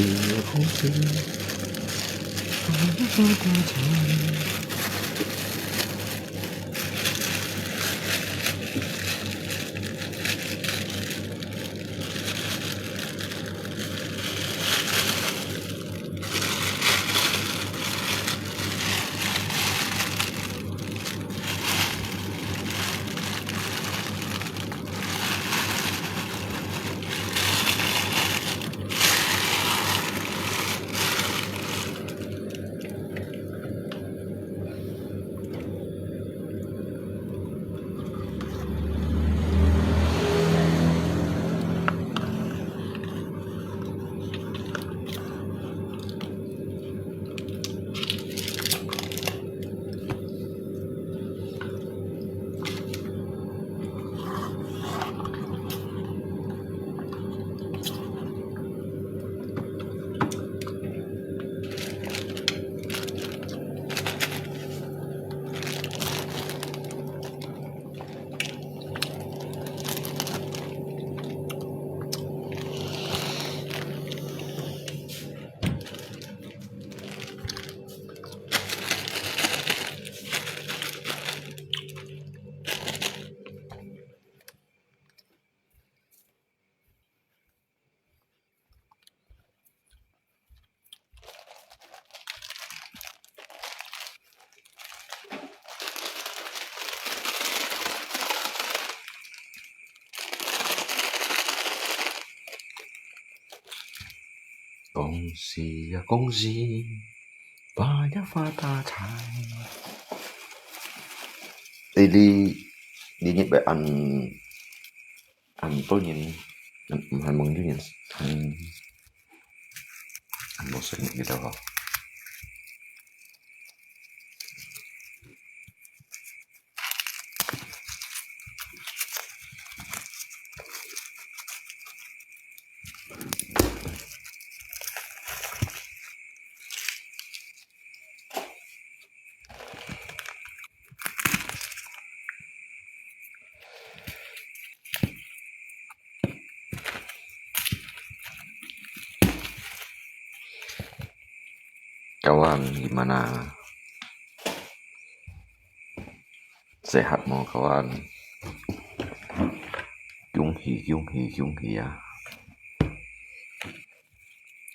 恭喜，恭喜发大财。恭喜呀，恭喜，發一發大財！Đi nhịp về anh tối nhìn anh mừng chứ nhìn anh một sự nghiệp gì đâu không? Kawan, gimana? Sehat mau kawan? Junghì ya.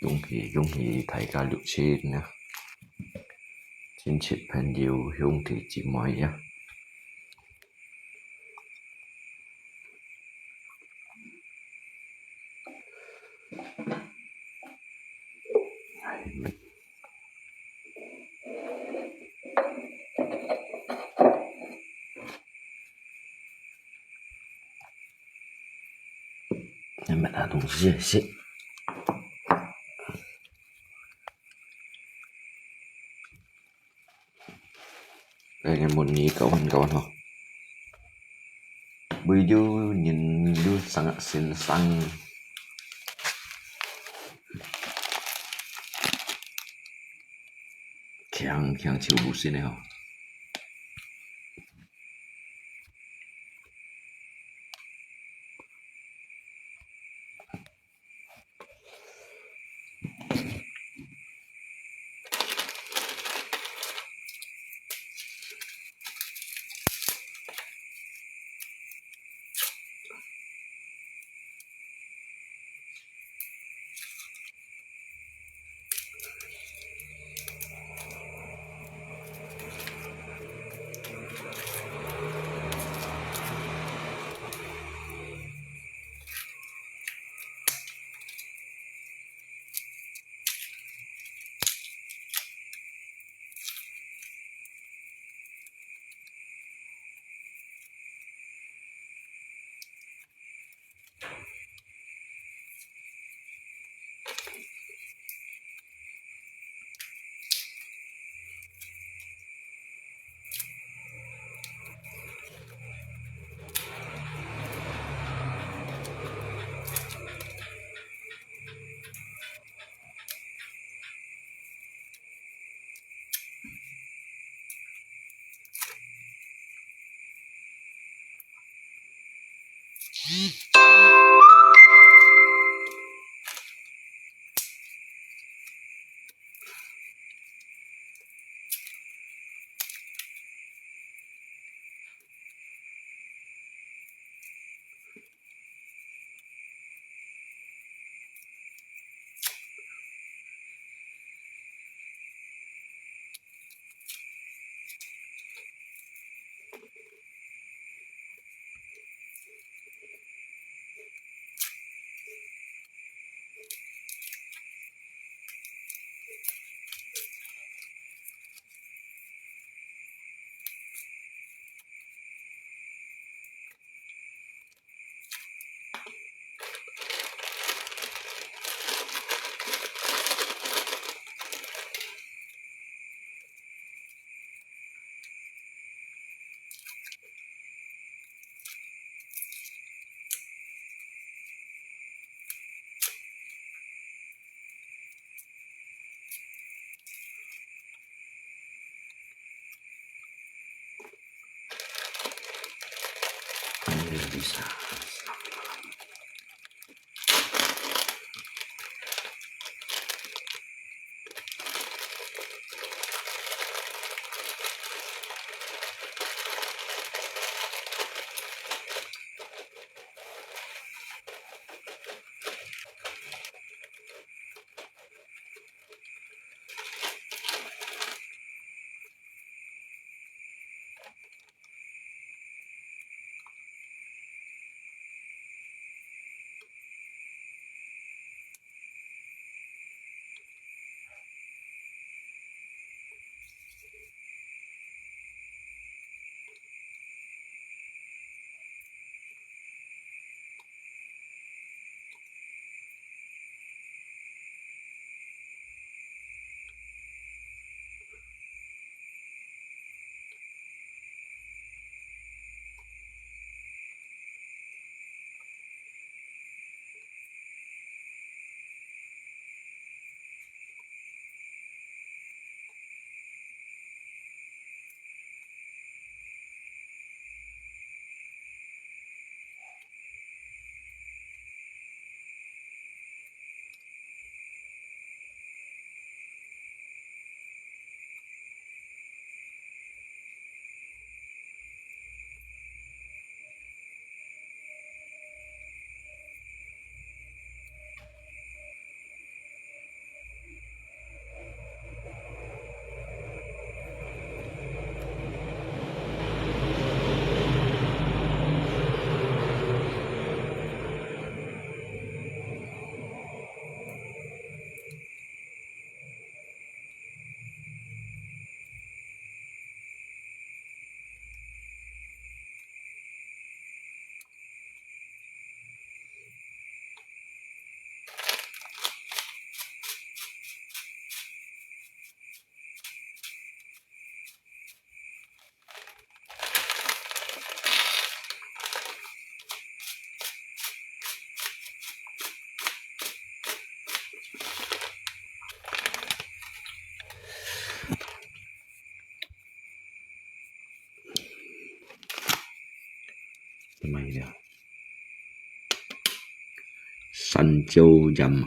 Junghì thầy ca lục trên nha. Xin chích phèn nhiều hương thì chỉ mỏi nhá. Mình đã đồng chí xích. Đây là một nhí kawan ho. Bây giờ nhìn lu sangat sinsang. Kiang chiều bút xin nào. Ini bisa. Mày đó. Sanh châu dầm.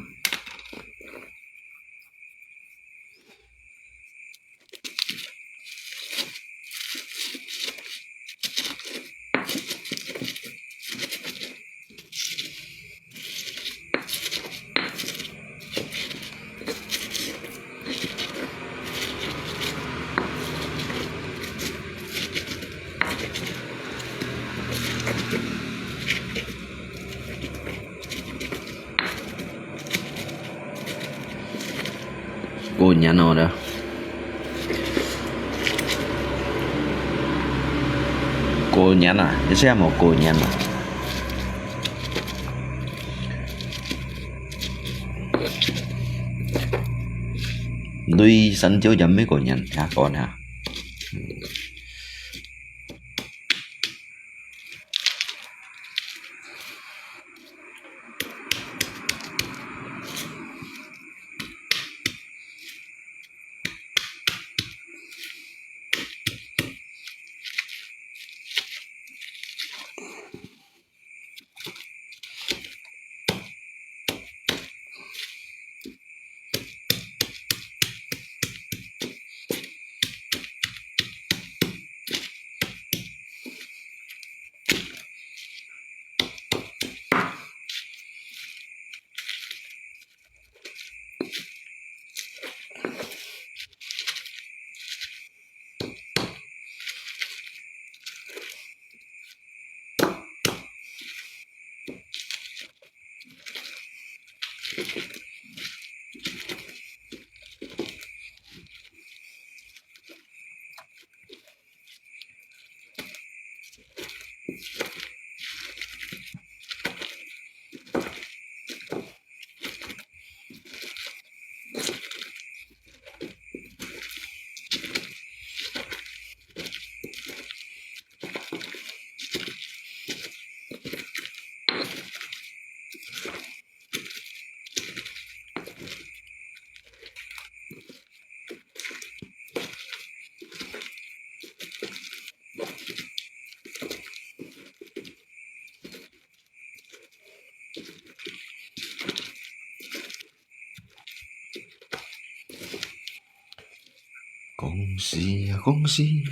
Cô nhà nào đó. Cô nhà nào? Để xem một cô nhà nào. Nuôi sẵn chỗ dầm mấy cô nhà à con hả? 喜呀恭喜，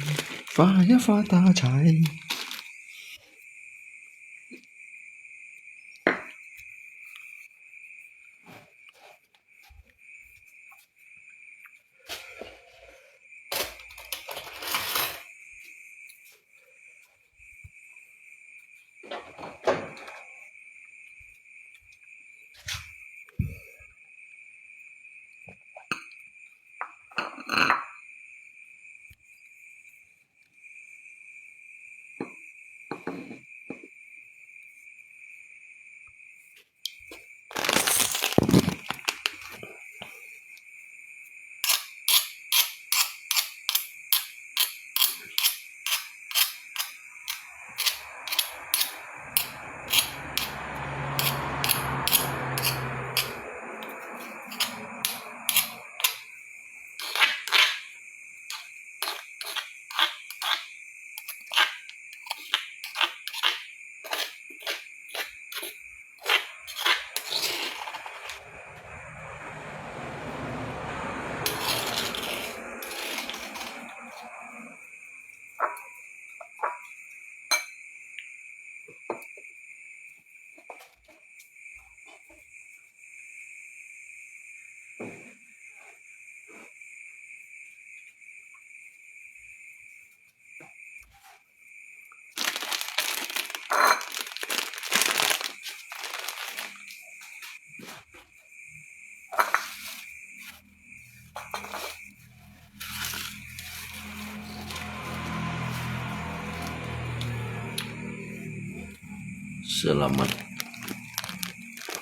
发呀发大财。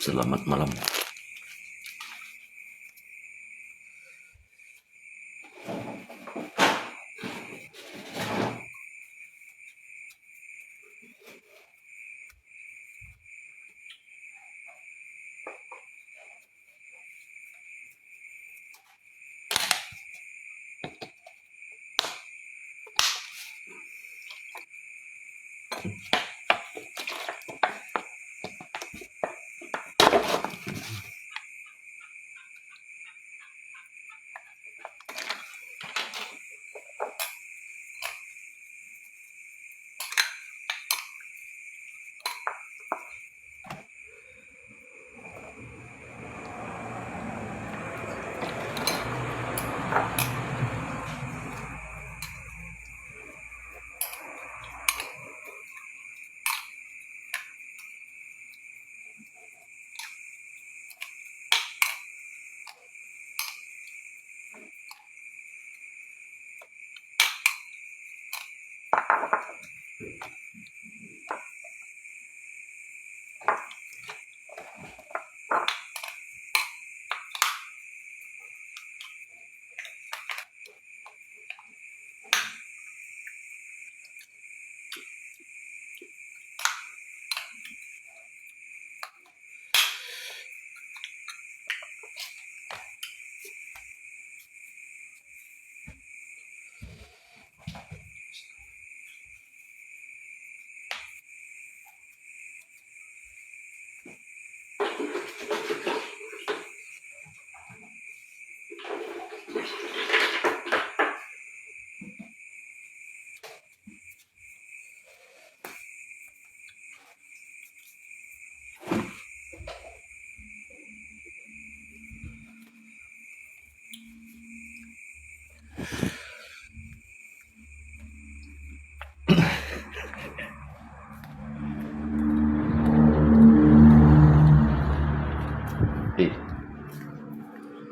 Selamat malam.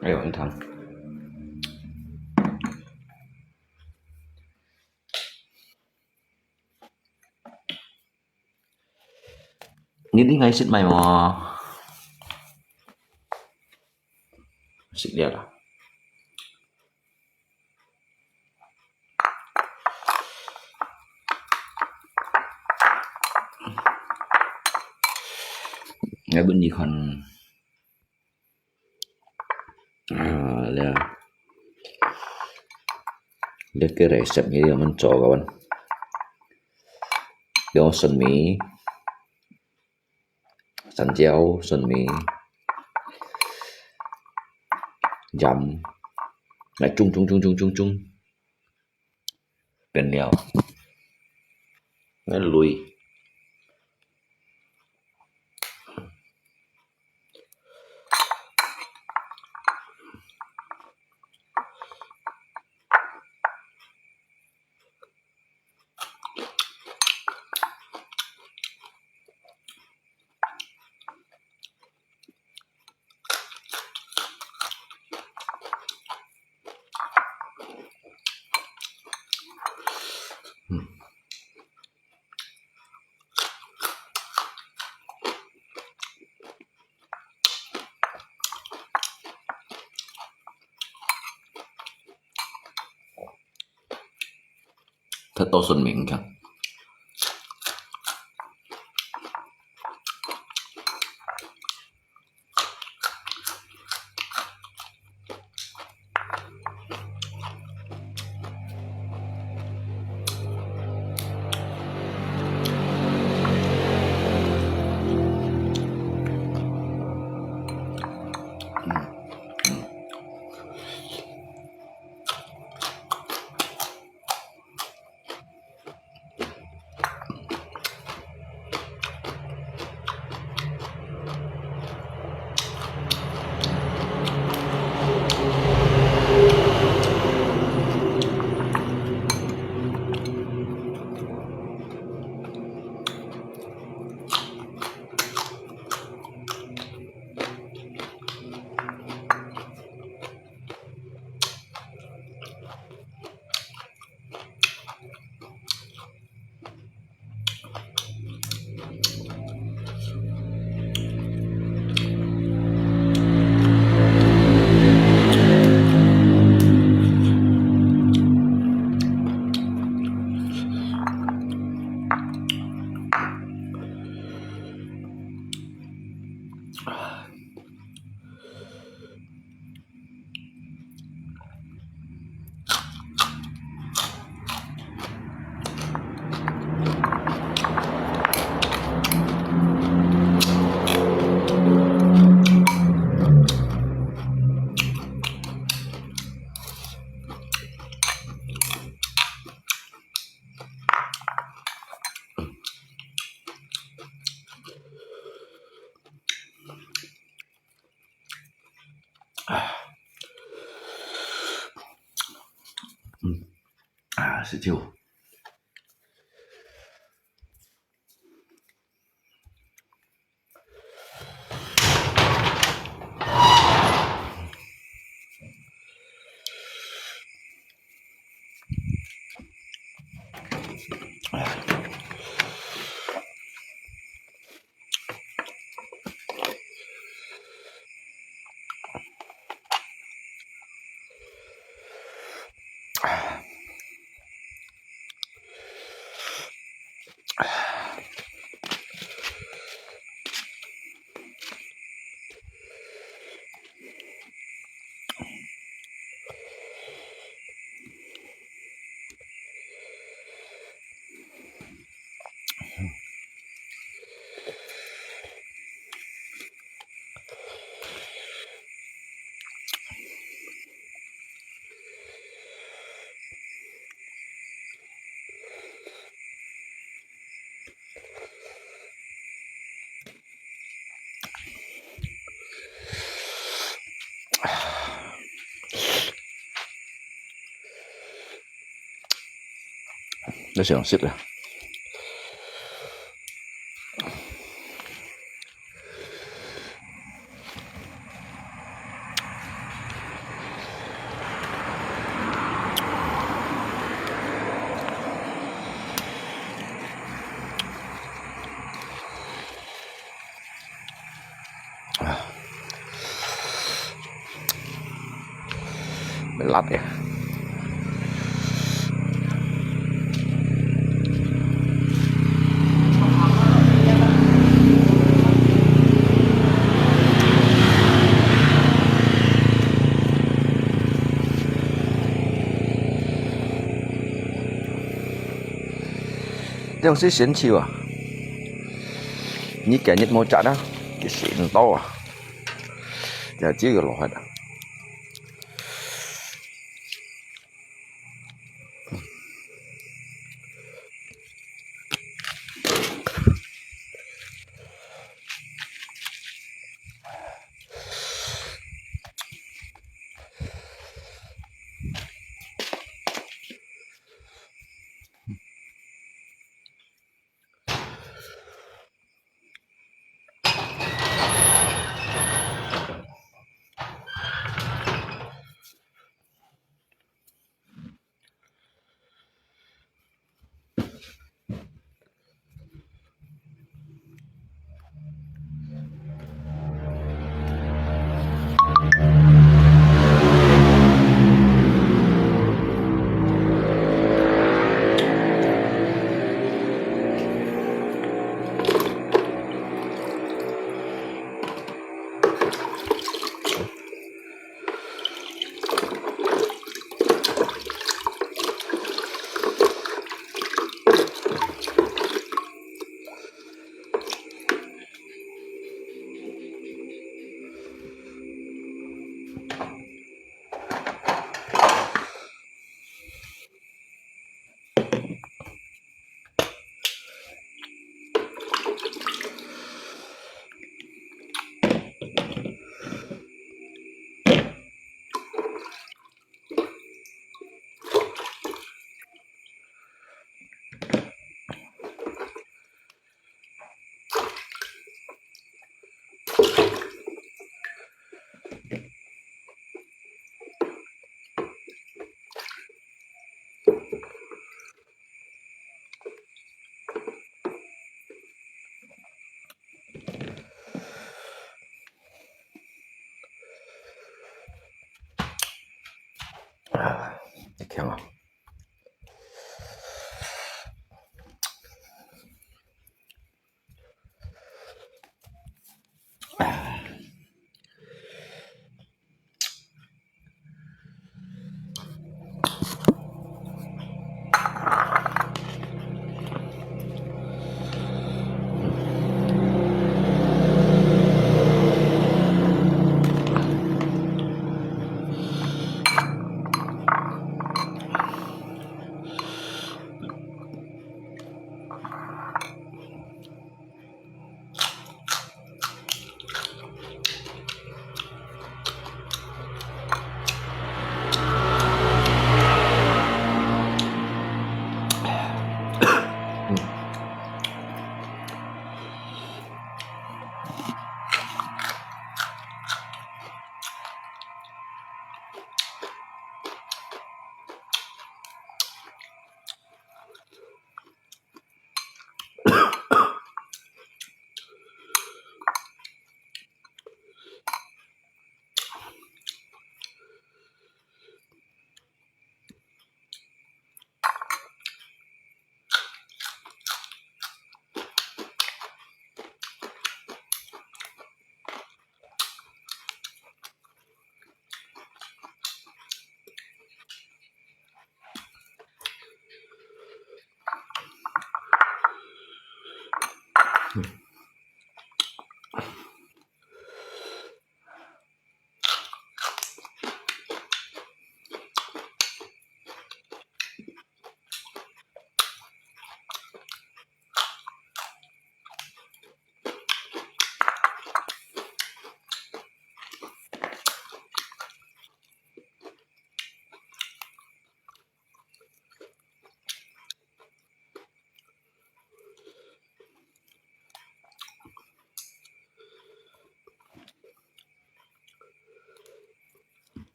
Ayo anh Thắng. Nghĩ ngay xích mày mà xích đẹp à. Ngay bên gì còn lihat ke resepnya dia mencoba kawan. Dia sơn mì, sắn chéo, sơn mì, dầm, lại chung. Bên đèo nó lùi thật to xuân mìnhครับsẽ chiều nó sẽ xích ra mình lát kìa. Đây là xịn chiều à, như cả nhất màu chả đó, cái xịn to à, giờ chỉ cái loại đó. 強啊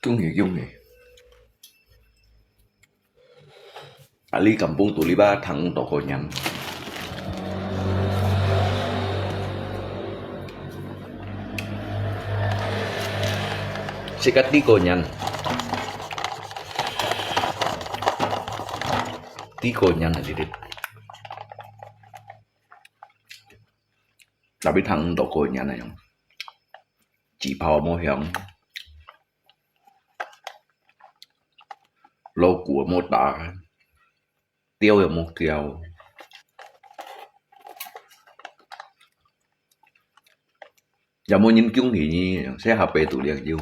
！Dung nih. Ali kampung tuliba thang toko nyan. Sikat tiko nyan. Tiko nyan didit. Tapi thang toko nyan na yung. Chỉ phao mo hyang. lâu của một đã tiêu ở một tiêu giờ mỗi nhìn chung thì sẽ hợp về tủ điện chiêu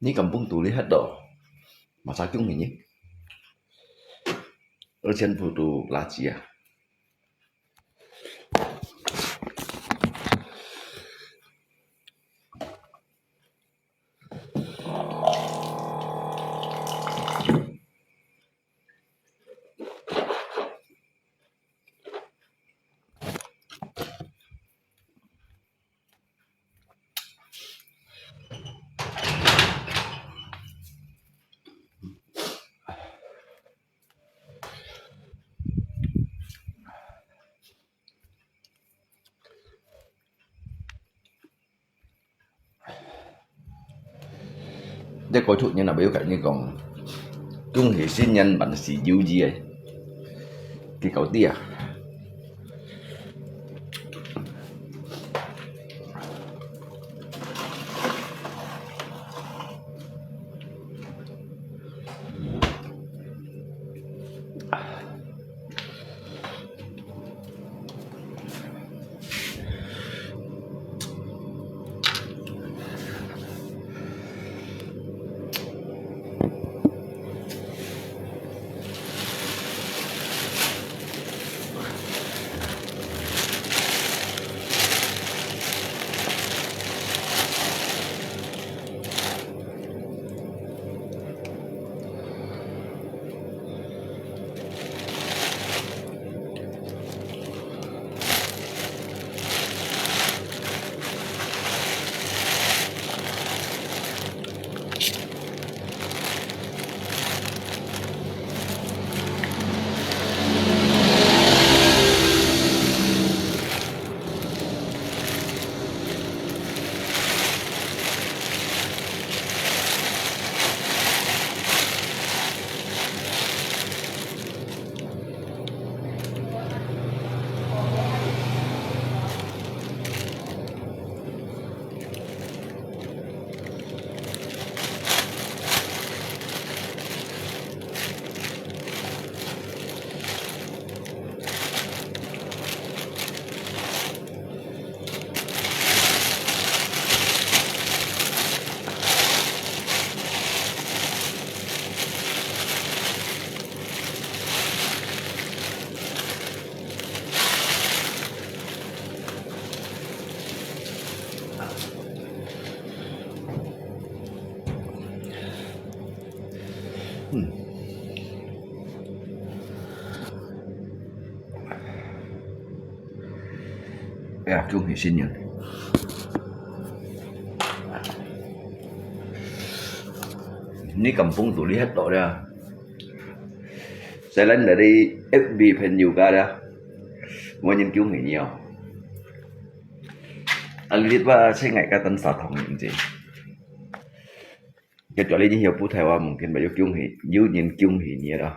ini kampung tulis do masa chung ini urgent foto lagi ya để có chút như là biểu cảnh như còn chung thì sinh nhân bản sĩ dữ gì ấy cái cậu tia Ya,恭喜新年。Ini kampung tuh lihat toh dah. Selain dari FB fan juga dah. Mau nhìn cứu người nhiều. Anh biết ba saya ngại katan sa thong ini. Kecuali ini hidup Taiwan mungkin banyak cứu người, nhiều nhìn cứu người nhiều dah.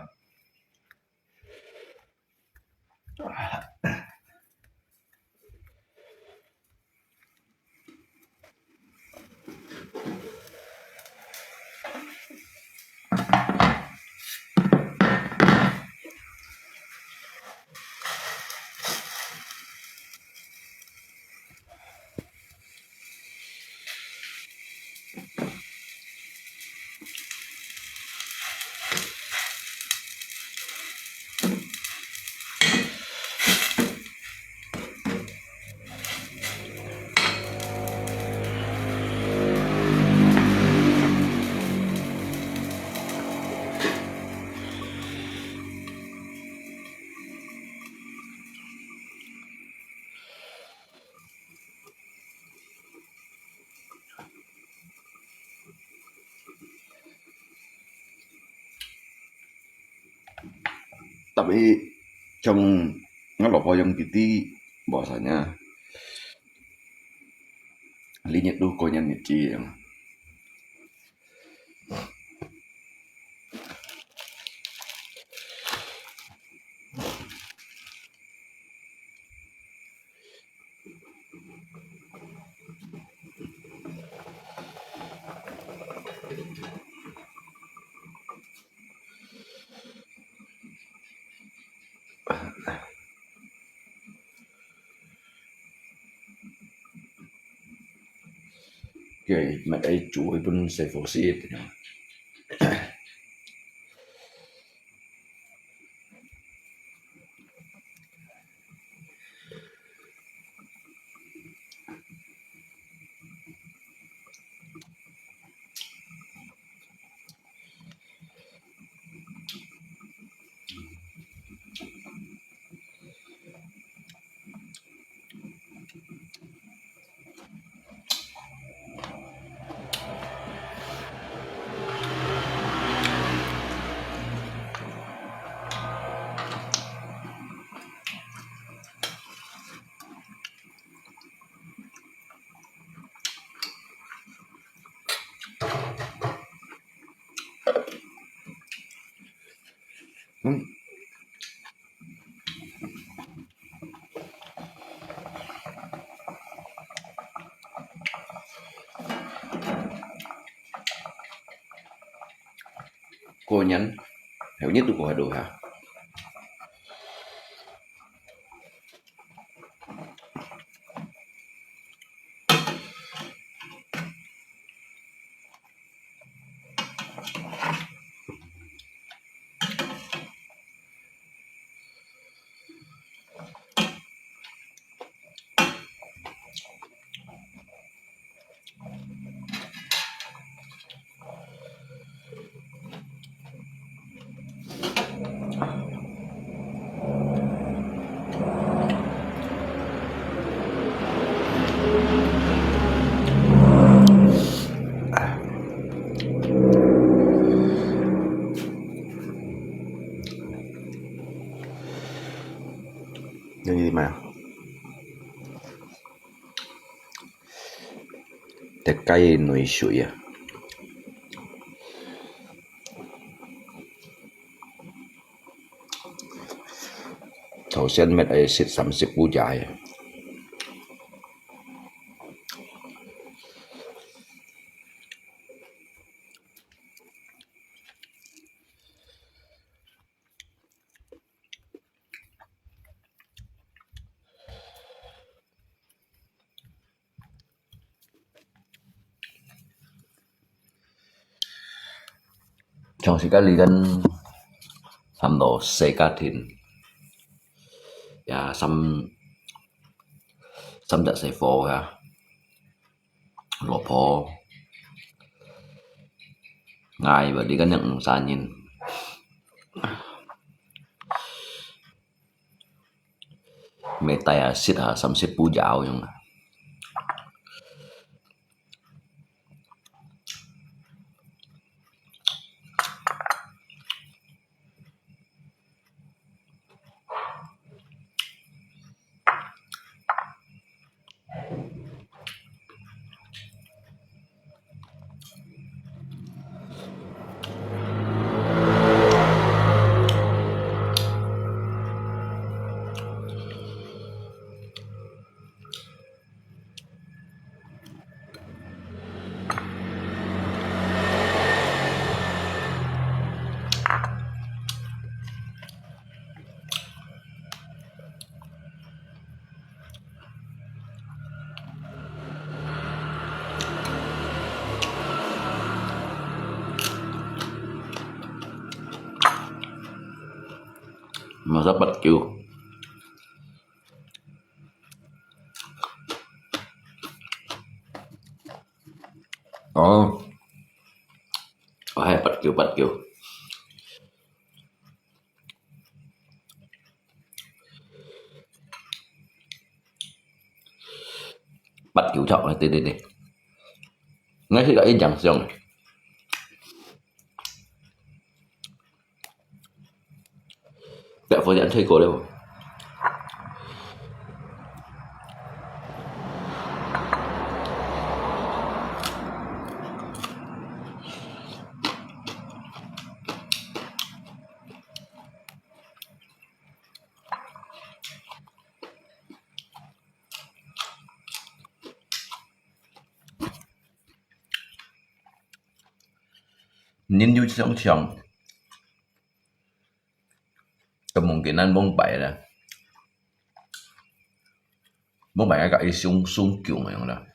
Tapi trong ngeloko yang titi bahwasanya linyet tuh konyan nici yang cái mặt ấy chuối pun sẽ phổ xịt cô nhắn hiểu nhất của đồ hả Jadi mà Tết cay nồi sủi à頭先咪係食30股仔啊trong sekali kan samdo sekatin ya sam đã xảy phô ha lọ phô ngài và đi kan yang sa nhìn Metaya sit samsit pujao yang masa bắt kêu hai bắt kêu bắt kêu chọn là tên đây ngay khi gãy chẳng xong tại phơi dẫn chơi cổ đâu nhìn như trong chồng kemungkinan Bombay lah Bombay agak sung kyung yang lah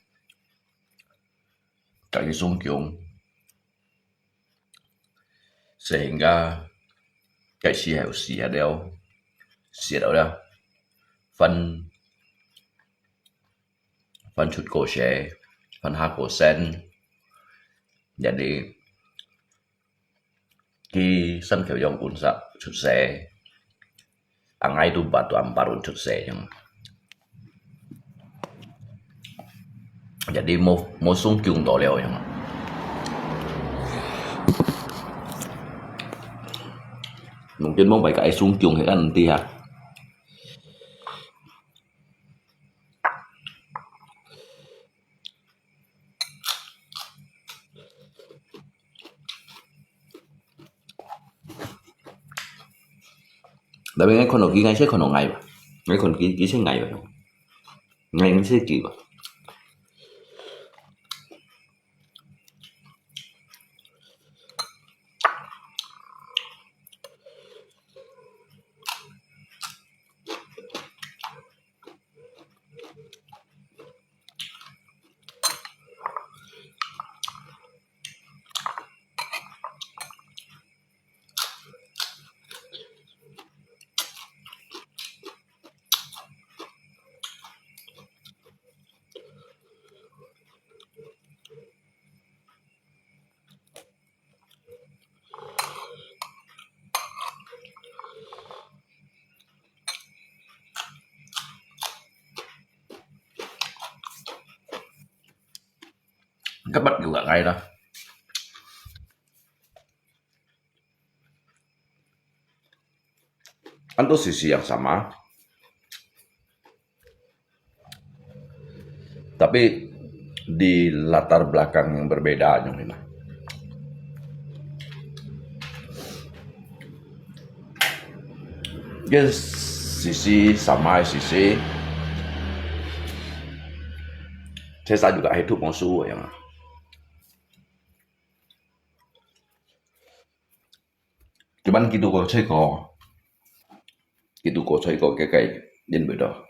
agak sung kyung sehingga cái xì hẻo xì đâu đó phân chút cổ xe phân hai cổ sen jadi ki sân khấu dòng cuốn sạc chút xe angai tu batu amparun chút xe yang jadi mau sung kyung to leo yang mungkin mau pakai sung kyung hay nanti ha tapi ngay con nó ghi ngay sẽ con nó ngày mà ngay con ký sẽ ngày vậy ngày nó sẽ kỳ vậy các bắt juga ngay đó itu sisi yang sama tapi di latar belakang yang berbeda yang ini yes sisi sama sisi saya juga hidup musuh yang cuman gitu kok chơi có cái đến bữa đó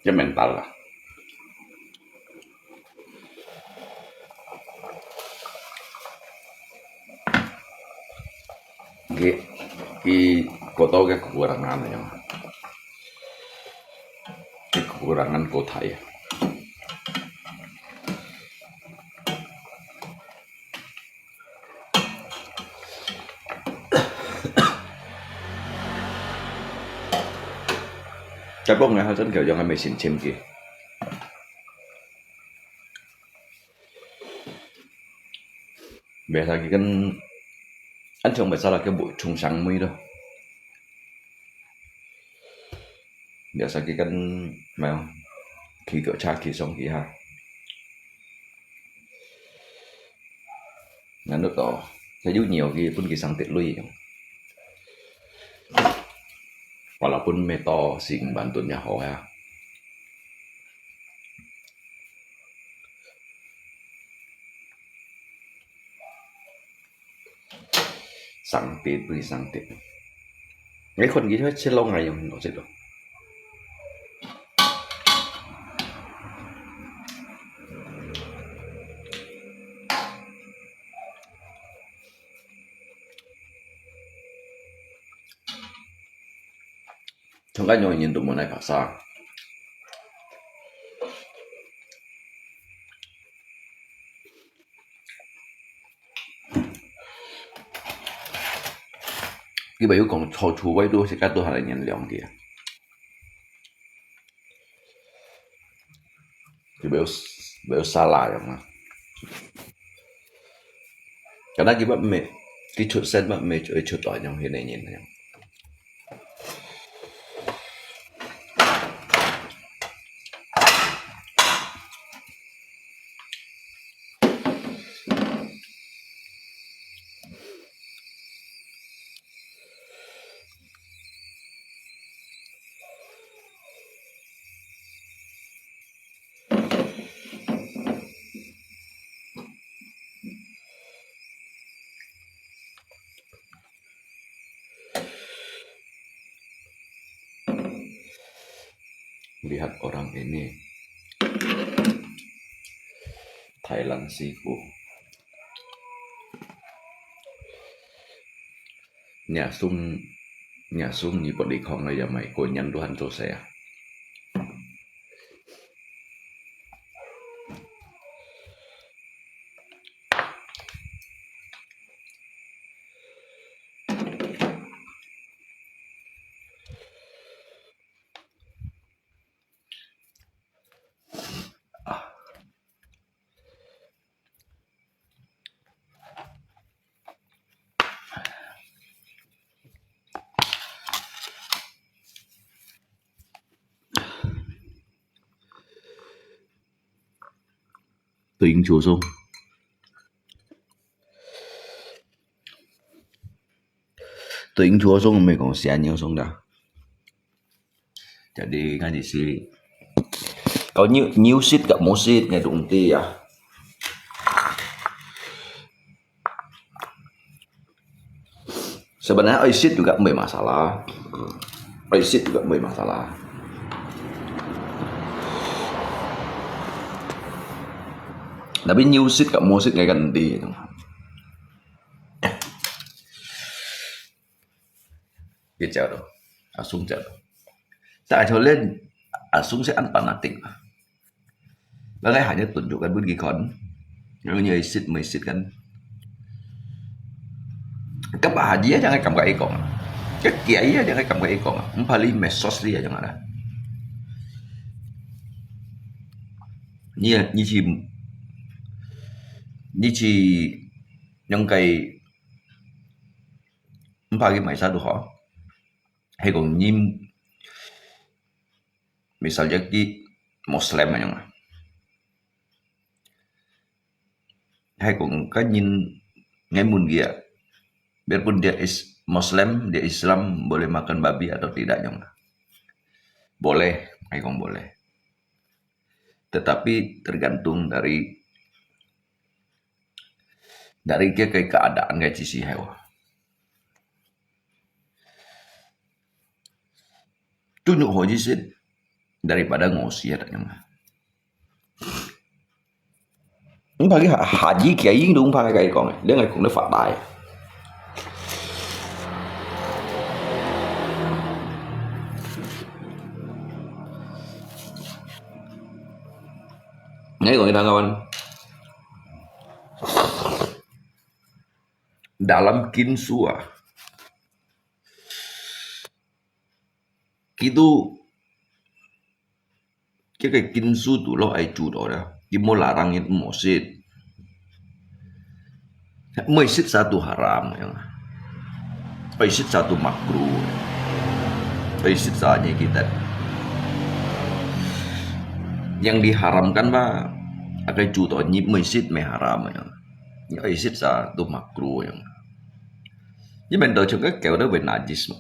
cái mental lah kota cái kekurangan yang kekurangan kota ya Cái bông này rất kiểu cho ngay mesin chim kìa. Biasa kan anh chồng biasa là cái buổi trùng sáng mới đâu. Biasa kan mà khi cỡ cha khi xong khi ha. Là nước đó cái dụ nhiều khi pun kỳ sang tiệt lui. Walaupun meto sing bantunya ho ya. Sang tiệt beri sang tiệt. Mấyคนnghĩใช่lâu ngày không nó sẽ được. Trong nhỏ nhìn tụi mình này phát xa. Cái bài còn cho chú quay đua sẽ cắt đua hay là nhận lượng kìa. Cái bài xa lại rồi mà. Karena cái bạn mẹ cái chuột sen bạn mẹ chơi chuột tỏi trong hiện này nhìn này. Lihat orang ini Thailand Seafood. Nhà sung như bọn đi không này giờ mày của nhân Tuhan cho xe. Tính chúa sung. Tính chúa sung mình còn xe nhiều sung dah. Jadi kan di sini kalau new seat gak mau seat nggak dungti ya. Sebenarnya seat juga bermasalah. Seat juga bermasalah. Tapi new seat gak mau seat nggak ganti. Cái chợ đó, Sung chợ đó. Tại cho lên Sung sẽ ăn fanatik. Bagaimana hanya tunjukkan begini kon, như sit mày sit kan. Các bà dia jangan cầm cái con, cái kia jangan cầm cái con, paling mesos dia jangan ada. Như chỉ những cái pagi mày sao được họ, hay còn như misalnya di Muslim yang hay cũng có nhìn ngay mun dia biarpun dia Muslim dia Islam boleh makan babi atau tidak yang boleh hay cũng boleh tetapi tergantung dari cái keadaan cái sisi hewan tunjuk hoji sih daripada ngosi ada yang những phải cái haji kiai đúng phải cái con này đến ngày cũng nó phạt đại nghe người ta kawan dalam kinsua itu cái kinh su tu lo ai chủ đó đó cái mau larang itu masjid satu haram ya masjid satu makruh masjid saatnya kita yang diharamkan ba akai chủ đó nhịp masjid me haram ya masjid satu makruh yang nhưng mình đợi cho cái kẹo đó về najis mà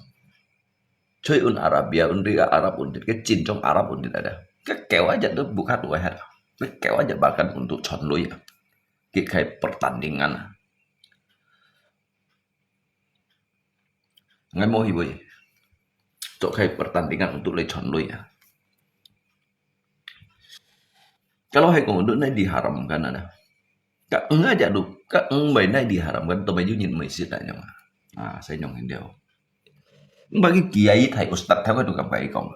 chơi un Arabia un Riga Arab un cái cin trong Arab un tidak ada cái kẹo aja tuh bukan dua hari cái kẹo aja bahkan untuk conlo ya kayak pertandingan nggak mau hibu ya untuk kayak pertandingan untuk le conlo ya kalau hai kong untuk này diharamkan ada các enggak aja tuh các mấy này diharamkan tuh mấy nhìn mấy sih tanya saya nyongin dia bagi kiai thầy ustad theo cái được gặp vậy còn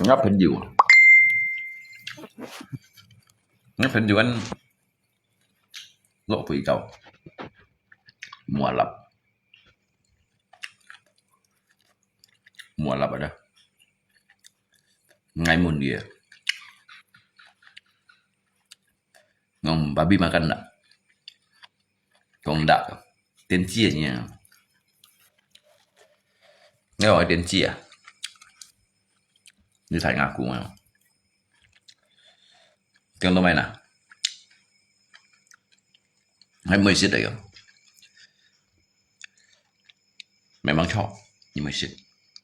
ngáp hình dụ ngáp hình dụ anh lộ vị cầu mùa lập ở đây ngay mùn dia ngom babi makan enggak kalau enggak tiên chia nha nghe gọi tiên chia như thầy ngaku mà contoh main lah hay masjid đấy memang chok di masjid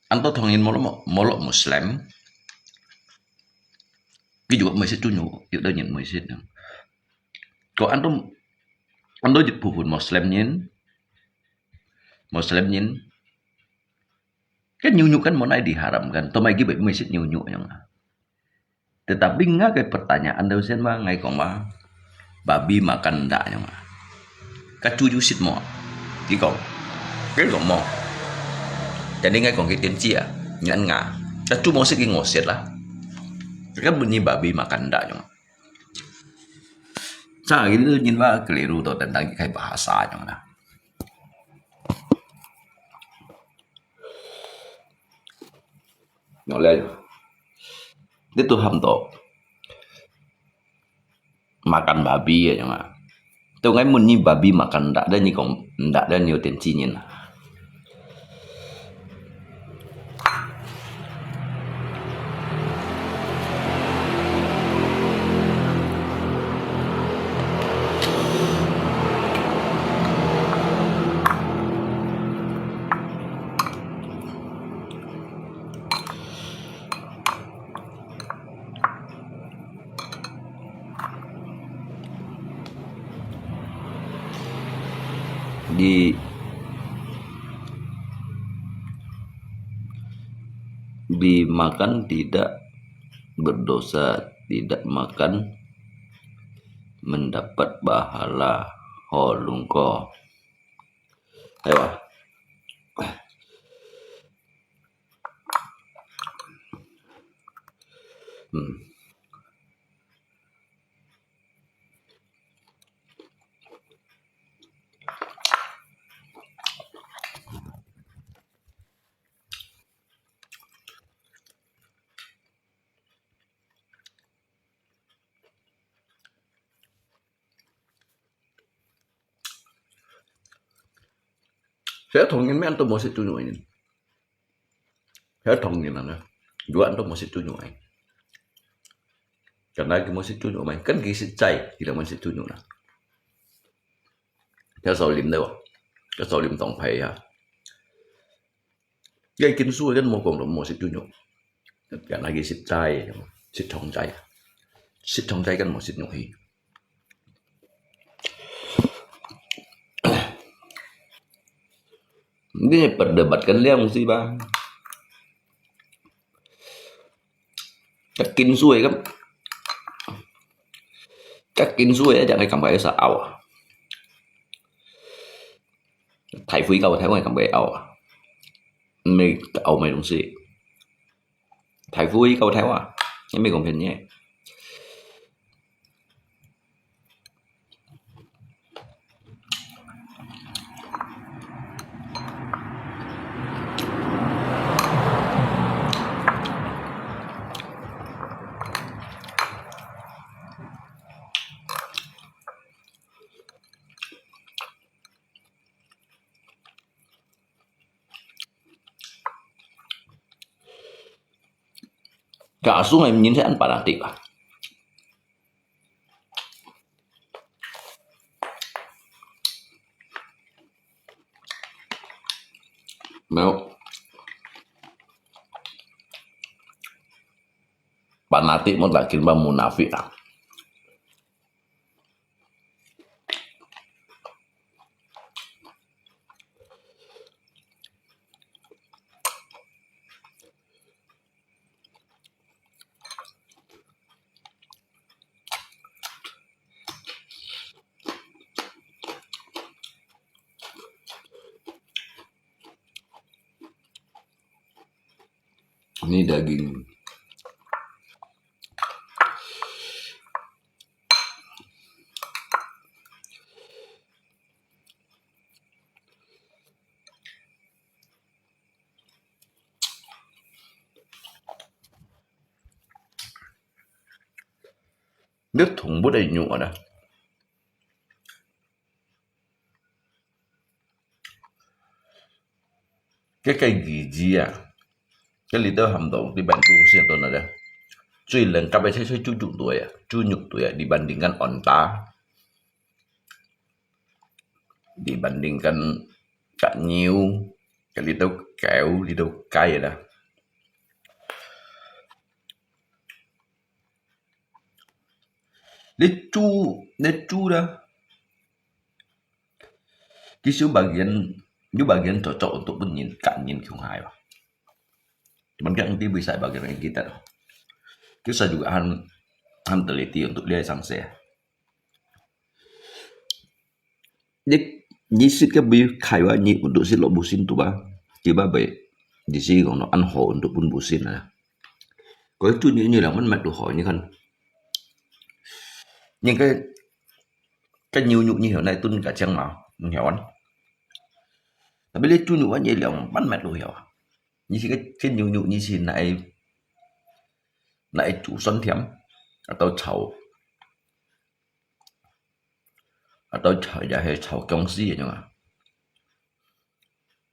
anto thongin molok muslim cái juga masjid tu nyu itu dah nyen masjid kalau anto pupun muslim nyen kan nyunyu kan mau naik diharamkan atau lagi baik masjid nyunyu yang tetapi nggak kayak pertanyaan dosen mah ngai kong mah babi makan ndak yang mah kacu jusit mau di kong cái kong mau jadi ngai kong kita cia ngan nggak kacu mau sih ngoset lah kan bunyi babi makan ndak yang saya gitu nhìn mah keliru tuh tentang kayak bahasa yang mana nhỏ lên tiếp tục hầm tổ makan babi ya cuma tuh ngai mun ni babi makan ndak ada nhiều tiền chi nhìn dimakan tidak berdosa, tidak makan mendapat pahala holungko. Ayo. Saya thongin mấy anh tôi một sẽ chui nhụi saya thongin là dua anh tôi một sẽ chui nhụi karena cái một sẽ chui nhụi mày cần cái sẽ chạy thì là mình sẽ chui nhụi cái sầu lim đâu cái sầu lim tổng phải à cái kinh suy cái một cộng đồng một xịt chu nhục cái này cái xịt trái xịt trong trái cái một xịt nhục hi cái bật cái leo gì ba cái kinh suy ấy chẳng ai cầm cái sợ ảo thầy phi câu thấy ngoài cầm cái ảo mày ảo mày đúng gì thầy phi câu theo à nhưng mày còn phiền nhé cả xuống em nhìn thấy ăn bà tiệp à mau bà tiệp một là kiến bà munafik à ini daging nước thùng bút đầy nhựa đó cái cây gì à cái leader hàng đầu dibantu senton ada cuy lengkap aja saya cucuk tuh ya cunyuk tuh ya dibandingkan onta dibandingkan cak nyiu cái leader kéo leader cay đó lecu dah cái số bagian cocok untuk nhìn không hài vào cuman kan nanti bisa bagian kita kita juga han teliti untuk lihat sanksi Nhi xịt cái bi khai wa nhi untuk xịt lộ busin tu ba chỉ ba bể di si còn nó ăn hổ untuk pun busin là có chút như là mất mặt đồ hỏi như khăn nhưng cái nhiều nhục như hiểu này tuân cả trang mạo hiểu anh tapi lấy chút nhục anh như là bắt mặt đồ hiểu như cái nhiều nhục như gì này chủ xuân thiếm atau jahe chau công si vậy mà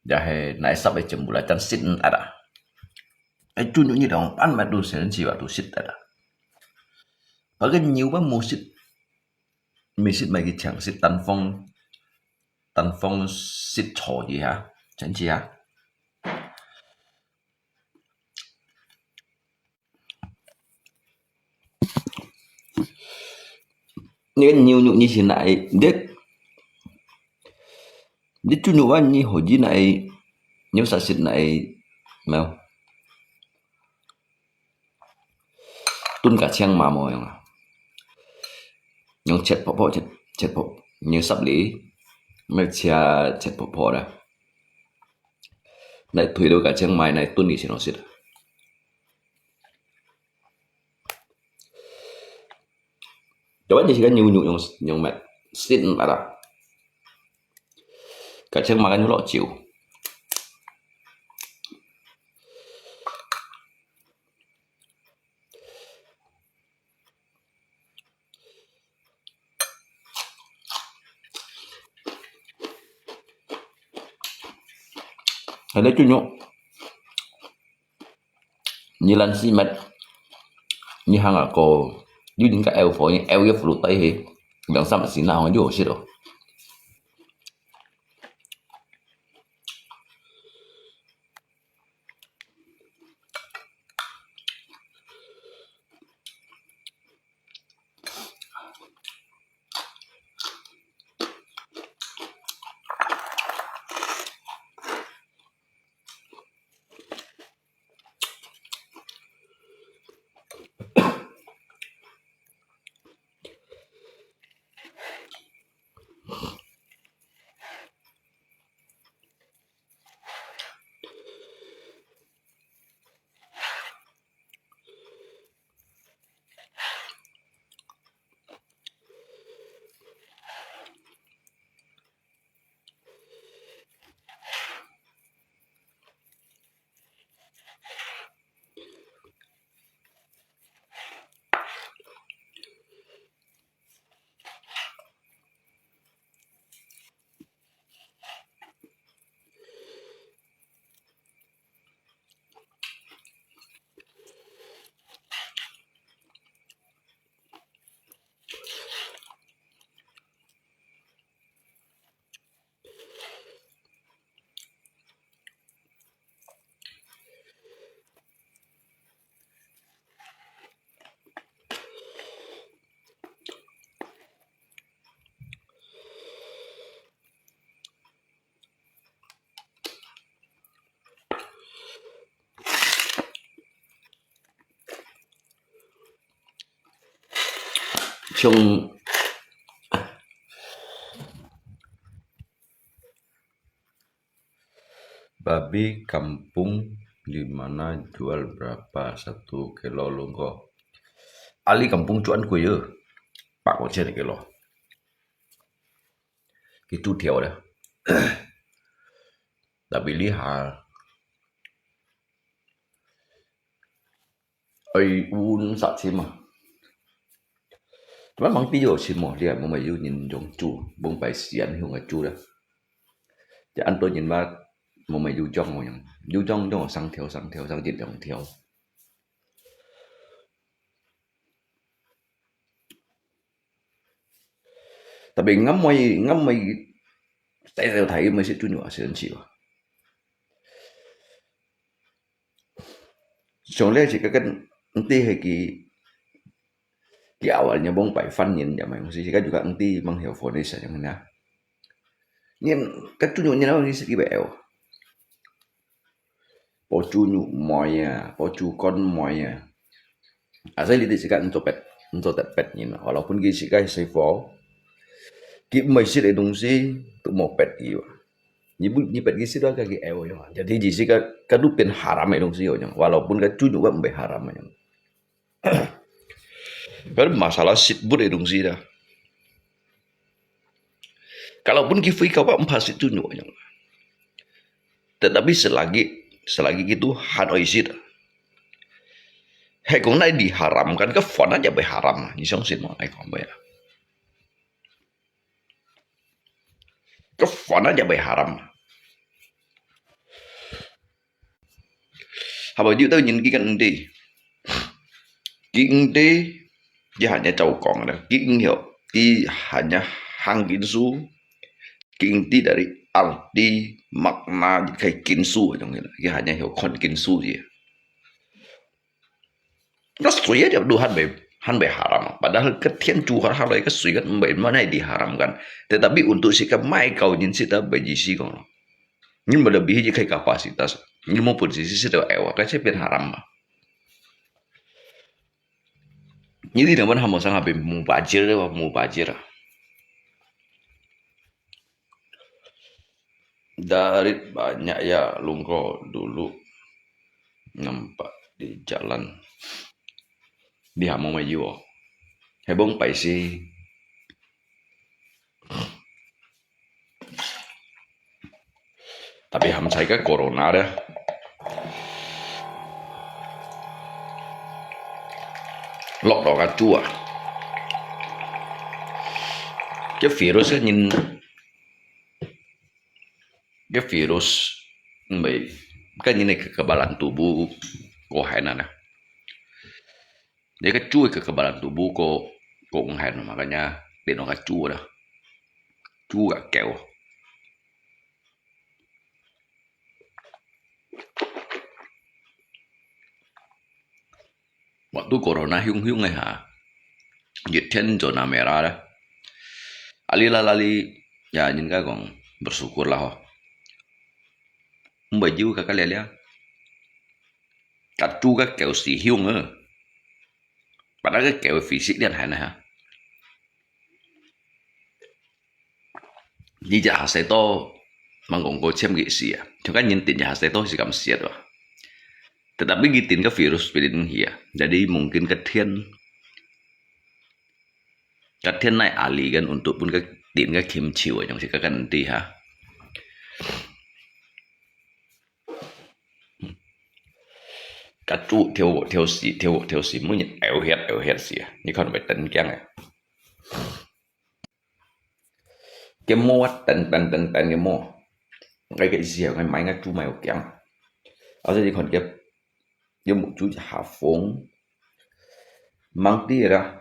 jahe này sắp bị chấm bùa chân xin ada cái chút nhục như đó ăn mặt đồ sẽ chỉ vào đồ xin ada và cái nhiều bác mua xin mình xin mấy cái chẳng xin tần phong xin trò gì hả chẳng chi hả nên nhiều nhục như thế này biết chút nhục anh như hồi gì này nếu sao xin này mèo tuân cả trang mà mồi không nhưng chết bỏ như sắp lý mấy chia chết bỏ đây này thủy đâu cả trang mày này tuân đi xin nó xịt coba aja sih kan nyu yang mat sin ada kacang makan lo chiu ada cunyo nyilan si mat như hàng ở cổ như những cái eo phổi eo ghép lụt tay thì làm sao mà xí nào nó vô xí đâu Sung babi kampung di mana jual berapa 1 kilo lungko? Ali kampung cuan ku ya, Pak Kocer kilo. Itu dia dah. Tapi lihat, ai un sạch xí mà. Mà mang tí vô xí mà, lihat mà mày nhìn dòng chu, bông bài xiên hương ở chu đó. Chứ anh tôi nhìn mà mày trong mà dù trong đó sang theo sang dịch dòng theo. Tapi ngắm mày saya thấy mày sẽ tunjuk hasil chịu. Soalnya jika kan nanti di awalnya bong pai fan yin ya memang sih kan juga nanti menghil fonis yang mana. Yin kan tunjuknya apa sih ki beo. Po tunjuk moya, po con moya. Asal itu sih kan untuk pet yin walaupun ki sih kan sai fo. Ki mai sih để đồng si tu mau pet ki. Ni pet ki sih đó cái eo ya. Jadi di sih kan dupin haram ya dong sih walaupun kan tunjuk kan be haram ya. Kan masalah sitbut dong sih dah. Kalaupun kifui kau pak empat itu nyoknya. Tetapi selagi itu hanoi sit. Hei kau nai diharamkan ke fon aja be haram. Nisong sit mau naik kau bayar. Ke fon aja be haram. Habis itu tahu nhìn kan đi. Kinh tế chỉ hanya trâu còn đó. Kinh hiểu thì hanya hangginsu. Kinti dari arti makna kayak kinsu dong gitu. Ya hanya hiểu kon kinsu gì. Nó suy aja han be haram. Padahal ke thiên chu har cái suy kan be mana diharamkan. Tetapi untuk sikap mai kau nyin sita beji si kau. Nyin melebihi kayak kapasitas. Nyin mau posisi sita ewa kan saya haram. Jadi naman hamo sang habe mubajir. Dari banyak ya lungko dulu nampak di jalan di hamo mayo. Hebong pai si tapi ham saya kan corona dah. Lọt đỏ cà chua. Cái virus á nhìn cái virus bị cái như này kekebalan tubuh kok henan. Dia cuy kekebalan tubuh kok hen makanya dia no chua dah. Chua keo. Waktu corona hiung ha. Jiten zona merah dah. Alila-lali ya nhìn cái còn bersyukurlah ho. Baju kakak lihat Katu các kẹo xì hiung á. Padahal cái kẹo fisik dia hana ha. Di jahat saya to menggonggo cem gisi ya. Cuma nyentin jahat saya to si kam siat wah. Tetapi gitin ke virus pilih ya. Jadi mungkin ketian naik ali kan untuk pun ke tin ke kim chiu yang si kan nanti ha. Cắt trụ theo xí mới nhận eo hẹt xì như con phải tấn keng này cái mô tấn cái mô cái gì cái máy cái chú mày keng ở đây còn cái một chú hạ phóng mang đi ra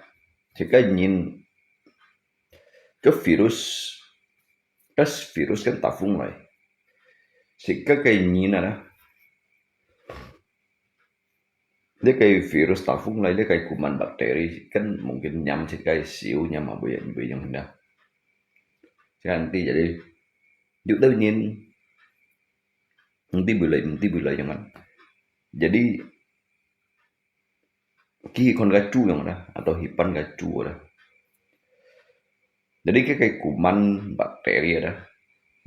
thì cái nhìn cái virus cái tác phong này thì cái nhìn này dia kayak virus tafung lah, dia kayak kuman bakteri kan mungkin nyam sih kayak siu nyam apa yang hendak. Nanti jadi juga nhìn nanti boleh jangan. Jadi ki kon gacu yang mana atau hipan gacu lah. Jadi kayak kuman bakteri ada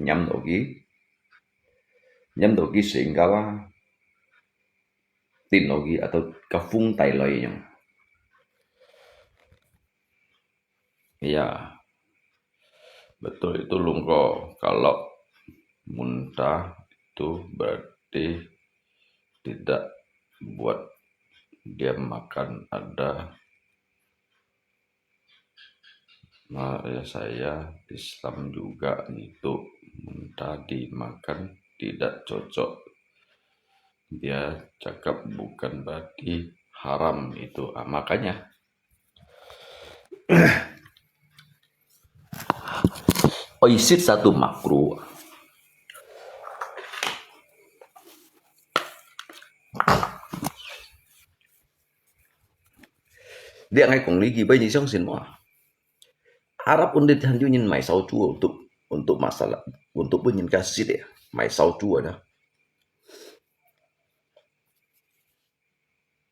nhắm dogi sehingga tin dogi atau kafung tai loi yang ya betul itu lungko. Kalau muntah itu berarti tidak buat dia makan ada. Nah, ya saya Islam juga itu muntah dimakan tidak cocok. Dia cakap bukan berarti haram itu. Makanya oisit satu makruh. Dia ngay cùng lý gì bây giờ xong xin mà Arab undit hanju nyin mai sau chua untuk masalah untuk bunyin kasih dia mai sau chua dah.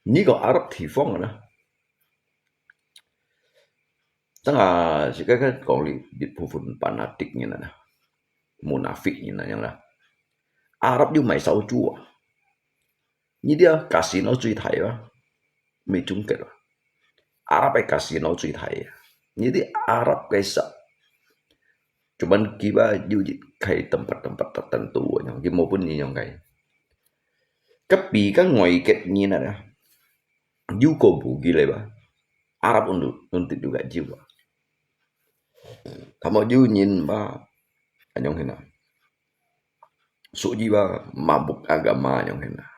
Ni có Arab thì phong rồi đó. Chẳng là chỉ cái còn li di phun fanatik như này nè, munafik như này là Arab dia mai sau chua. Ni dia casino truy thai đó, mới chung kết rồi. Arab ai casino truy thai. Jadi Arab guys, cuman kita juga kayak tempat-tempat tertentu yang maupun yang kayak. Tapi kan ngoi ket ni nana, juga bugi leba. Arab untuk juga jiwa. Kamu juga nyin ba, anyong hina. Suji ba mabuk agama anyong hina.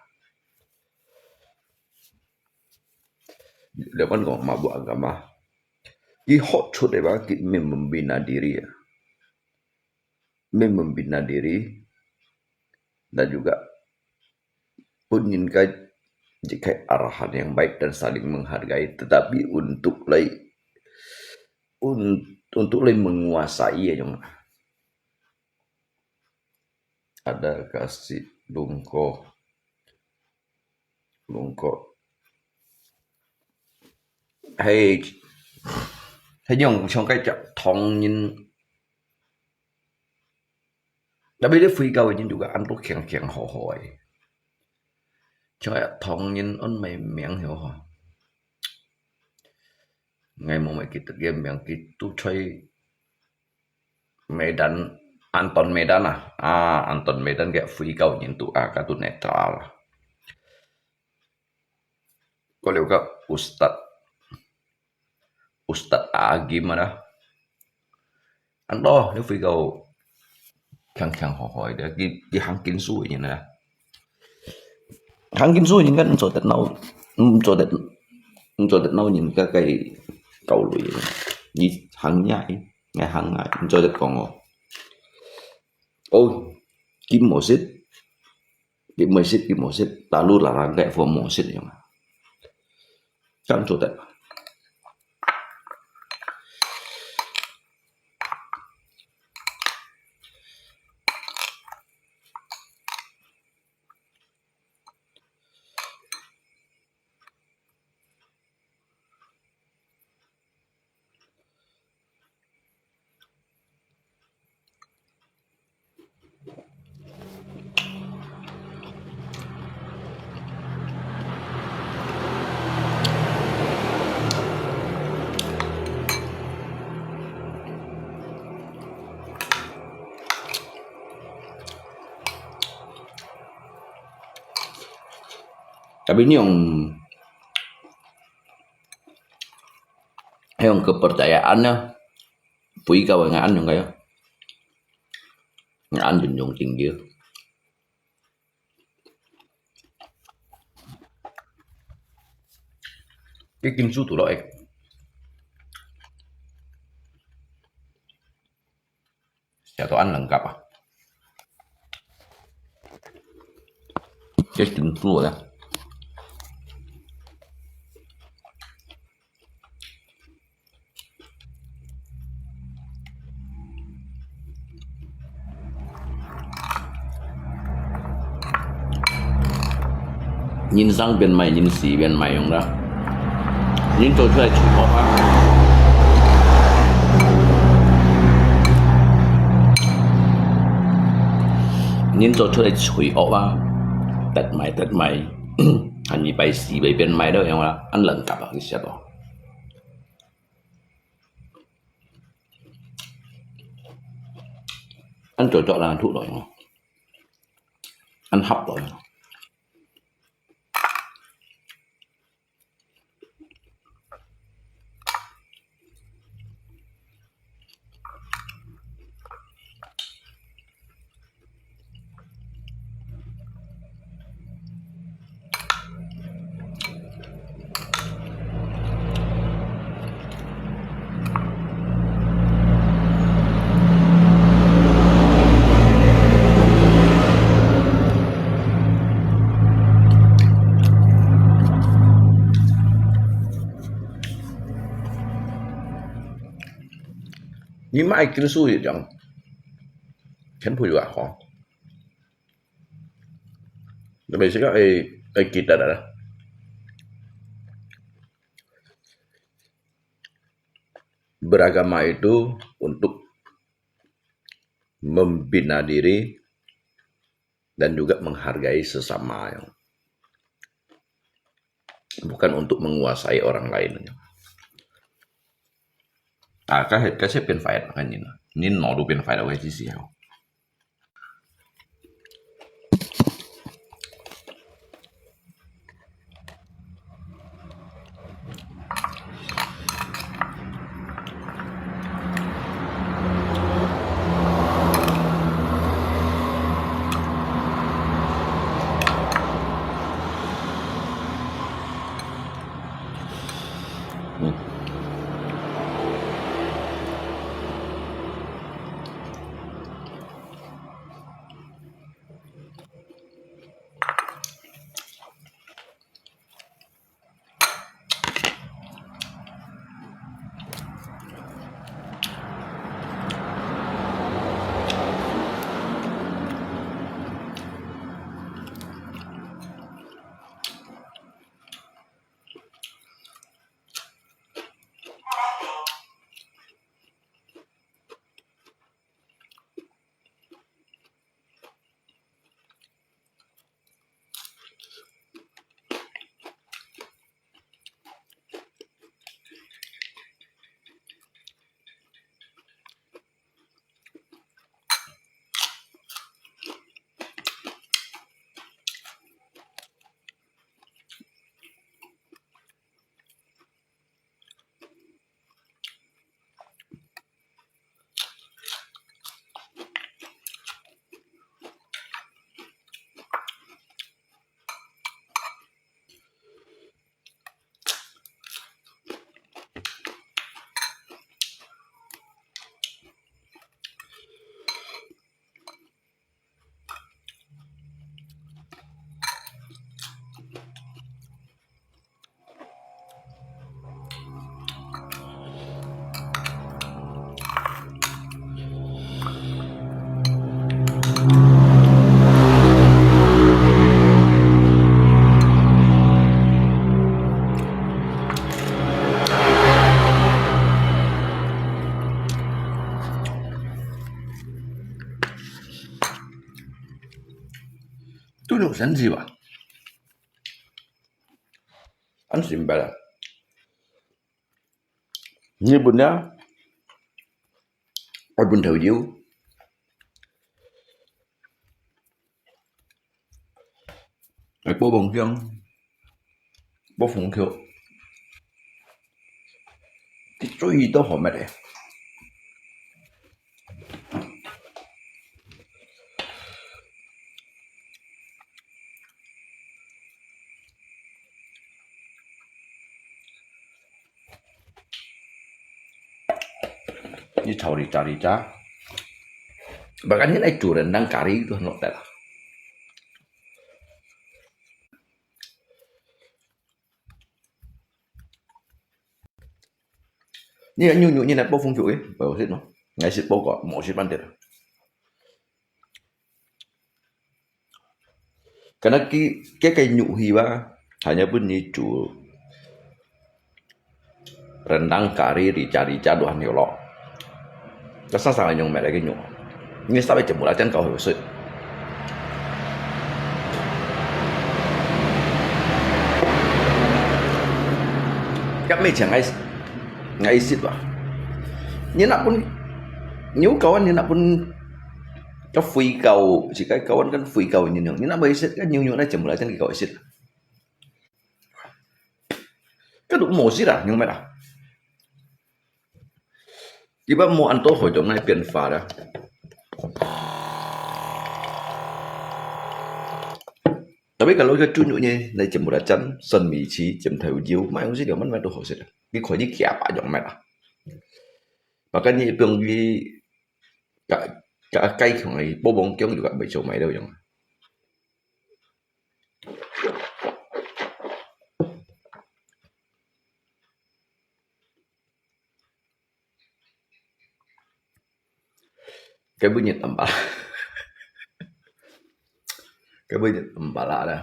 Depan kau mabuk agama. Di hot shoot eba kita membina diri ya. Membina diri dan juga menginginkan jika arahan yang baik dan saling menghargai, tetapi untuk menguasai ya yang ada kasih lungko hey thế nhưng trong cái chợ thông nhìn đã biết phi cao nhưng juga ăn lúc khen họ hỏi cho thông nhìn ôn mày miệng hiểu hả ngày mà mày kita game yang kita chơi Medan Anton Medan Anton Medan kayak phi cao nhìn tụ ka tụ netral có liệu các Ustad Agi mana anh đó nếu phi cầu khang họ hỏi để đi hàng kín suối như này hàng kín suối những cái cho tết nấu những cái cầu lụy như hàng nhảy ngày hàng ngày cho tết còn ngồi ôi kim mổ xít lalu larang kayak form mổ xít yang kan cho tết. Tapi ini yang kepercayaannya Pui kawangan yang kayak ngan junjung tinggi. Cái kim su tủ loại satu ăn lengkap cái kim su đó nhìn sang bên mày nhìn xì bên mày không đó nhìn tôi thuê chủ họ 做出嚟隨惡啊，突埋，行二拜四拜變埋都樣啦，安兩夾啊，其實咯。安做作啦，吐來咯，安合來。Nhưng mà ai sulit yang kan pun juga ho. Tapi sekarang kita dah beragama itu untuk membina diri dan juga menghargai sesama, yang bukan untuk menguasai orang lain. Cái sẽเป็นไฟกันนี่หนอดูเป็นไฟเอาไว้ที่เสียวitu được sẵn gì vậy? Anh xin bà là như bún đó ở bún thầu diếu ở bố bông chân bố phụng khiệu cái truy đó họ mẹ đấy như thầu đi cha bahkan ini itu rendang kari itu not that như này bố phong chuỗi bảo xịt nó ngày xịt bố có mỗi xịt ban tiệt karena cái cây nhụ hi ba hanya bunyi chủ rendang kari rica doang nhiều lọ cái sáng sáng là dùng mẹ lại cái nhụ như sao bây giờ mua lại chân cầu hiểu sự kami jangan ngai sit lah. Ni nak pun nyu kawan ni nak pun cái phi cầu chỉ cái kawan kan phi cầu ni nak bai sit kan nyu na chấm lại chân cái cầu sit. Cái đủ mồ sit à nhưng mà đã. Iba mau anto hồi trong này biến pha đó. Tapi kalau ke tunjuknya dari jembatan sen mi chi jem thau jiu mai không biết điều mất đồ sệt cái khỏi đi kia bả dòng mày à makanya itu di cả câyของไอ้bố bông kéo juga bị chỗ mày đâu dòng cái bunyi tambah cái bunyi tambah lah dah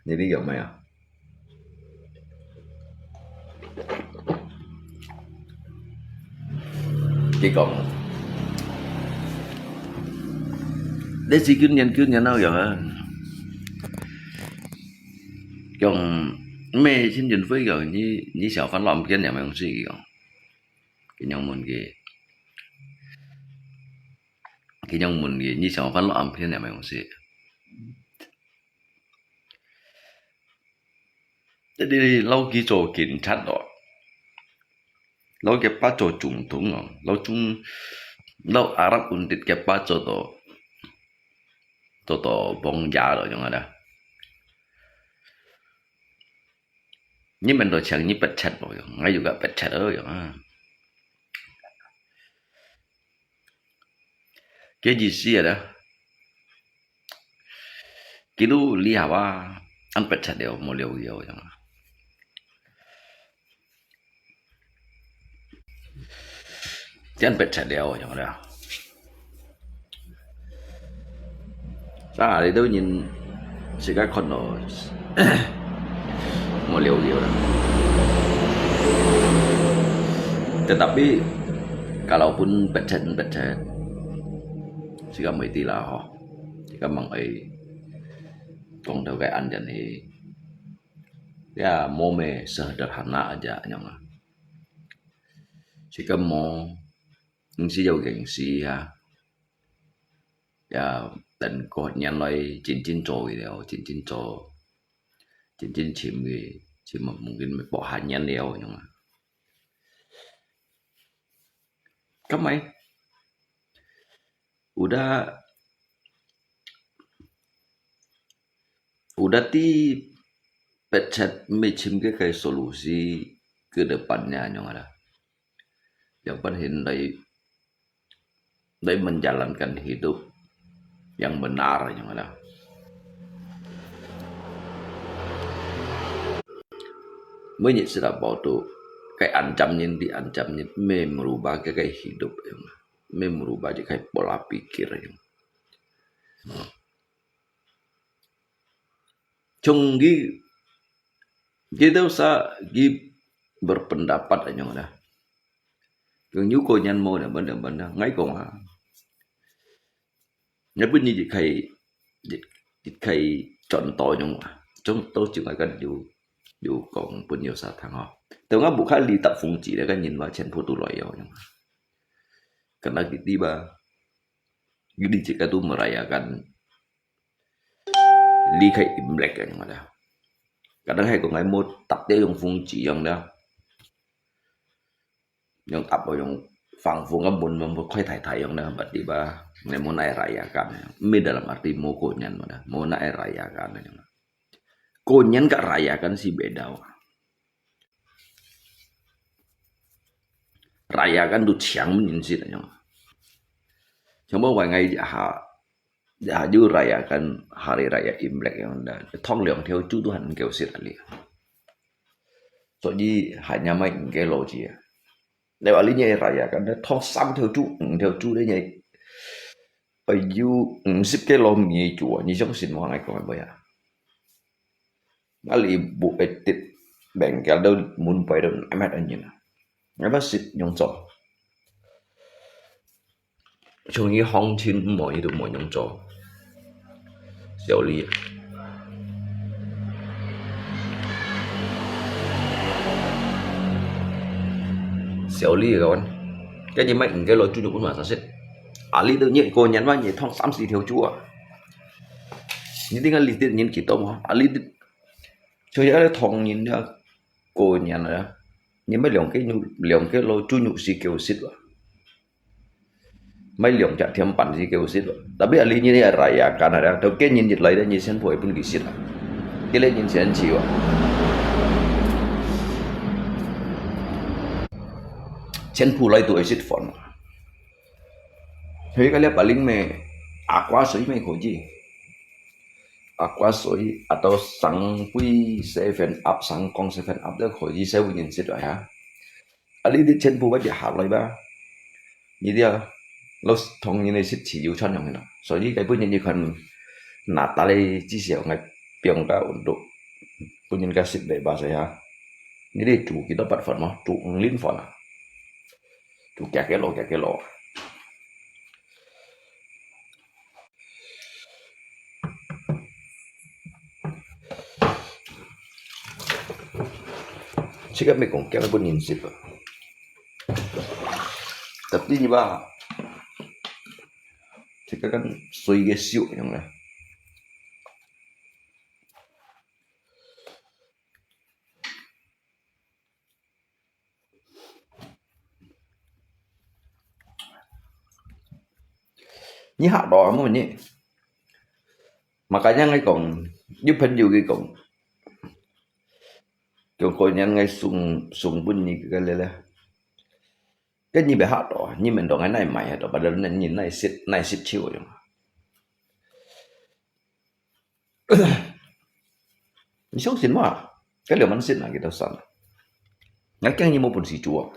jadi kiểu mày à chỉ còn để chỉ cứ nhân nào rồi còn mẹ xin dừng với rồi như sợ phản lòng cái nhà mày không gì rồi cái nhau mình cái nhau mình như sợ phản lòng cái nhà mày không gì để đi lâu kỹ chỗ kiểm tra đó lâu cái ba chỗ trùng thủng rồi lâu Arab undit cái ba chỗ đó bông giá rồi chúng ta nhưng mình đồ chẳng như bật chặt rồi ngay juga bật chặt rồi cái gì xí đó cái lu li hava ăn bật chặt đều một liều nhiều chẳng chân bật chặt đều chẳng đâu ra đây tôi nhìn sự cái con nó một liều nhiều đó tetapi kalaupun becet jika mestilah ho jika mengai tong theo cái ăn thì ya mome sederhana aja nyong jika mau ngisi jauh gengsi ya dan có nhân loại chín trồi đều chín trồi chín chìm gì chỉ mà mungkin bỏ hạt nhân đều nhưng mà các mày udah ti pecet macam kayak solusi ke depannya yang ada yang penting dari menjalankan hidup yang benar yang ada mới sudah bảo tu cái ancamnya diancamnya merubah kayak hidup yang merubah kayak pola pikir yang chung gitu sa berpendapat yang ada gần như cô nhân mô là bên ngay cùng nhớ bên như dịch khay chọn tội nhưng mà chúng tôi chỉ cần dù còn bên nhiều sao thằng họ tôi ngáp buộc khai li tập phụng chỉ để cái nhìn vào trên photo loại nhưng mà karena tiba jadi jika tu merayakan li khay Imlek yang ada kadang hay có ngày một tập để dùng phụng chỉ yang đó yang tập vào yang phang phụng cái bun membuat khay thai yang đó berarti bah ngày mau naik rayakan ini dalam arti mau konyan mana mau naik rayakan konyan gak rayakan sih beda rayakan tuh siang menyinsit aja coba vài ngày Ju rayakan hari raya Imlek yang ada thong leong theo chú Tuhan kêu xịt ali jadi hanya main cái lô gì nếu alinya rayakan thong sam theo chú đấy nhỉ ở Ju ship cái lô mì chùa như trong xin hoàng ngày còn bây giờ ali bu etit bengkel đâu muốn phải đâu em anh nhìn ngay bác xịt nhung trò trong những hong chín mọi được mọi nhung trò小丽 xéo ly kawan. Cái gì mạnh cái lối chu pun masa sit. Ali tự nhiên cô nhắn vào nhỉ thong sam si theo chua. Ni tinggal li tự nhiên kita mah. Ali cho ya thong nhìn ra cô nhắn ra. Nhưng mấy lượng cái lối chu nhu si kêu sit wa. Mấy lượng chặt thêm bản si kêu sit wa. Tapi Ali ni raya kan ada. Tapi cái nhìn dịch lại đó nhìn sen phổi pun kisit. Cái lên nhìn sen chiwa. Sen phulai tu exit phone. Jadi kalian paling aqua soy koji. Aqua soy atau sang pui 7 up sang kong 7 up đó koji saya punya sit rồi ha. Ali di sen phu baca hal lại ba. Như dia lo thong như này sit chỉ yêu chân yang nào. So jadi cái punya như kan Natale chỉ siapa ngai piang ta untuk punya kasih dari bahasa ya. Jadi chủ kita dapat phone mah chủ lin phone. Chủ cái lo. Jika mereka kaya pun insip, tapi ni bah, jika kan soi gesiu yang lah, ni hak doa mu ni, makanya ngai kong, giúp hình dù cái kong, kong coi nhân ngai sung pun ni cái là cái như bị hạt đó, như mình đong cái này mày đó, bắt đầu nên nhìn này xịt chiều rồi,你相信嘛？cái liệu mình xin là cái đó sao? Ngay cái như một bồn xì chùa,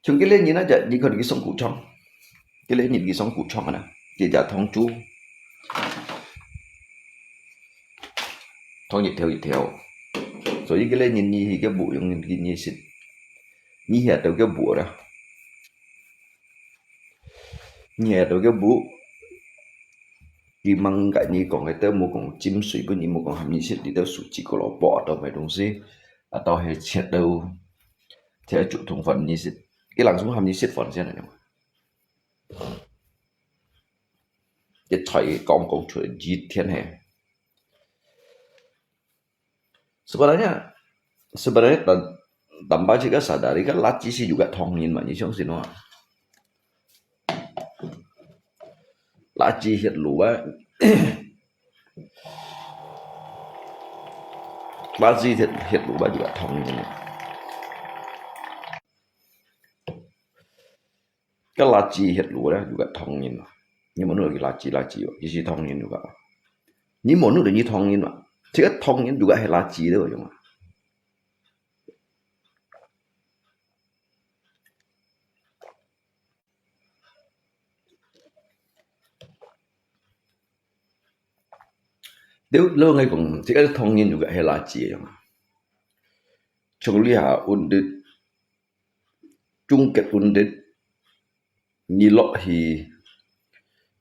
chúng cái lên như nó giờ như còn cái sông cụ trong, cái lên nhìn cái sông cụ trong này, chỉ giả thong chú, thong nhịp theo. Rồi cái lên nhìn như cái bụi trong nhìn như xịt như hệt từ cái bụi đó như hệt từ cái bụi khi mang cái như còn cái tớ một con chim sủi bên như một con hàm như xịt thì tớ sủi chỉ có lọ bỏ đâu phải đúng gì à tao hay chết đâu theo chủ thùng phần như xịt cái làng xuống hàm như xịt phần xem này cái thầy con chuyện gì thiên hệ sebenarnya tanpa jika sadari kan laci sih juga thongin mà như trong xin nó laci hiện lúa laci hiện lúa juga thongin cái laci hiện lúa đó juga thongin nhưng mà nó là laci cái gì thongin juga nhưng mà nó là như thongin mà jika thongin juga hay laci đó rồi nếu lo ngay cùng jika thongin juga hay laci ya chung liha undit chung kết undit ni lo hi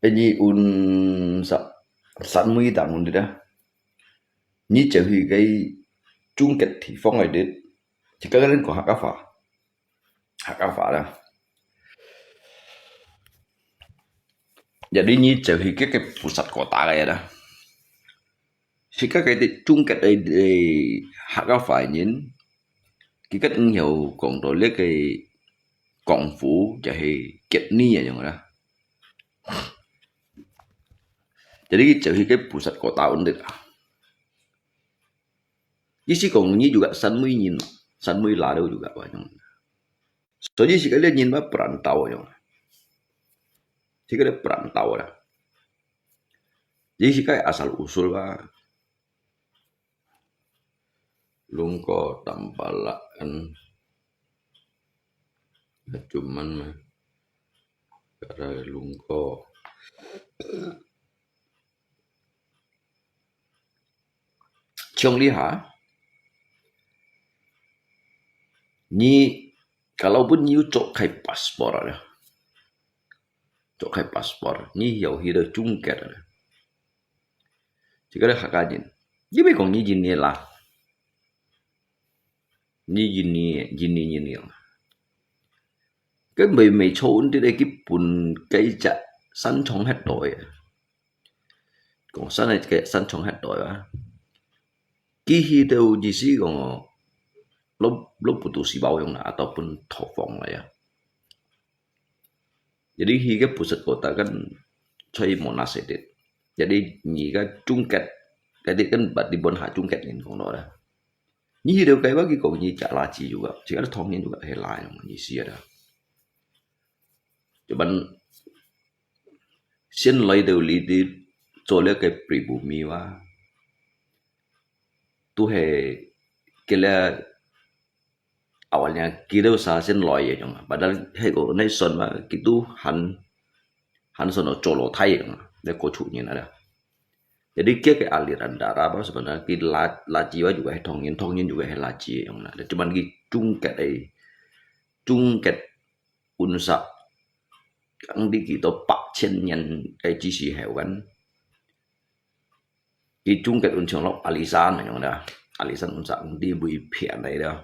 ni un san mui tang undit đó ni chờ hi cái chung kết thì phong ngày đến chỉ có cái lên của hạt cá phả đó jadi ni chờ hi cái pusat kota kayak đó jika cái chung kết đây để hạt cá phả nhìn cái cách nhiều còn rồi lấy cái cộng phủ chạy kết ni vậy đó jadi chờ hi cái pusat kota undit Isi kong ni juga san mui nhìn san mui là đâu juga banyak. Soalnya sih kalian nhìn mah perantau yang, sih kalian perantau lah. Jadi sih kayak asal usul lah, lungko tampalan, cuman mah karena lungko. Ciong liha. Ni kalaupun you cok kai paspor ada, cok kai paspor ni hiểu hi được chung kết ada, chỉ có được hak ajin, như mấy con như gì nè là, Ni gini yang. Cái mày mày trốn đi đây cái bùn cây chặt săn chống hết đội. Còn săn này cái săn chống hết đội á. Cái hi đâu gì xí còn lúc butuh si bawang na ataupun tofong lah ya. Jadi hingga pusat kota kan chơi Monas edit. Jadi nhị cái chung kết cái đi kan bat di bon ha chung kết nhìn con đó dah. Nhị đều cái bagi kau nhị cak laci juga. Jika ada tongin juga helai yang nhị sia dah. Cuman xin lấy đầu lý đi cho lấy cái pribumi wa. Tu he kela awalnya kita usaha sen loy ya jong. Padahal he ko nei son ma kitu han sono colo thai jong. Để cô chủ như là jadi cái aliran darah apa sebenarnya ki laci wa juga he thongin juga he laci jong. Nah, cuman ki chung ket unsa ang di kita pak chen nhân cái chi si heo kan. Ki chung ket un chong lok alisan jong da. Alisan unsa di bui phian đây đó.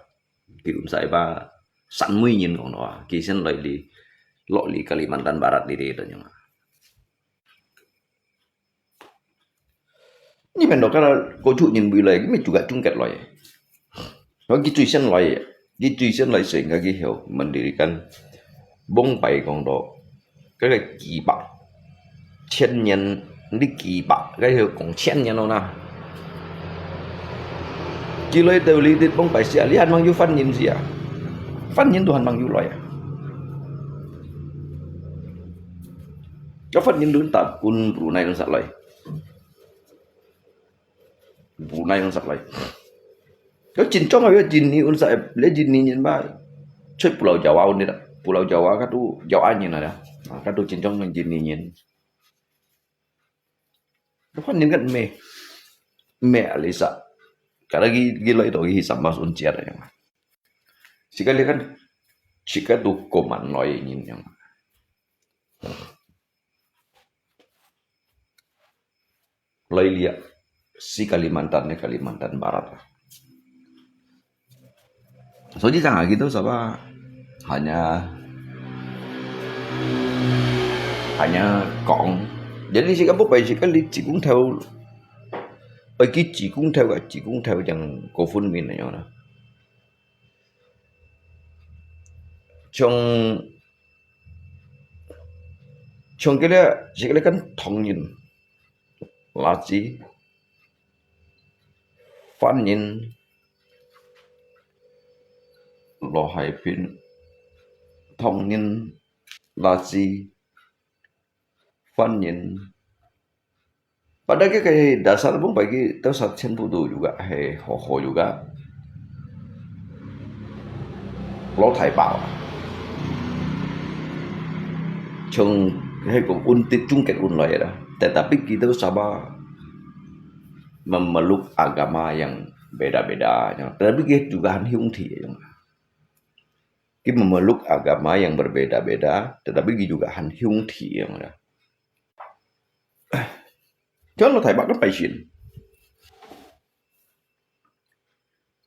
Ki unsa ba san mui nyin kong no. Ki sen loi li lo li Kalimantan Barat di itu jong. Ni men dokar ko chu nyin bui lai ki me juga chung ket loi. Nó ki chui sen loi sehingga ki heo mendirikan bong pai kong do. Cái kỳ bạc千年đi kỳ bạc cái hiệu cũng 1000 年 đâu na chỉ lấy từ lý bông phải xia lý han mang du phân nhìn gì à phân nhìn tuhan mang du loài à có phân nhìn đúng tập un bù này nó sạch lại bù này nó sạch lại có chín trong rồi chín ni un sạch lấy chín ni nhìn ba chơi pulau Jawa ini dah pulau Jawa kan tu Jawa ni dah kan tu cincong dengan jininya. Depan ni kan me alisa. Karena gila itu hisap mas unciar yang. Sekali kan jika tu koman loy ini yang. Loy lihat si Kalimantan Barat. So jadi jangan gitu siapa hanya cọn. Jadi si kamu baik sekali chỉ cũng theo ở cái chỉ cũng theo rằng cổ phân miền này nhá. Trong cái đó chỉ cái kan thông nhìn là gì phán nhìn lo hai pin thông nhìn là gì phán nhìn. Pada cái dasar pun bagi tahu Satchen Putu juga he ho juga lo thai bảo chung he cũng untit chung ket un loy dah. Tetapi kita sabar memeluk agama yang beda-beda. Tetapi kita juga hiung thi. Kita memeluk agama yang berbeda-beda, tetapi kita juga hiung thi yang dah. Cho nó thầy bác nó phải xin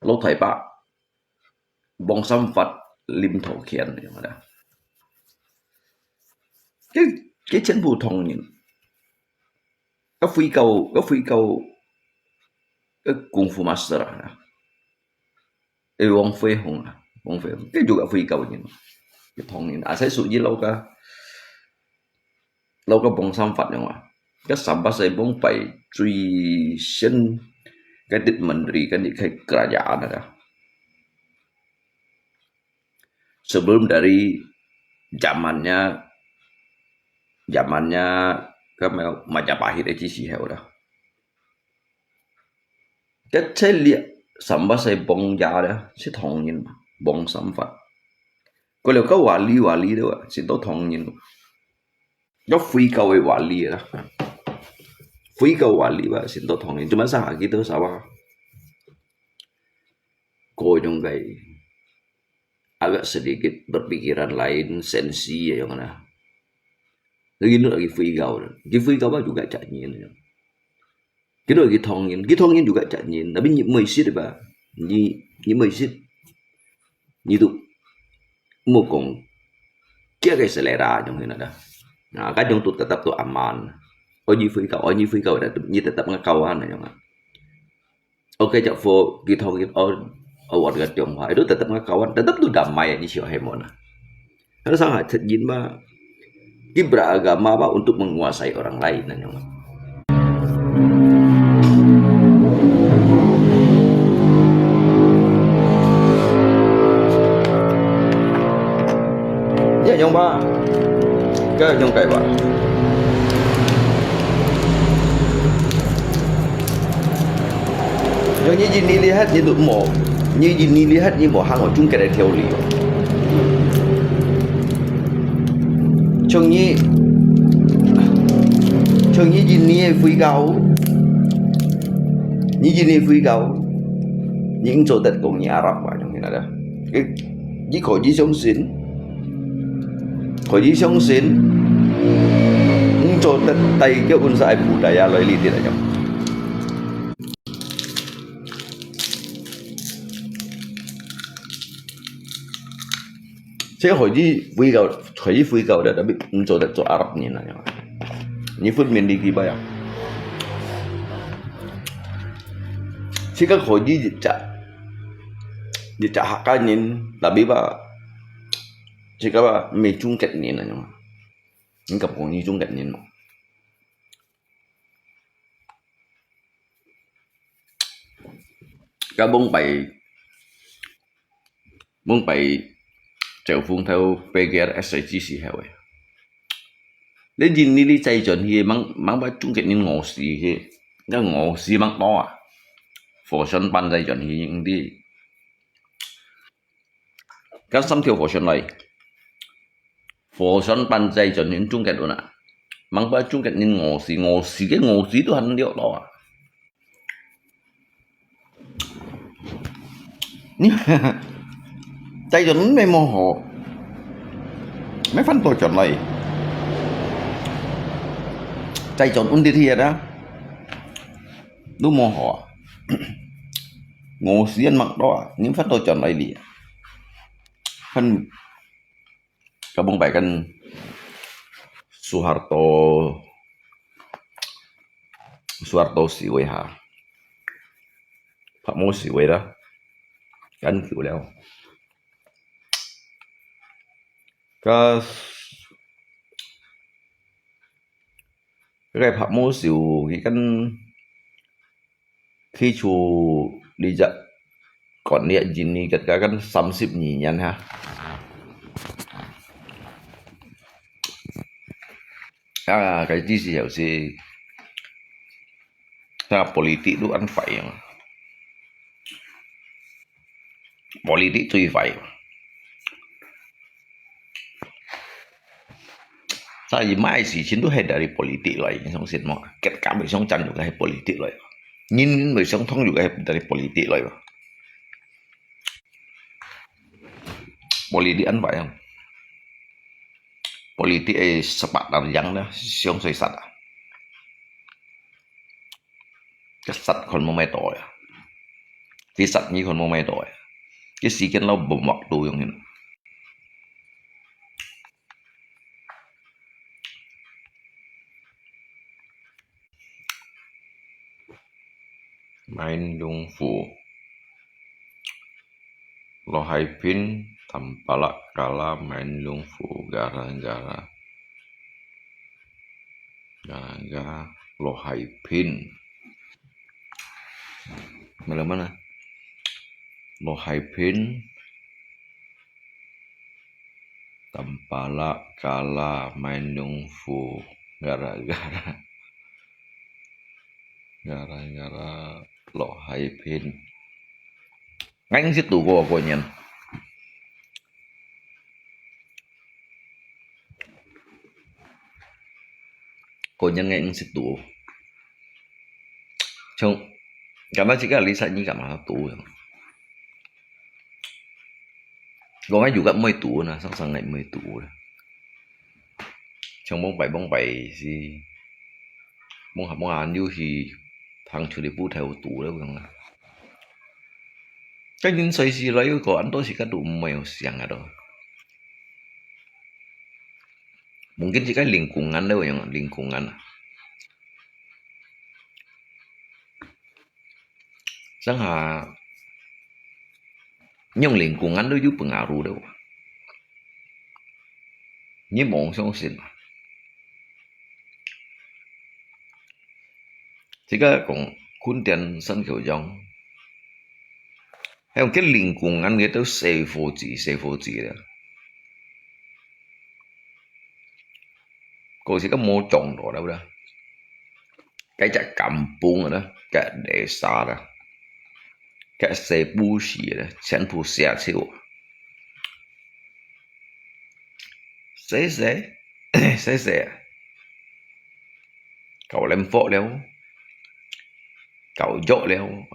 lâu thầy bác bong xăm Phật lim thổ khiển này mà đã cái chân phù thông nhìn các phi cầu cái Kung Fu Master à Wong Fei Hung cái juga phi cầu nhìn cái thông nhìn saya suji lâu ka bong xăm Phật yang mà cái sampai saya bong phải truy sinh cái tịch menteri kan di kerajaan ada. Sebelum dari zamannya ke Majapahit itu sih ya udah. Cái saya lihat sampai saya bong jada si thong nhìn bong sampat. Kalau kau wali tu si tu thong nhìn. Nó phi cầu về wali đó. Phi cầu wali ba sin to thong ni cuma sah gitu sawa ko dong gai agak sedikit berpikiran lain sensi ya yang mana lagi phi cầu ba juga cak nyin cái lagi thong nyin juga cak nyin tapi nyi mai sit ba nyi mai sit itu một con kia cái selera trong thế này đó. Nah, cái trong tu tetap tu aman. Ở như phi cầu đã như tetap ngakau này yang. Oke cak fo gitu gitu warga Tionghoa itu tetap ngakawan, tetap tuh damai di Hemona. Karena sangat terjin mah beragama apa untuk menguasai orang lain nanya. Ya yang ba, cái yang kayak ba. Yang như Jin lihat như tụi mồ, như Jin lihat như mồ hang ở chung cái này theo lý. Trong như Jin phi cao, như Jin phi cao, những chỗ đất cũng như Ả Rập vậy trong này đó. Cái chỉ khỏi chỉ sống xin, những chỗ đất Tây cái quân sai budaya lợi lý thì là nhầm. Saya hoji phi cầu đã bị chỗ đất chỗ Ả Rập như này như phút mình đi kia bay à. Saya kan hoji dịch hạ cá nhìn là bị ba chỉ có ba mê chung kết nhìn này những cặp con như chung kết nhìn các bông bảy trèo phun theo PGRSCGC heo ấy. Đến giờ ní đi chạy chuẩn thì mang ba chung kết nhìn ngõ xì thì cái ngõ xì mang to à. Phổ xuân ban chạy chuẩn thì những đi các xăm theo phổ xuân này. Phổ xuân ban chạy chuẩn những chung kết luôn à. Mang ba chung kết nhìn ngõ xì cái ngõ xì đó hắn điệu to à. Chạy chuẩn mấy mô hồ mấy phân tổ chuẩn này chạy chuẩn ôn đi thiệt đó đúng mô hồ ngô xiên mặc đó những phân tổ chuẩn này đi phân cả bông bài kan Soeharto Siwe ha Pak Mo Siwe đó kan kiểu leo cái Pak Mo Siu cái kan khi chú đi dạy còn niệm gì ni cái kan 30 nyian ha. Cái gì hiểu gì là politik itu ăn phải politik tùy phải saya mai sih itu dari politik lah ini song sin mau ket kami song chan juga politik lah nhìn người song thong juga dari politik lah politik ăn phải không politik sepak darjang dah siong soi sat cái satคนมองไม่ต่อยที่สัตว์นี้คนมองไม่ต่อยcái gì cáiเราบ่มmặc đồอย่างนี้main Lungfu lo haipin tampalak kala main Lungfu gara-gara lo haipin mana lo haipin tampalak kala main Lungfu gara-gara lo haipin ngánh situ của nhân ngánh situ trong karena jika Lisa ini gak malah tuh Gongnya juga mới tủ nè sang ngày mới tủ trong bóng bảy gì bóng hàm như thì thằng chủ đề bút theo tủ đó vâng Cái nhìn xoay xì lấy của anh tôi sih kan meo siang ada. Mungkin sih kan lingkungan deh yang lingkungan. Sang hà nhưng lingkungan đó giúp pengaruh đâu. Như mong xong xin. Chỉ có còn khuôn tiền sân khấu dòng. Hay cái lingkungan người ta sẽ phô trì đó. Cô chỉ có mô trồng đồ đâu đó. Cái chả kampung rồi đó. Cái desa đó. Cái xe bù xì đó. Chén bù xe chiều. Xe. Cậu làm phộ léo. Cậu dỗ léo.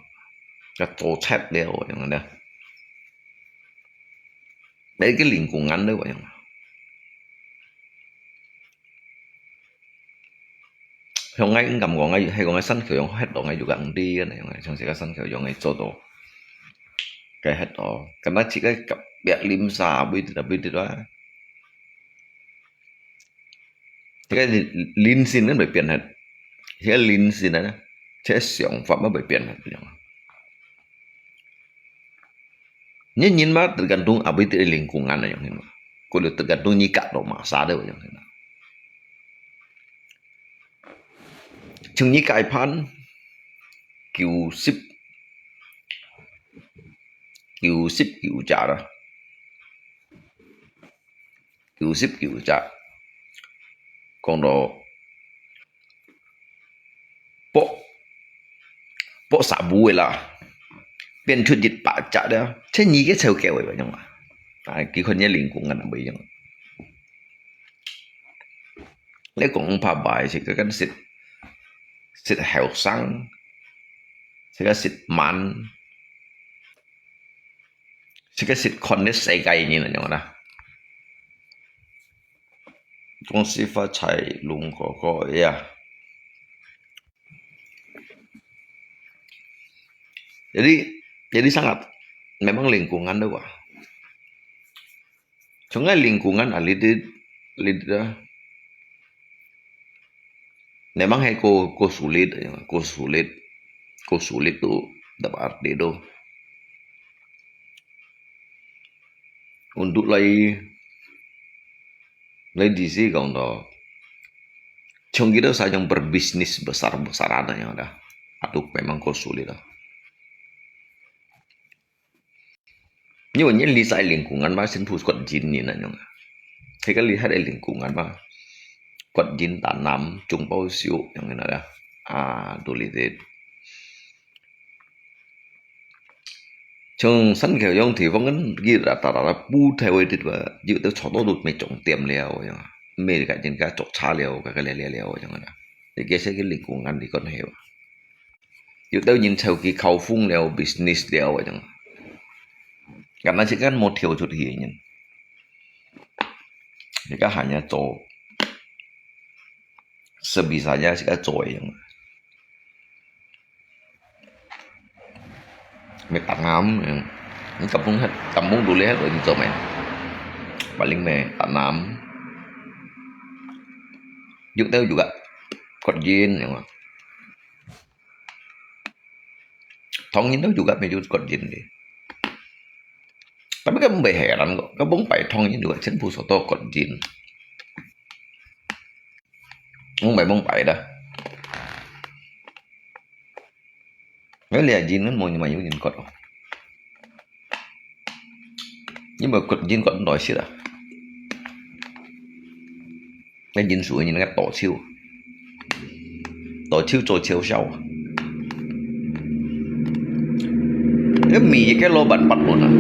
Cái tổ chép léo. Đấy cái lingkungan đó vậy. Yang ngay cầm gọn ngay hay còn ngay sân khởi yang hết độ ngay juga đi này yang trong cái sân khởi yang ngay cho đồ cái hết đó cái nó chỉ cái cặp bẹt lim xà bên đó cái linh xin nó bị biến hết cái linh xin đó cái sản phẩm nó bị biến hết nhìn mà tergantung apa itu lingkungan yang ini kalau tergantung nyikat do masa ada yang ini chừng như cái pan kiểu ship kiểu trả đó kiểu trả còn đó bộ xã bùi là biến chút dịch bạc trả đó thế như cái theo kiểu vậy nhưng mà cái con nhớ liền cũng ngăn bị nhưng lấy cũng phá bài thì cái xịt heo xăng thì cái xịt man thì cái xịt con nết say gay như là như nào công sĩ phát chạy lùng có ya jadi sangat memang lingkungan doa soalnya lingkungan alidid memang hay ko sulit tuh dapat arti do untuk lay di sini kalau do trong kita saja yang berbisnis besar-besaran yang ada aduh memang ko sulit đó nhưng mà những lý giải lingkungan mà sinh phụ quật jin như này nhung thì cái lý giải lingkungan mà quật jin tanam chung bao siêu yang ini ada dulidit trong sân khởi dòng thì vẫn ghi rata bu theo ấy và dự tới cho tôi đột mấy trọng tiềm liao nhung mấy cái trên cái chọc cha liao cái liao nhung này thì cái sẽ cái lingkungan thì còn hiểu dự tới nhìn theo cái khẩu phung liao business liao nhung karena sih kan mau theo chút gì nhìn thì các hanya cho sebisanya sih kan cho yang mấy tanam yang kampung dulu hết rồi cho mày paling mày tanam juga kot jin yang thong nhìn đâu juga mày kot jin đi tapi kan heran kok, kan bong pai thong ini juga chen pu soto kot jin. Bong pai dah. Nếu là jin nó mồi mà những jin kot. Nhưng mà kot jin kot đòi xí à. Cái jin suy nhìn cái tổ chiêu cho chiêu sau. Cái mì cái lo bẩn luôn à.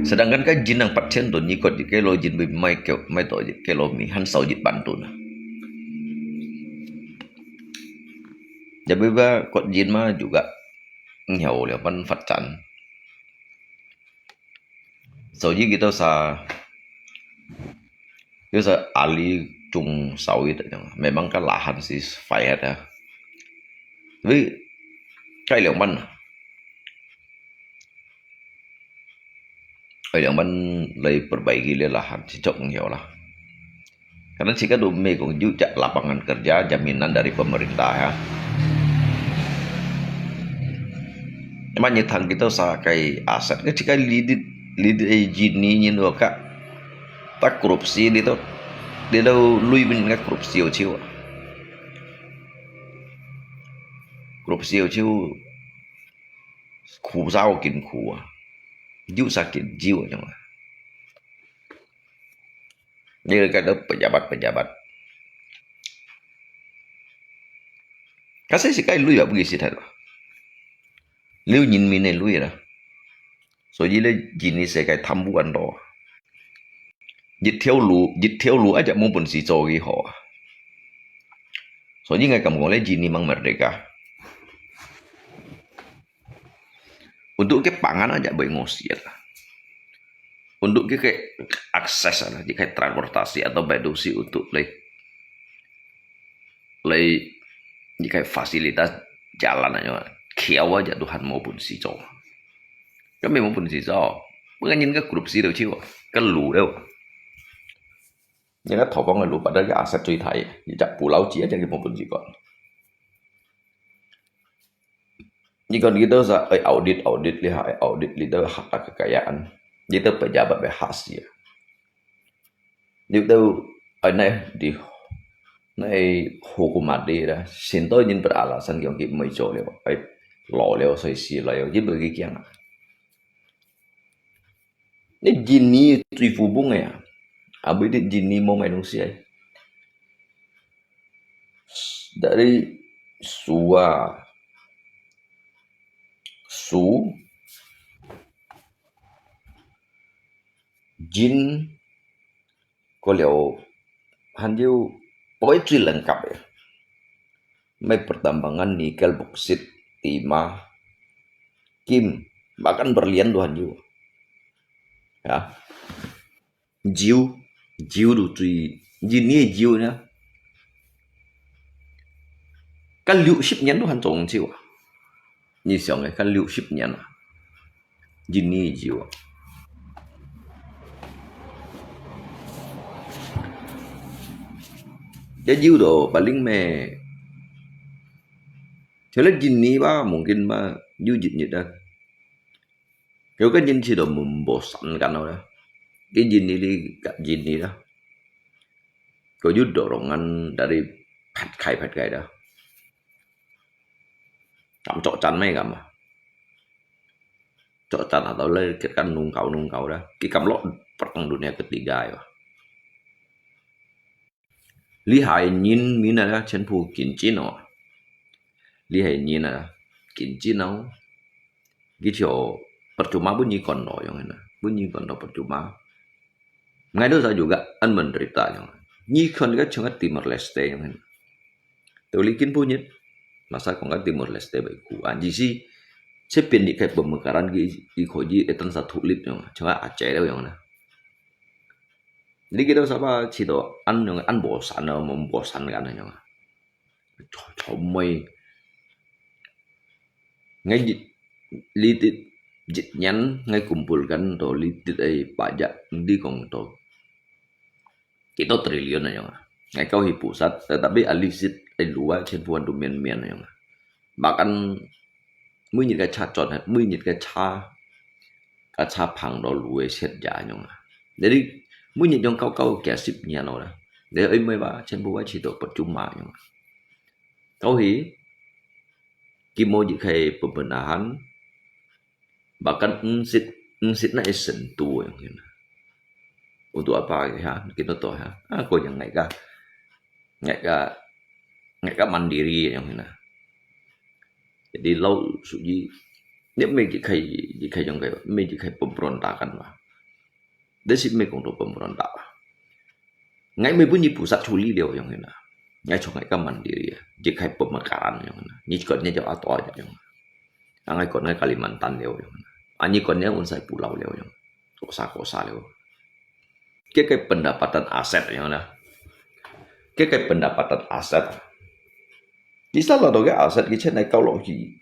Sedangkan kan jin yang patien tu ni kot di kelo jin bi mai to di kelo mi han sau jit bantu na. Jadi ba kot jin ma juga nhiều là văn phát triển. Sau ji kita sa ahli trồng sawit memang kan lahan sih phải ada. Tapi cái liệu mana? yang mulai perbaiki lahan si cok ngiau lah. Karena jika dumi kong juga lapangan kerja jaminan dari pemerintah ya. Emang nyetang kita sakai aset kan jika lidit jini nyin kak tak korupsi itu dia đâu lui bên cái korupsi ở chiu khủ sao kinh khủ jiu sakit jiu chẳng là như cái đó pejabat kasi si kai lui apa sih tadi liu nyin mine lui lah so jadi jenis saya kai tambuan do dịch theo lũ aja mumpun si cogi ho so jadi ngai kamu oleh jini mang merdeka untuk ke pangan aja bayi ngosiat lah untuk ke akses lah jika transportasi atau bedusi untuk jika fasilitas jalan aja kiau aja Tuhan maupun si cow kami maupun si cow bukan nhìn cái korupsi đâu chứ cái lũ đâu nhưng cái thổ vong là lũ pada cái aset truy thải chặt pulau chỉ aja maupun si còn ini kan kita audit lihat audit kita harta kekayaan kita pejabat berhasil itu aneh di hukumat dia sinto nhìn beralasan yang kita mai cho leo ai lo leo sai si leo jadi bagi kian ini jini trifu bunga ya abi di jini mau manusia dari su jin kalau hanju poetry lengkap ya mai pertambangan nikel boksit timah kim bahkan berlian Tuhan juga ya jiu du tui jini jiu nya kan liu ship nyan Tuhan trồng jiu như xong này kan liu ship nyan jini jiu ya jiu do paling me Jadi jini mungkin jujit dah. Kalau kan jin sudah membosankan orang. Ini jini dah. Kau juga dorongan dari pet kai dah. Kamu cok chan mấy kamu. Cok chan atau lagi kan nung kau dah. Kita lo perang dunia ketiga ya. Lihai nyin mina dah chen pu kincino. Lihat ini na kincin gitu percuma bunyi kondo yang ini bunyi kondo percuma ngay đó juga an menderita yang ni kon cái chungat Timor Leste yang ini tulikin punya masa kon cái Timor Leste baikku anji si sepin di kayak pemekaran di koji etan satu lip yang cuma Aceh đâu yang na jadi kita sama cito an yang an bosan membosankan yang comoi ngay litit nhắn ngay kumpulkan to litit pajak di kong to kita triliun aja ngay kau hi pusat tetapi alisit luar cenpuan domain aja bahkan mới nhìn cái cha chọn mới nhìn cái cha phẳng đó lùi xét giá nhung jadi mới nhìn trong kau kẻ ship nhà nó để ấy mới ba cenpuan chỉ tổ percuma nhung kau hi Kimo jika pembenahan bahkan ensit na sentuh yang ini untuk apa ya kita tahu ya aku yang nggak mandiri yang ini jadi lau suji dia jika yang kayak jika pemberontakan lah dia sih untuk pemberontak nggak punya pusat culi dia yang ini ngay cho ngay mandiri ya jika pemekaran yang mana ni konnya jauh atau aja yang ngay konnya Kalimantan leo yang mana ani konnya unsai pulau leo yang kosa leo kayak pendapatan aset yang mana kayak pendapatan aset bisa lah dong aset kita naik kau logi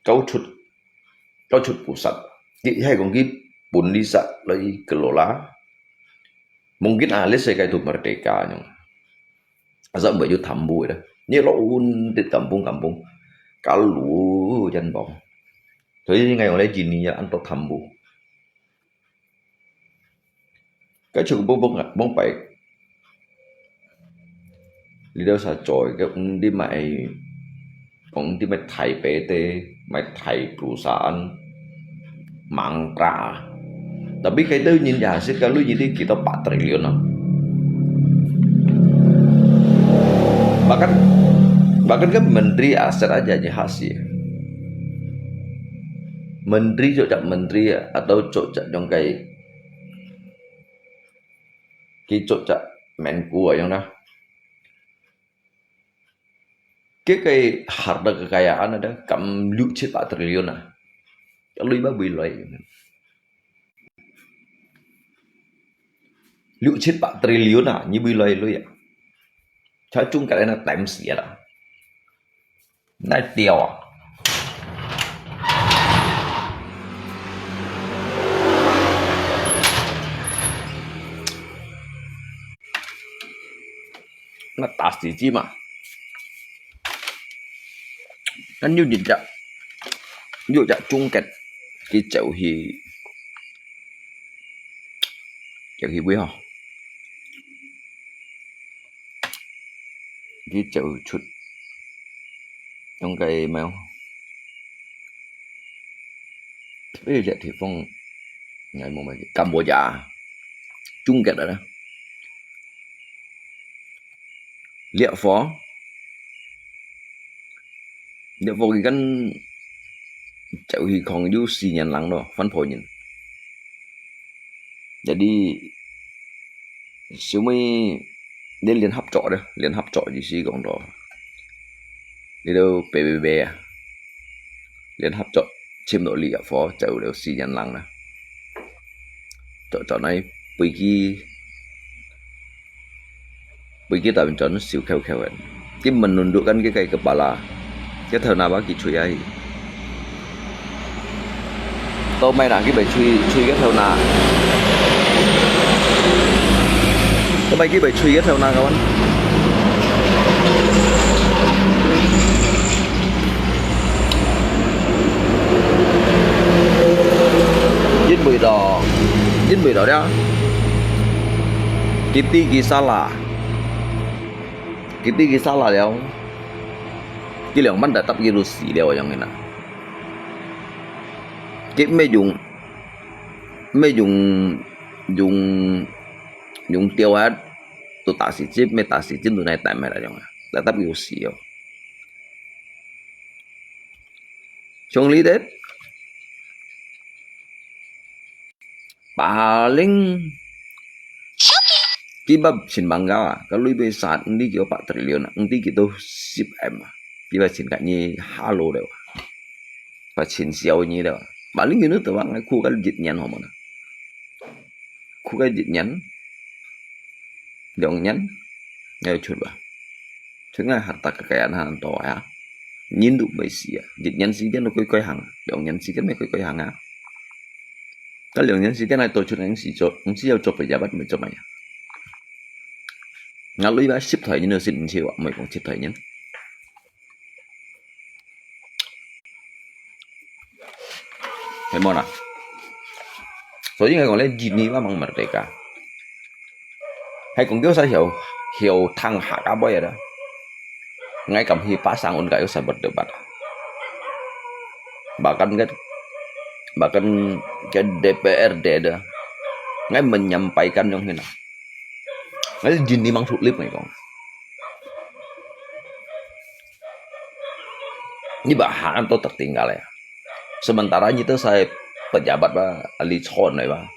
kau cut pusat di hai kong pun bisa lagi kelola. Mungkin alis saya kayak itu merdeka nyong. Asal baju tambu dah. Ni lo di kampung-kampung. Kalau jangan bong. Jadi ngày oleh jini ya anto tambu. Cái chuyện bông phải đi đâu xa trội cái ông đi mày thầy PT mày thầy perusahaan mangkra tapi kayak itu nhìn hasil kalau jadi kita 4 triliun bahkan kan menteri aset aja hasil menteri cocok menteri atau cocok dong kayak cocok menku yang dah cái harta kekayaan ada kam 4 triliun kalau iba bilai 4 triliun như bilai lu ya cho chung cái này là tạm xỉa đó này tiêu nó tạt xỉ chi mà nó như chung cái chậu thì quý hả cái chậu chút trong cái mèo bây giờ thì phong ngày một ngày Campuchia chung kẹt đó liệu phó cái căn chậu thì còn du xì nhận lắng đó phân phối nhìn jadi siêu mới đến liên hợp trọ gì xí còn đó đi đâu PBB liên hợp trọ chiếm độ lịa phó chậu đều xì nhận lắng nè trọ này bởi kita nó siêu kheo cái mình menundukkan cái kepala cái thời nào bác kỳ chui ấy tôi may là cái bài chui cái thời nào tôi may cái bài chui cái thời nào các bạn Jin bưởi đỏ đó Kitty Gisala đéo cái lượng mắt đã tập cái xì đéo trong này nè cái mấy dùng tiêu hết tôi tạ xì chip mấy tạ xì chip tụi này tại mày là trong đã tập cái xì đéo trong lý đấy paling Kiba sin bangga kalau ibu saat ini kau 4 triliun nanti kita sip M kiba sin kayaknya halo deh và sin siêu như đó paling ini tuh bang khu cái dịch nhắn không mana khu cái dịch nhắn dong nhắn nghe chút ba chứng là harta kekayaan hàng to ya nhìn được mấy xí dịch nhắn xí cái nó coi hàng dong nhắn xí cái mấy coi hàng à cái dong nhắn xí cái này tôi chút anh xí cho phải giá bắt mình cho mày ngã lưới bá ship thời như nó xin chiều ạ mày còn ship thời nhé thấy món à số những người còn lên gì ba bằng mặt cả hay còn kéo sao hiểu thằng hạ cá bơi đó ngay cầm hi phá sang ôn cái sao bật được bật bahkan cái DPRD đó ngay mình menyampaikan yang ini Nggak jin memang sulit nih kong. Ini bahan tuh tertinggal ya. Sementara itu saya pejabat ba Ali Chon này ba.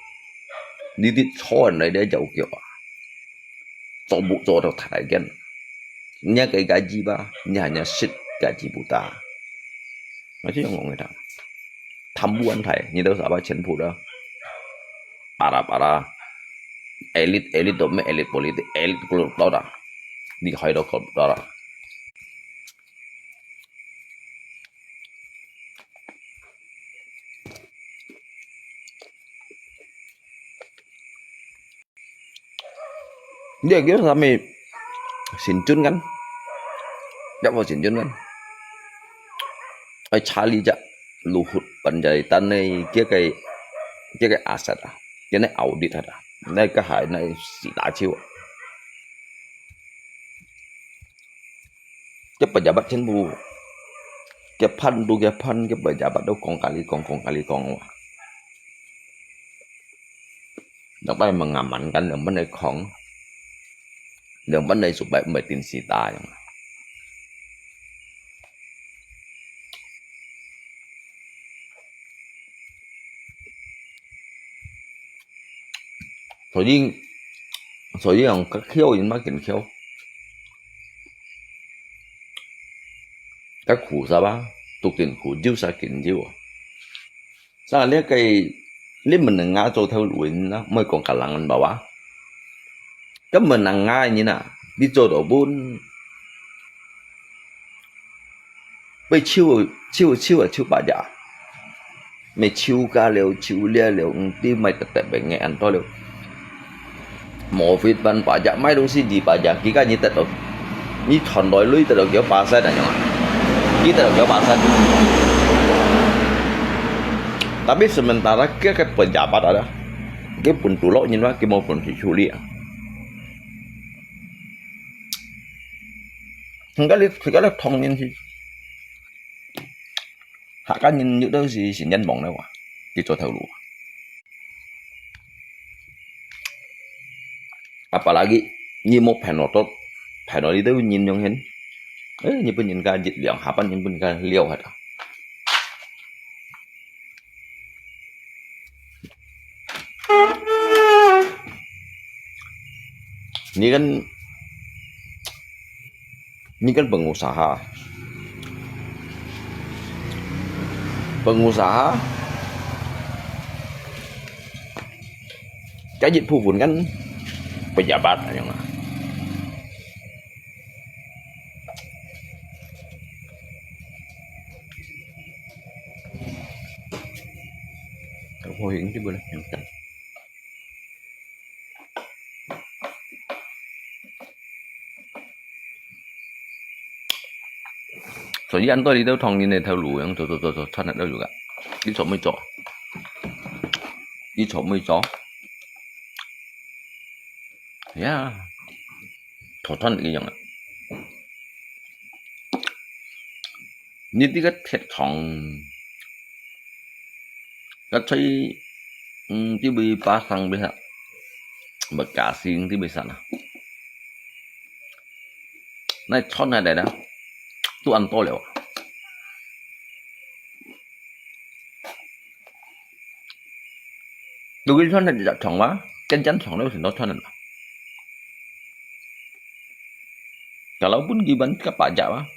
Đi Chon này để giàu kiểu ba. Cho bộ cho được thái gen. Nhà cái gaji ba, nhà shit gaji buta. Nói chứ không người ta. Tham buôn thầy, như đâu sao ba chính phủ đó. Para elit tuh elit politik elit kultura di khai đó kultura Dia kira sampai Sincun kan, dia mau Sincun kan, Charlie ja Luhut Panjaitan này cái asset à, cái này audit à, này cái hải này xì đá chiêu, cái pejabat cenbu, cái pan cái pejabat đâu kong kali kong, dapat mengamankan dan benar kong, dan benar supaya metin sita yang.所以用cái khiêu gì mà kiện khiêu, cái khủ sao ba, tục tiền khủ diêu sa kiện diêu à, sao lấy cái lấy mình ngã cho theo đuổi nó mới còn cả lăng bảo á, cái mình ngã như nào, đi cho đồ bún, bây chiêu bà già, mày chiêu ca liều chiêu lia liều đi mày tập tập bệnh nghe ăn to liều. Một việc ban pajak mai dong sih di pajak kita ni tak tahu ni thondoi lui tak tahu kau pasal dah jangan kita tak tahu kau pasal tapi sementara cái pejabat ada cái pun tulok ni lah cái mau pun dicuri sekali thong ni sih hak kan ni itu si nhân bong đâu à cái chỗ thầu lúa. Apalagi như một panel tốt, panel itu nhìn yang hen, như pun nhìn ka dịch liang hapan như pun ka liao hết. Ini kan pengusaha, cái dịch vụ vốn kan pejabat yang Không hiện chứ boleh yang kan.所以很多你都同年嚟頭路樣做出嚟都做噶，啲錯沒做，啲錯沒做。Ya, thotan cái dạng như cái thiệt thòng cái thấy tí bị ba sang bây giờ mà cả xin tí bị sẵn này thon này đây đó tôi ăn to liệu tôi cái thon này giặt thòng quá chân chắn thòng đâu thì nó thon này. Kalaupun giban ke pajak mah,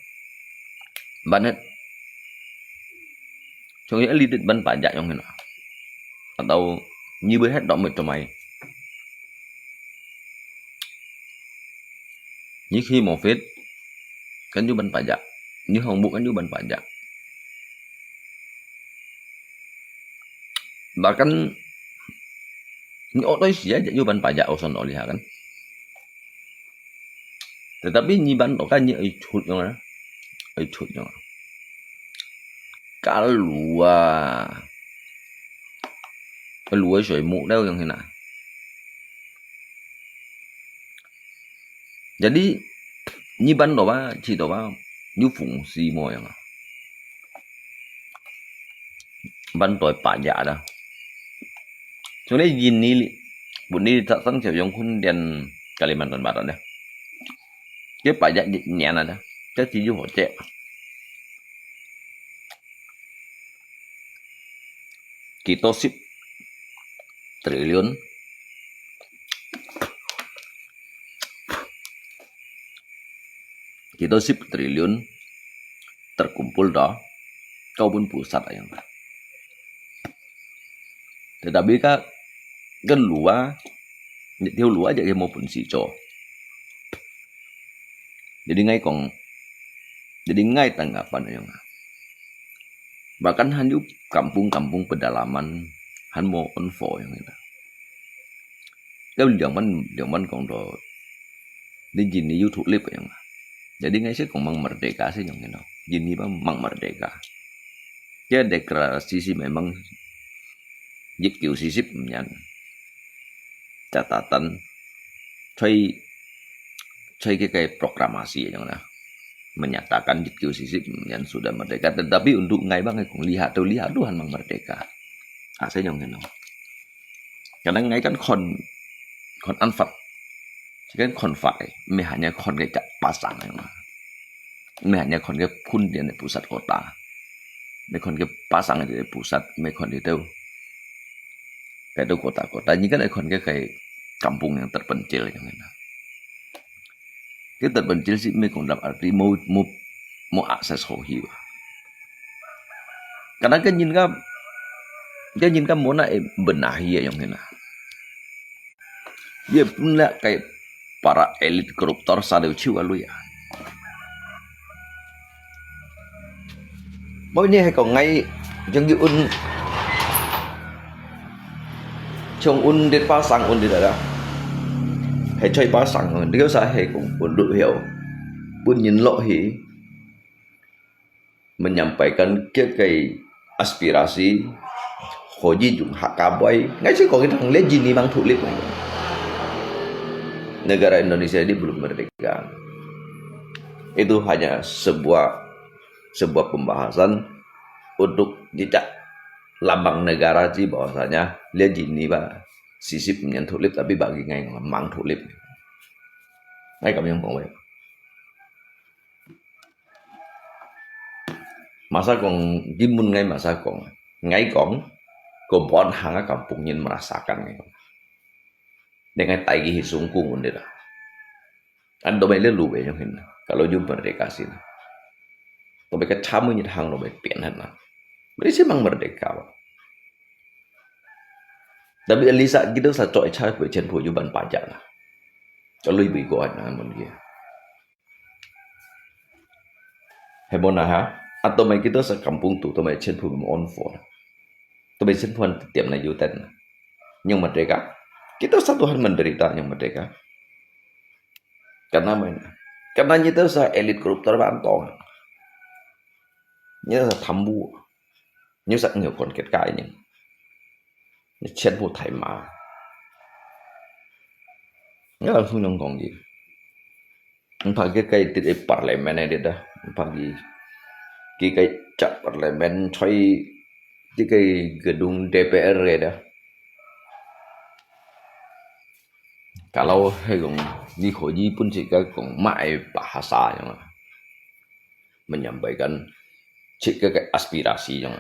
banget. Contohnya lidit ban pajak yang mana? Atau như bữa hết đỏ mệt cho mày. Như khi một phết kan ban pajak, như hong bu kan ban pajak. Bahkan ini otoy sih aja ban pajak urusan oleh kan. Tetapi nyiban to kan như ấy chút yang keluar soi muk dah yang hina. Jadi nyiban to ba chỉ to ba như phụng si mo yang ban tội pajak dah. Cho nên yin ni bun ni tak sang siao yang kun dian Kalimantan Barat dah. Cái pajak nhẹ này đó, cái chỉ hỗ trợ. Kita 10 triliun terkumpul dah kau pun pusat yang. Tetapi kan luar, theo luar aja mau pun si co. Jadi ngay tanggapan yang bahkan hanya kampung-kampung pedalaman han mau info yang itu. Kalau zaman còn Di jini yu thụ lip yang. Jadi ngai sih kong mang merdeka sih yang ini. Jini ba mang merdeka. Dia deklarasi sih memang dịch kiểu sisip nhận catatan chơi cái proklamasi yang mana menyatakan dịch kiểu sisip yang sudah merdeka, tetapi untuk ngai bang kong lihat Tuhan mang merdeka. Saya yang ini. Karena ngai kan kon anfat, kan kon fai, me hanya kon ke pasang yang mana, me hanya kon ke kundian di pusat kota, me kon ke pasang di pusat, me kon itu kayak itu kota-kota ini kan ikon kayak kampung yang terpencil yang mana. Kita terpencil sih mereka dalam arti mau akses hobi. Karena kan nhìn kan mau nak benahi yang mana. Dia punya kayak para elit koruptor sadeu ciu alu ya. Mau ini kau ngai jangan trong đến pasang di dalam, hãy chơi pasang, nếu sao hãy cũng đội hiểu, pun nhìn lộ hi, menyampaikan cái aspirasi, hoji jung hakabai, nggak sih kalau kita ngeliat jini bang tulip, negara Indonesia ini belum merdeka, itu hanya sebuah pembahasan untuk tidak lambang negara sih bahwasanya lihat jini ba sisip menyen tulip tapi bagi ngai mang tulip ngai kami yang pengwe masa kong jimun ngai masa kong ngai kong kompon hanga kampung nyin merasakan ngai dengan taigi hisungkung undira ando bay lu be yang hin kalau jumpa merdeka sih to be ka chamu nyit hang no be pian na Malaysia memang merdeka. Tapi Elisa gitu saya cocok cari berjen pujuban pajak lah. Kalau ibu ikut namun dia. Hebona ha? Atau mereka kita sekampung tu, atau mereka chen pujuban on for. Atau mereka chen pujuban tiap na yutan. Yang merdeka. Kita satu hal menderita yang merdeka. Karena mana? Karena kita sa elit koruptor bantong. Kita sa tambu. Như rất nhiều con kết cái nhưng chết vô thầy mà nhớ là không nhung còn gì phải cái tiết parliament này đó phải cái chặt parliament chơi cái gedung DPR này đó kalau hegong di koji pun jika kong mai bahasa yang menyampaikan jika cái aspirasi yang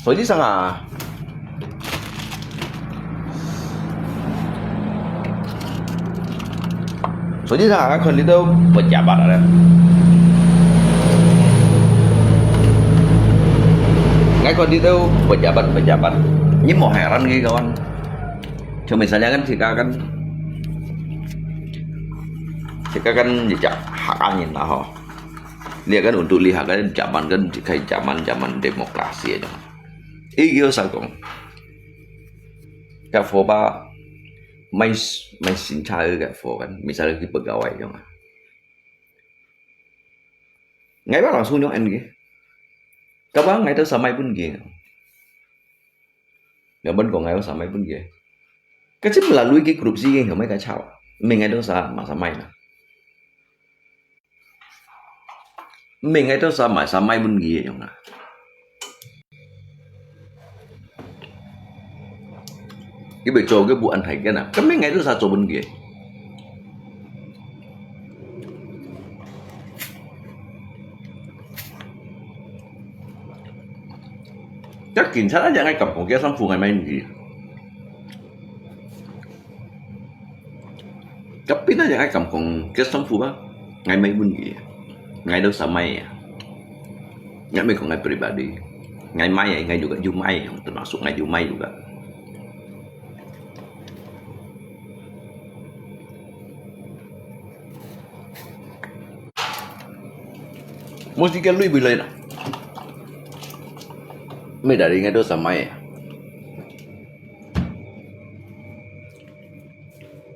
所以上啊，所以上คนitu pejabat ada. Ngay kon itu pejabat. Ini mau heran gitu kawan. Cuma misalnya kan jika kan jejak hak angin lah. Dia kan untuk lihat kan zaman demokrasi aja. Iyo sao cũng các phố ba may xin trai các phố kan misalnya di pegawai dong ngai ba langsung nyong en gitu các bác ngai tới samai pun gitu nggak bên còn ngai tới samai pun gitu cái chính melalui cái korupsi yang mấy cái chào mình ngai tới sa mà samai nè mình ngai tới sa mà samai pun gitu dong nè cái bề trồ cái vụ ăn thành cái nào cái mấy ngày đó ra trồ bên kia chắc cảnh sát aja ngay cầm của cái xăm phù ngày mai gì cấp pin aja ngay cầm của cái xăm phù á ngày mai bên gì ngày đâu sa mai ya ngày mai còn ngày pribadi ngày mai ngày juga Jumai termasuk ngày Jumai juga mesti kan lui bila na mới dari ngay đó sa mai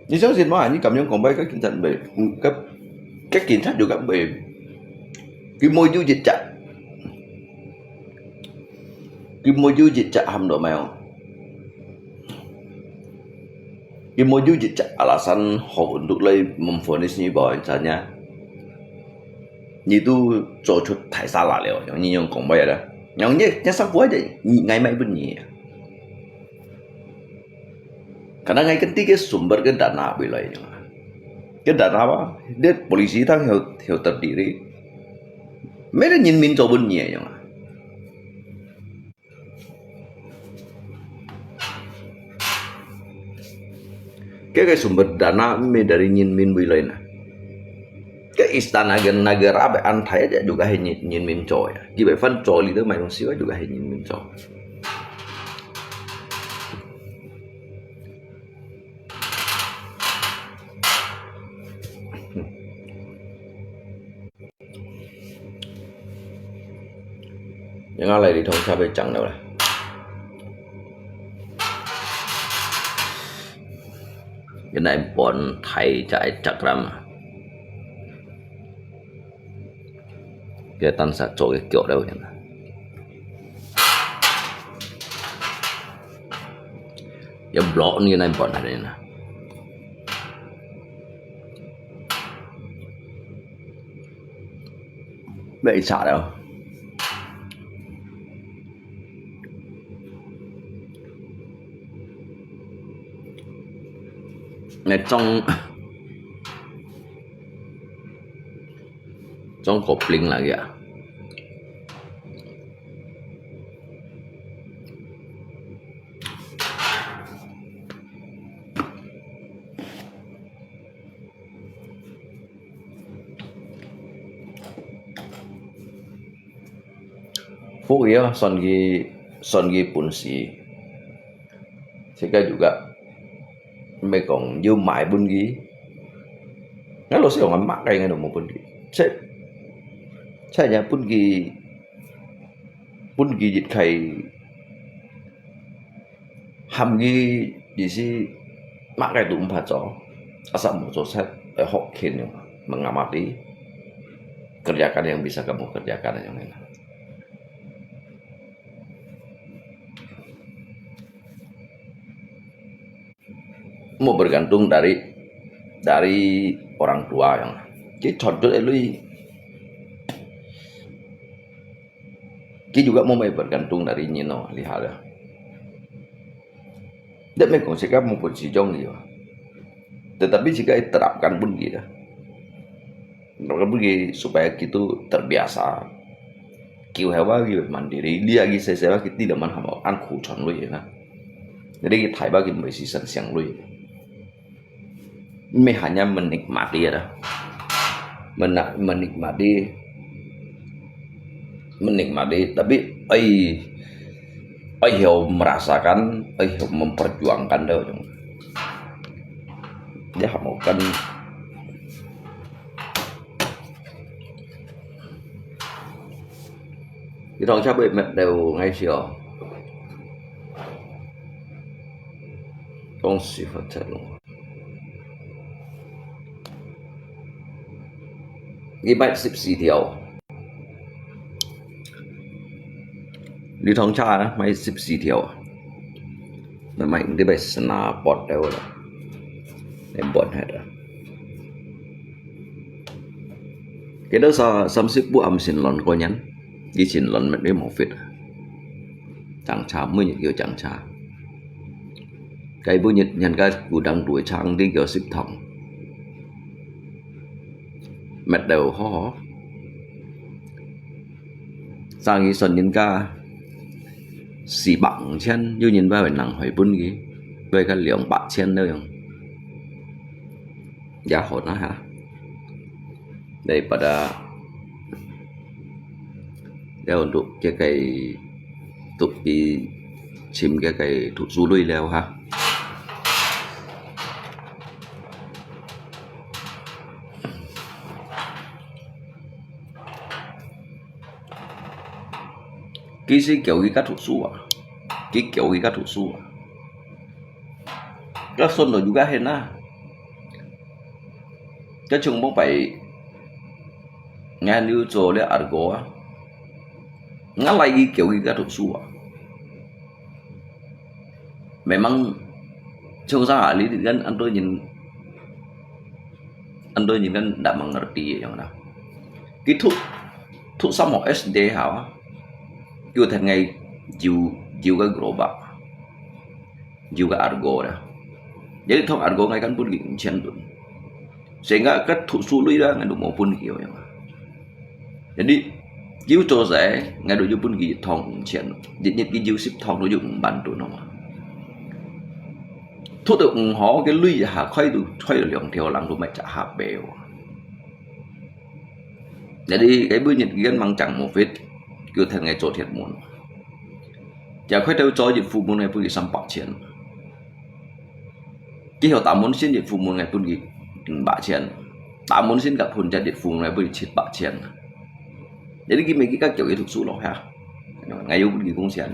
như sao xin mà như cảm nhận còn bay các cảnh sát về các cảnh sát juga về cái môi du dịch chặt cái môi du dịch chặt ham độ mèo cái môi du dịch chặt alasan họ untuk lagi memfonis ni bahwa misalnya itu做出太salah了yang ni yang còn bay đó yang nya sampai aja ngay mai bunyi karena ngay ketika sumber ke dana wilayahnya cái dana apa dia polisi thang hiểu terdiri mereka nhìn min cho bunyi ya cái sumber dana dari nhìn min wilayahnya cái istana negara an thấy aja juga hanya nhìn min cho ya jadi fan cho itu manusia juga hanya nhìn min cho những ai lại đi thông xa về chẳng đâu này cái này bọn thầy chạy chắc lắm cái tan sạch chỗ cái kiểu đâu nhỉ cái blog như này bọn này nè vậy sao đâu này trong kopling lagi ya Phúc ya Songi Punsi Sika juga Mekong như mãi bun ghi nó lo sih orang mak kayak ngano mau bun ghi saya pun ghi dịch khay ham ghi di si mak kayak tụng phật cho asal mau saya hokin mengamati kerjakan yang bisa kamu kerjakan yang lain. Mau bergantung dari orang tua yang cái contoh lui cái juga mau bergantung dari Nino lihat ya dia memang sikap maupun si Jong dia tetapi jika diterapkan pun gitu supaya kita terbiasa kiu hewa gitu mandiri dia lagi saya kita tidak menghamba an kucon lui ya jadi kita thai bagi masih siang lui me hanya menikmati ya menikmati tapi hiểu merasakan hiểu memperjuangkan đâu dia mau kan cái thằng cha bị mệt đều ngay chiều không xì phật thật luôn cái bạch xịp xì thiểu đi thong cha đó mày xịp xì thiểu mà mạnh cái bạch sna bọt đâu rồi em bọt hết rồi cái đó sao xâm xích bu âm xin lon coi nhắn đi xin lon mệt đấy màu phết chẳng cha mới những kiểu chẳng cha cái bu nhật nhân cái cụ đang đuổi trang đi kiểu xịp thòng mệt đầu ho sang cái sân nhân ca xì bằng chen như nhìn ba phải nặng hỏi bún gì về cái lượng bạc chen đâu không giá hột nó hả daripada dia untuk cái untuk di sim cái thuộc du lui leo ha Kisi kiểu cái thủ sua, kiểu cái thủ sua. Các son rồi juga hena. Cái chung bóng phải nghe lưu cho lấy argo, ngã lại kiểu cái thủ sua. Memang chung sa ahli kan ando nhìn kan tidak mengerti yang mana. Cái thuốc sama SD hả? Chưa thành ngày juga gerobak, juga argo dah. Jadi thong argo ngai kan pun gincen tu. Sehingga kan thuk sului dah ngai mau pun kiểu yang. Jadi jiu cho rẻ ngai do pun gi thong gincen. Jadi cái jiu ship thong do ban tu nó. Thuốc được họ cái lui hạ khoai được lượng theo lăng rồi mày trả hạ bèo. Jadi cái bữa nhật gắn mang chẳng một vết cứ thành ngày chỗ thiệt muốn. Chả khoai theo cho dịch vụ muốn ngày bữa xăm bạc tiền. Chỉ hiểu tạm muốn xin dịch vụ muốn ngày bữa bạc tiền. Tạm muốn xin gặp hồn cha dịch vụ ngày bữa chết bạc tiền. Jadi cái mấy cái các kiểu cái thực sự lo ha. Ngày yêu bữa cũng tiền.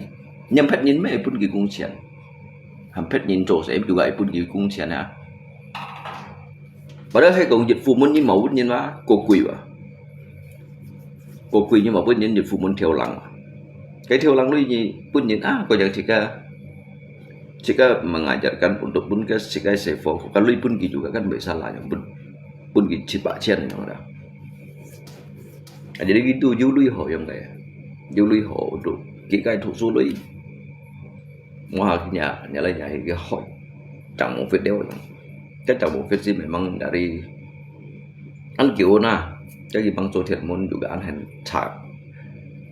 Nhầm phép nhìn mấy bữa cũng tiền. Hampir nhìn chỗ sẽ juga pun gitu cung tiền ha. Padahal hay còn dịch vụ muốn như mẫu nhìn mà cô quỳ nhưng mà bên nhìn dịch vụ muốn theo lăng. Cái theo lăng lui gì pun nhìn kau jangan jika mengajarkan untuk pun ke jika sefo kalau lui pun gitu juga kan salah yang pun gitu cepat cian yang ada. Jadi gitu lui họ yang kayak lui họ untuk cái thuộc số lui. Ngoài nhà lấy nhà cái hỏi chẳng một việc đeo chắc chẳng một việc gì memang dari ăn kiểu na cái gì bằng số thiệt muốn juga ăn hành chả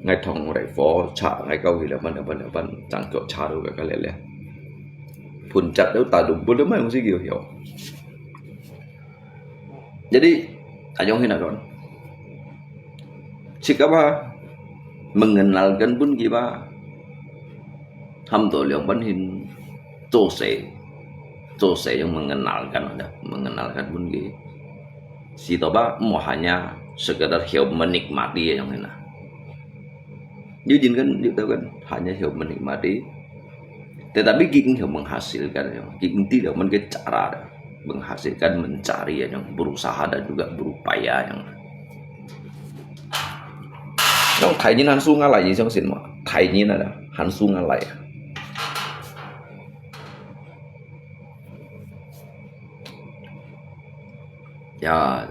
ngay thòng đại phó chả ngay câu gì là vẫn chẳng kiểu chả đâu cái lẽ phun chặt đâu ta đúng bữa mấy không gì hiểu jadi ayong hinaron jika mengenalkan pun kita hamto yang panhin Jose yang mengenalkan pun gitu. Si Toba mau hanya sekedar hiểu menikmati yang mana. Jujur kan, hanya hiểu menikmati. Tetapi kita hiểu menghasilkan, kita tidak mungkin cara menghasilkan, mencari yang berusaha dan juga berupaya yang. Trong thầy nhìn hắn su ngalai gì trong xin mà thầy nhìn là hắn su ngalai. Ya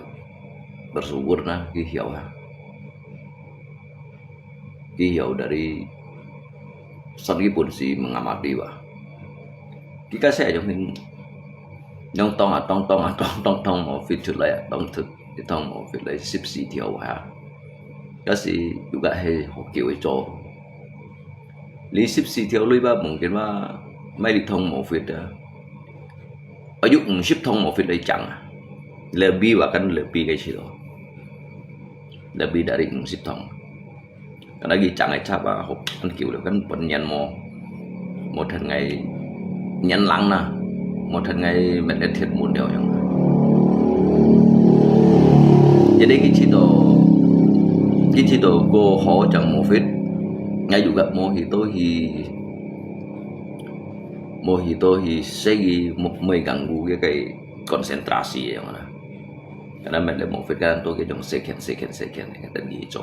bersyukur nah Kihiau dari pun si mengamati bah. Kita saya trong tông một phía trước lại tông thực tông một phía lại ship si thiểu ha. Cái gì juga hay học kiểu cho lý ship si thiểu lui ba mungkin ba mấy đi thông một phía đó. Ở giúp ship thông một phía đây chẳng. Lebih bahkan lebih kayak gitu, lebih dari musik tong. Karena lagi chẳng ai apa kan kiểu kan penyan một thành ngày nhắn lắng na, một thành ngày mình đã thiệt muốn điều yang. Jadi gitu cô họ chẳng một vết, ngay juga mojito hi segi mengganggu cái konsentrasi yang mana. Karena mình mau fikirkan tuh cái second dan gitu.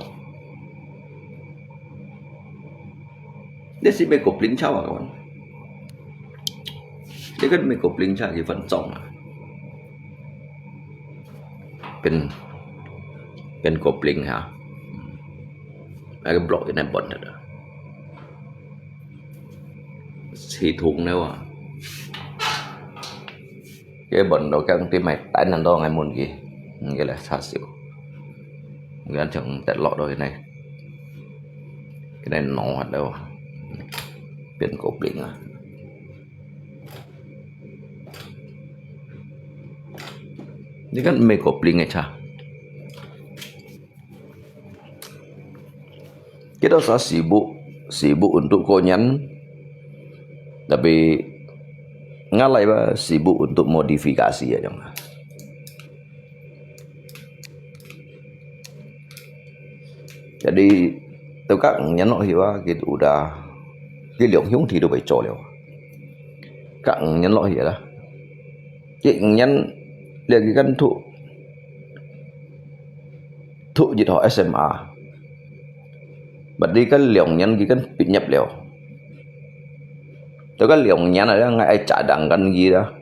Dia sih mấy cục lính chao à các bạn. Dia kan mấy cục lính chao cái phần trọng à.เป็นcục lính hả? Cái block cái này bẩn rồi. Thì thùng nếu à. Cái bẩn đầu cái tim mày tại nằm đó ngày muốn gì cái là xa xỉu người ăn chẳng tẹt lọ đôi này cái này nó hoạt đâu biển cột đỉnh à ini kan make kopling aja kita usah sibuk untuk konyan tapi ngalai ba sibuk untuk modifikasi ya dong. Jadi tôi các nhân nó hiểu cái udah cái lượng hiếu thì đâu phải cho liệu các nhân nó hiểu là cái nhân là cái căn thụ thụ dịch họ SMA bật đi cái lượng nhân cái căn bị nhập liệu tôi cái lượng nhân này ngay ai trả đằng căn gì đó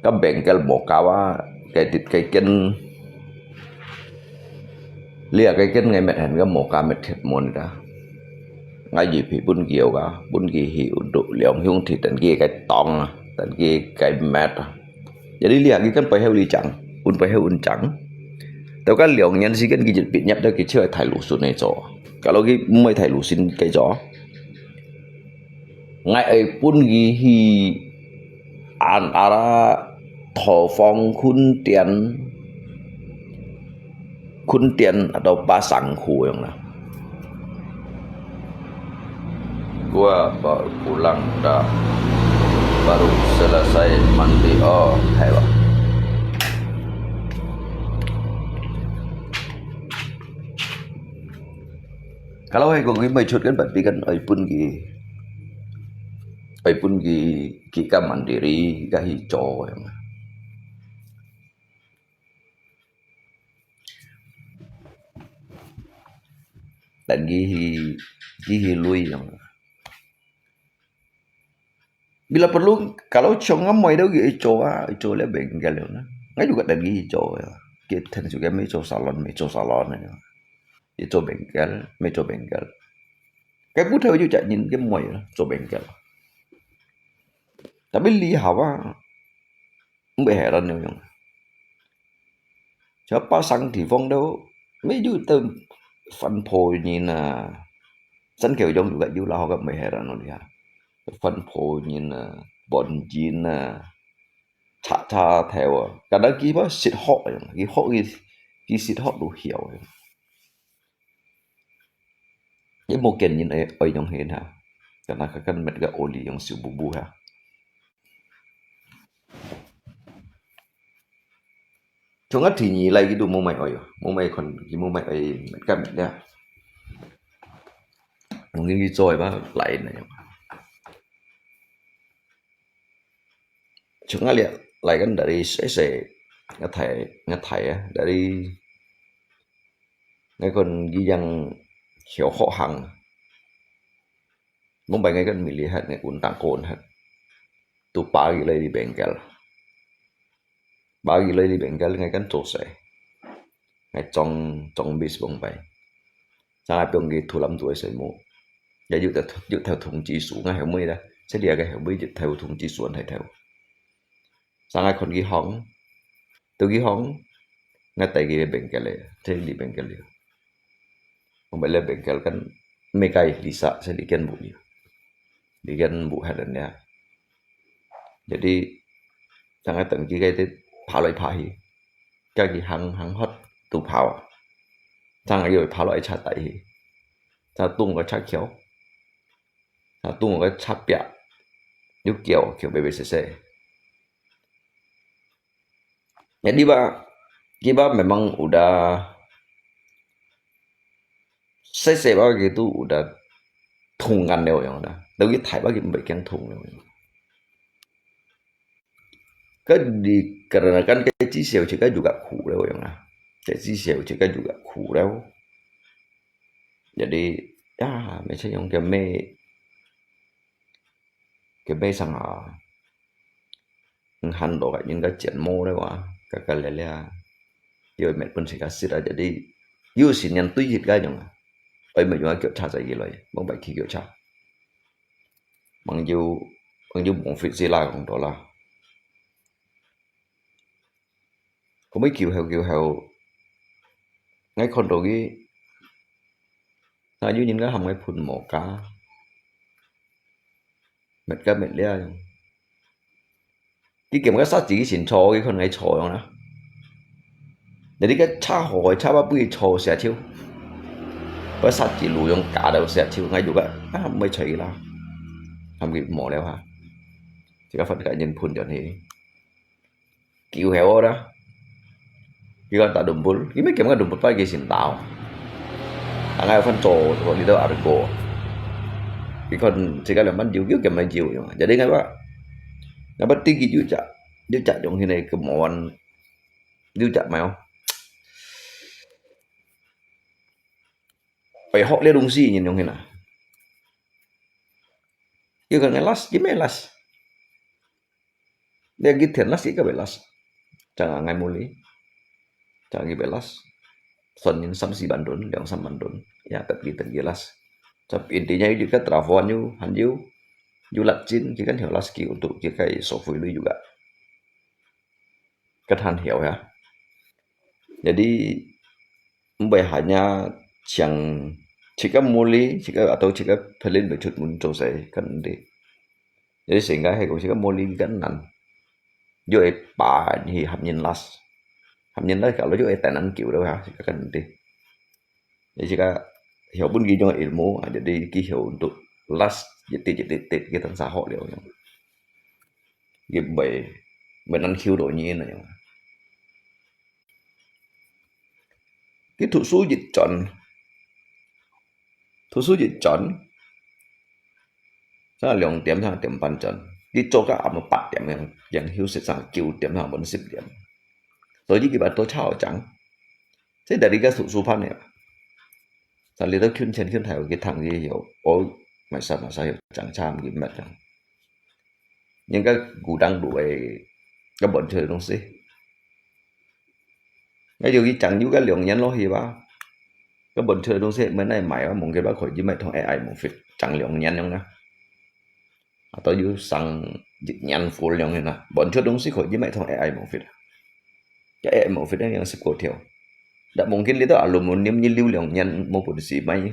các bệnh cái bộ cao á cái thịt cái chân lia cái chân ngay mệt hẳn cái một ca mệt thịt muôn đó ngay gì thì bún kiều cả bún kỳ hiệu độ lượng hiếu thịt tận kia cái tòng tận kia cái mệt jadi lia cái căn phải heo li chẳng bún phải heo un chẳng tôi cái lượng nhân sĩ cái dịch bị nhập đó cái chơi thải lũ sụt này cho kalau cái mới thải lũ xin cái gió ngay pun ghi antara thổ phong kun tiền atau pasang khu yang lah gua baru pulang baru selesai mandi hebat kalau hai kong mai chut kan berarti kan ai pun kita mandiri ka hijau yang dan gihi lui yang bila perlu kalau chong mai đâu hijau le bengkel yang ngai juga dan gihi hijau ya kita juga mejo salon ya hijau bengkel cái bút theo chạy nhìn cái mồi cho bengkel tapi lihat không bị hệ ra nhiều nhung cho pasang thì phong đâu mấy đứa từ phân phối nhìn là sẵn kiểu giống vậy dù là họ gặp mấy hệ ra nó đi ha phân phối nhìn là bọn chín là cha theo cả đó kí bác xịt họ cái xịt họ đủ hiểu những một kiện nhìn ở trong hiện ha karena kan met ga oli yang siu bubu ha chúng thì nhì lại cái đồ mua mày còn cái mua mày ấy cầm đấy một cái rồi ba lại này chúng lihat lại kan dari saya ngetai dari ngay còn ghi yang hiểu họ hàng mong bài ngay kan melihat ngay untang kon hat tu pagi lagi di bengkel ngay kan selesai ngay trong bis bông bay sang ai cái thu lâm tuổi sợi mũ giờ dự theo thùng chỉ số ngay hiểu mới đó sẽ đi cái hiểu mới dự theo thùng chỉ số này theo sang ai còn ghi hóng tôi ghi hóng ngay tại cái bengkel này trên đi bengkel này không phải là bengkel kan mekai bisa sedikit bu dikan bu hadannya jadi sangat tengki cái itu phá loại phái cái gì hàng hot tụ pháo sang rồi phá loại chặt tại sa tung cái chặt kéo sa tung cái chặt bẹ lúc kiểu bề cc jadi kita memang udah saya gitu udah thungan đều yang udah tapi thải bagi bagian thung cái dikarenakan cái chi xèo chỉ cái juga苦đâu yang cái chi xèo chỉ cái juga苦đâu jadi ya macam yang cái mê sang hành đồ những cái chuyện mô đấy mà cái lẽ là rồi mẹ pun sih kasih aja jadi yêu xin nhân tuy dịch cái nhung ấy mà chúng kiểu cha gì rồi mong bài kiểu cha bằng dù muốn fit gì là cũng đó là có mấy kiểu heo ngay con đồ cái như những cái hầm cái phun mỏ cá mệt lia cái kiểu cái sát chỉ xin cho cái con ngay cho không đó jadi cái cha ba bui cho sẽ chiêu cái sát chỉ lùi trong cả đầu sẽ chiêu ngay juga mới chơi là làm cái mỏ leo ha chỉ có phần cái nhân phun cho này kiểu heo đó cái con ta dumpul cái mấy kiểu cái dumpul phải cái xin tao Angai fan to to dito argo. Ikon sika leman jiu jiu kemai jiu. Jadi ngai ba tinggi jiu cak dong hine kemauan jiu cak mau. Pai hok le dong si nyin dong hina. Yêu kan ngelas, gimelas. Dia giten las ika belas. Jangan ngai muli. Jangan belas. Son yin sam si bandun, yang sam bandun. Ya kat giten gilas. Tapi intinya juga trafuan yu, han yu lapcin, kita kan hiểu las ki untuk kita so vui lu juga. Kan han hiểu ya. Jadi mbak hanya yang jika muli, atau jika pelin bercut muncul saya kan di. Jadi sehingga hay jika muli kan nan. Jo pa hi hab nyin las. Hab nyin las kalau jo tenan kiểu đâu ha, jika kan di. Jadi jika hiểu pun ghi trong ilmu, jadi ki hiểu untuk las jadi kita xã hội liệu nhá. Cái bề mình ăn khiêu độ như này. Cái thủ số dịch chọn sao lượng điểm thang điểm ban chọn cái chỗ cái ẩm 8 điểm yang hiếu sẽ sang 9 điểm thang 10 điểm. Rồi cái bạn tôi chào chẳng. Thế dari cái thủ số pan này. Sao lý do khuyên trên khuyên thảo cái thằng gì hiểu ôi mà sao hiểu chẳng chăm cái mệt chẳng. Nhưng cái cú đăng đuổi cái bọn chơi đông xí. Ngay dù cái chẳng như cái lượng nhân lo hi ba. Cái bọn chơi đông xí mấy này mày á mong cái bác khỏi chứ mày thằng AI một phít chẳng lượng nhân không nè. Atau you sang nyan full yang ini. Bọn chơi đông xí khỏi chứ mày thằng AI một phít. Cái AI một phít yang sip cổ theo. Đã mungkin itu aluminium như lưu lượng nhân một bộ gì mấy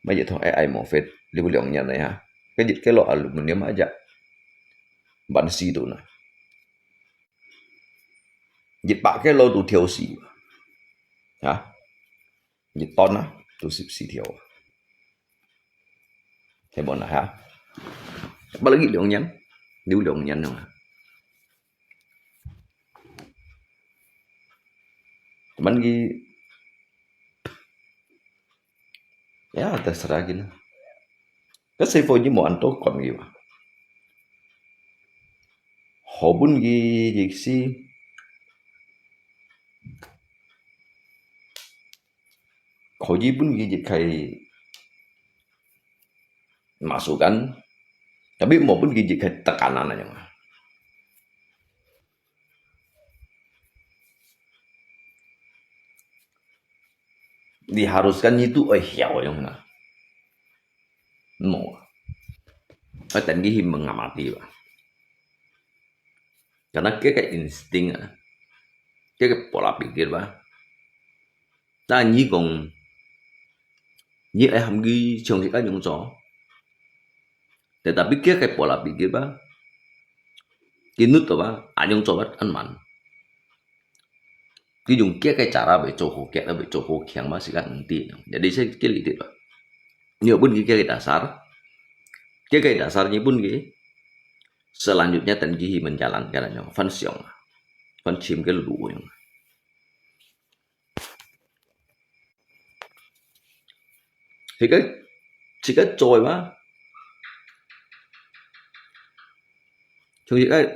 vậy thằng AI một phít lưu lượng nhân này ha. Cái loại aluminium aja. Bạn xì tụ này. Dịch bạc cái lô tụ thiểu xì. Hả? Dịch ton á, tụ xì thiểu. Thế bọn này hả? Bà lagi lượng nhân. Lưu lượng nhân không? Cuman gini. Ya terserah gini. Kasi po như mọi anh tốt còn gì mà. Họ bún ghi dịch si. Họ gì bún ghi dịch khay masukan. Tapi mau bún ghi dịch khay tekanan aja. Diharuskan itu hiao yang mana. No. Phải ghi him mengamati ba. Karena cái insting cái pola pikir ba. Ta nhí còn nhí ai ham ghi trong cái những chỗ. Tetapi cái pola pikir ba. Kinut ba, anyong chỗ ba ăn mặn. Cái dùng cái cara về chỗ hồ kẹt về chỗ hồ kẹt mà sẽ gắn tiền. Jadi saya cái lý ba. Nhiều pun cái dasar. Cái dasarnya pun gitu. Selanjutnya Tengihi menjalankan yang fan siong, fan chim cái lũ yang. Thì chỉ cái trôi mà, chúng cái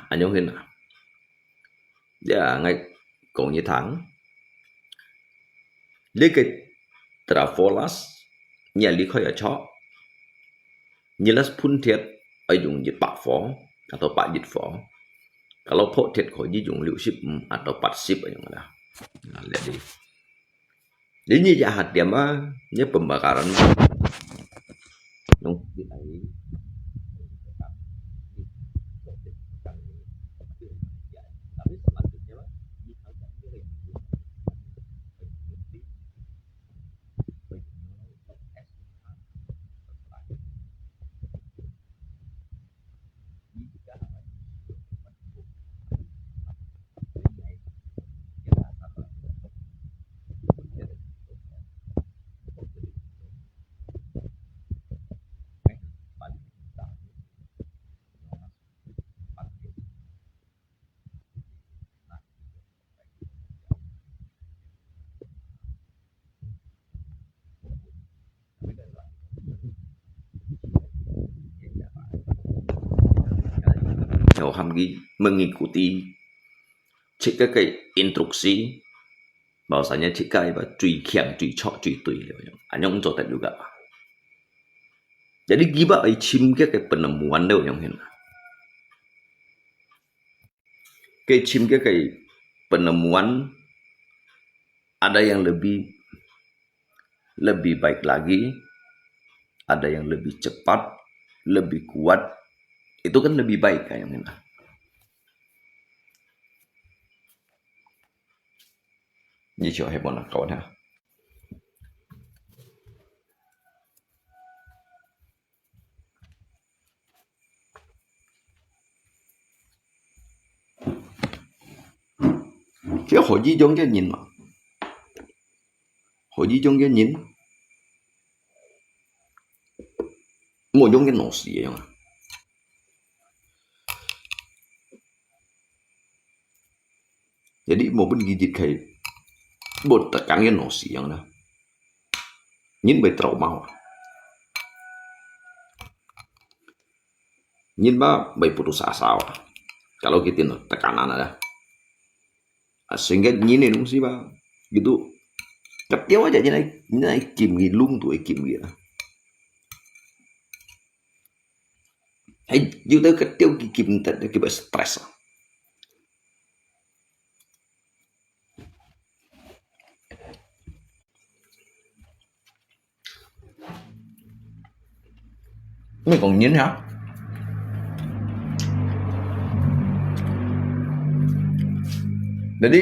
anh nhung hình à, ya ngay còn như tháng, lấy cái trafolas, nhà lý khơi ở chó, như là phun thiệt. Ở dùng dịch bạc phó atau pak dịch phó. Kalau pot thiệt khỏi dùng liu ship atau pat ship ở yang ada. Nah, lihat di. Ini jahat dia mah, ini pembakaran. Yang theo hamgi mengikuti jika instruksi bahwasanya jika cuy kiang cuy chok cuy tui anyong jotet juga. Jadi giba chim ke penemuan deh yang hin. Chim ke penemuan ada yang lebih baik lagi, ada yang lebih cepat, lebih kuat, itu kan lebih baik kayak yang ini. Như chiều hay bọn là cậu ha. Chứ hội di giống cái nhìn mà. Hội di giống cái nhìn. Một giống cái nổ xỉ vậy mà. Jadi mau pun gigit kayak buat tekannya nổ xỉ yang đó. Nhìn bay trauma. Nhìn ba bay putus asa. Kalau kita tekanan ada. Sehingga nhìn đúng sih ba. Gitu. Ketiau aja naik kim lung tuh kim gitu. Hay juga ketiau kim tadi kita stres. Mày còn nhìn hả? Jadi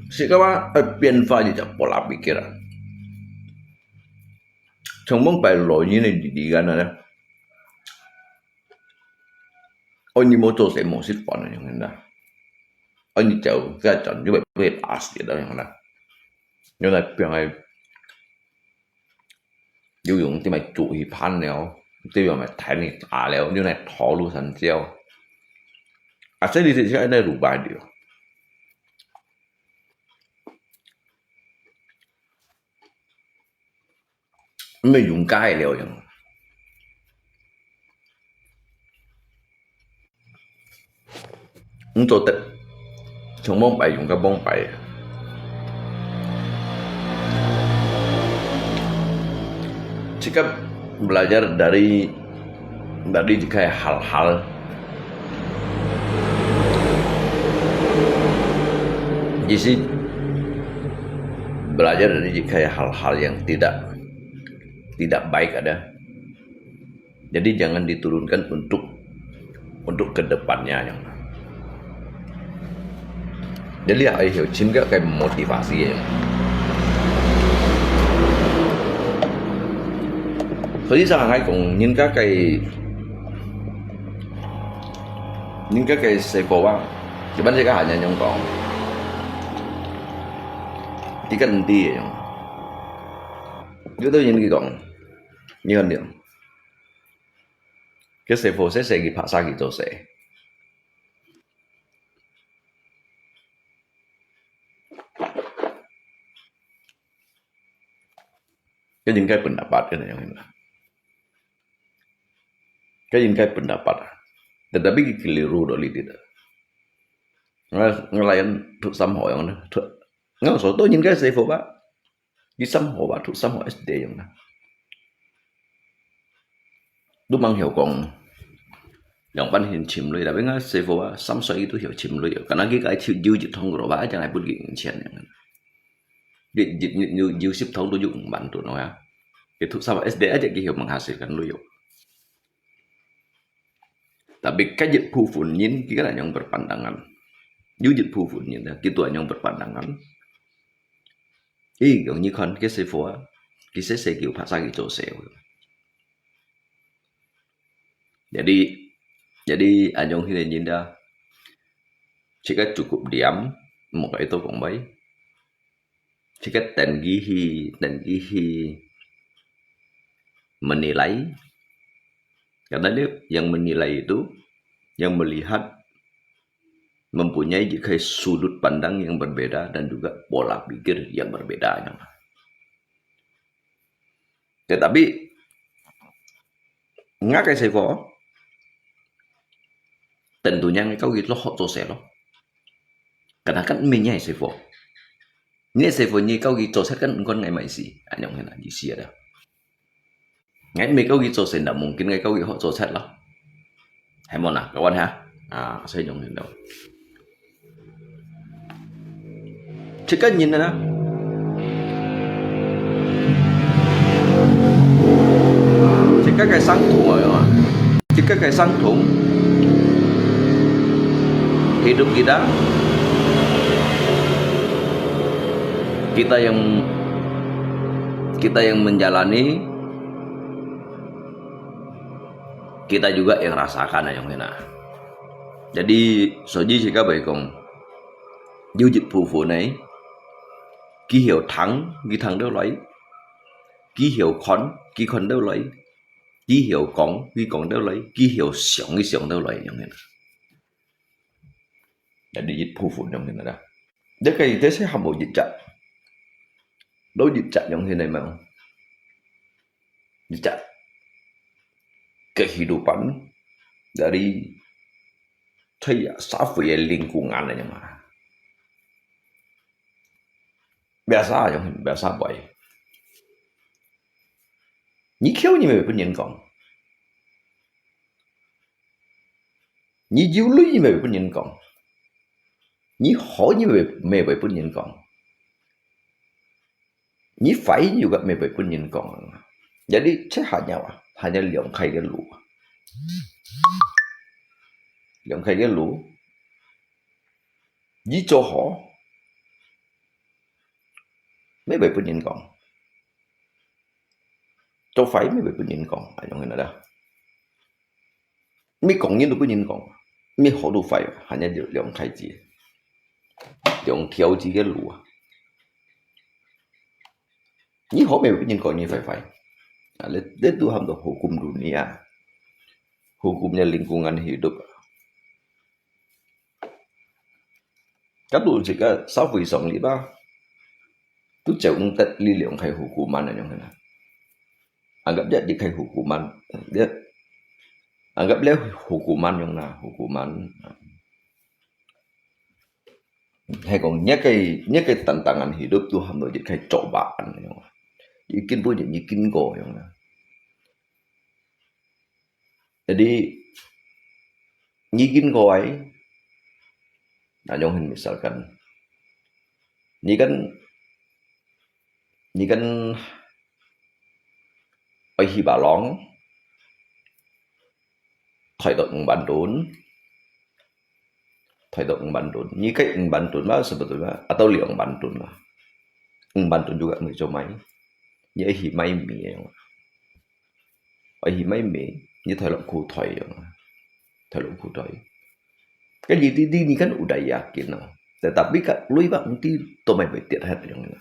sekarang biến pha jadi pola pikiran. Trong phải lỗi như này đi ra nè. Ogni moto sẽ một xích phản như thế này. Ogni cháu ra chọn như vậy về asli đó như thế này. Như là biến này yêu dụng thì mày chủ ý phán léo. Thì mày thấy này trả léo. Như này thó lưu thần gieo. Sẽ đi thì sẽ này đủ bài điều. Mày dùng cái léo như untuk cuma phải dùng cái bông phải jika belajar dari jika hal-hal jadi belajar dari jika hal-hal yang tidak baik ada, jadi jangan diturunkan untuk kedepannya yang. Jadi ai hiểu chính các cái motivasi ấy. Thực ra hay cũng những cái xe cổ á, thì bạn sẽ có hanya yang còn chỉ cần đi vậy. Chúng tôi những cái còn như hơn điểm. Cái xe phố sẽ cái phá xa cái chỗ xe. Cái những cái pendapat itu yang ini. Cái những cái pendapat, tetapi keliru dari tidak. Ngelayan thuộc sam hỏi yang nó, ngang số tôi những cái xe phố ba, đi sam hỏi ba thuộc sam hỏi SD yang nó. Lúc mang hiểu còn, yang ban hiện chìm lưỡi, tapi ngang xe phố ba, sam soi itu hiểu chìm lưỡi, karena cái chịu dư dịch thông của ba, chẳng ai buat gini chuyện yang. Dịch như ship thông tôi dùng bản tụi nó ya. Itu sama SD aja gitu menghasilkan loyo. Tapi kajet pufun yin kita yang berpandangan. Jujur pufun yin kita yang berpandangan. Ih, như con cái xe phố, cái xe kiểu phá ra cái chỗ xe. Jadi anh khi này nhìn ra chỉ cách cukup diam một cái itu cũng mấy. Jika Tengihi menilai, karena dia yang menilai itu, yang melihat mempunyai jika sudut pandang yang berbeda dan juga pola pikir yang berbeda. Tetapi ngakai saya kok tentunya kau gitu hot to selo karena kan minyak sevo ini sevo ni kau gitu set kan kon ngai mai si anyong hena di si ada ngai mi kau gitu set ndak mungkin ngai kau gitu hot to set lah hay mon à kawan ha saya nyong hena chỉ cần nhìn là chỉ các cái sáng thủ rồi chỉ các cái sáng thủ hidup kita yang menjalani, kita juga yang rasakan yang hena. Jadi soji chỉ các bạn cùng du dịch phù này ký hiệu thắng ghi thắng đâu lấy, ký hiệu con đâu lấy, ký hiệu con đâu lấy, ký hiệu xiong đâu lấy yang hena. Jadi dịch phù yang hena dah. Dia kayak itu saya hamba dịch chặt. Đối dịch chặt yang thế này mà dịch chặt kehidupan dari safu ya lingkungan aja mah biasa aja biasa vậy nhí khéo như mày bên nhân cộng nhí diêu lưới như mày bên nhân cộng nhí hỏi như mày bên nhân cộng nhí phải juga mày bên nhân cộng jadi saya hanya liang kai cái lũ nhí cho họ mấy bài bên nhân cộng cho phải mấy bài bên nhân cộng ở trong này đó mấy cộng nhân được bên nhân cộng mấy họ đủ phải hanya liang kai gì liang theo gì cái lũ nhí họ mấy bên nhân cộng như phải Itu Tuhan tuh hukum dunia, hukumnya lingkungan hidup. Các đối jika sau khi sống lý ba, tu chồng tật lý lượng khai hukuman yang mana. Anggap jadi khai hukuman, dia anggap dia hukuman yang na hukuman. Hay còn nhắc cái tantangan hidup Tuhan tuh jadi khai cobaan yang bikin pun jadi bikin go yang mana. Jadi nyikin go ấy nah yang misalkan ini kan ở Hy Bà Lóng thời động Bandung ini kayak Bandung mah sebetulnya atau liang Bandung lah Bandung juga macam mai như Hy Mai Mi ở Hy Mai Mi như thời lượng khu thời cái gì ini kan udah yakin tetapi kan lu ibarat nanti tomai tiap hari yang ini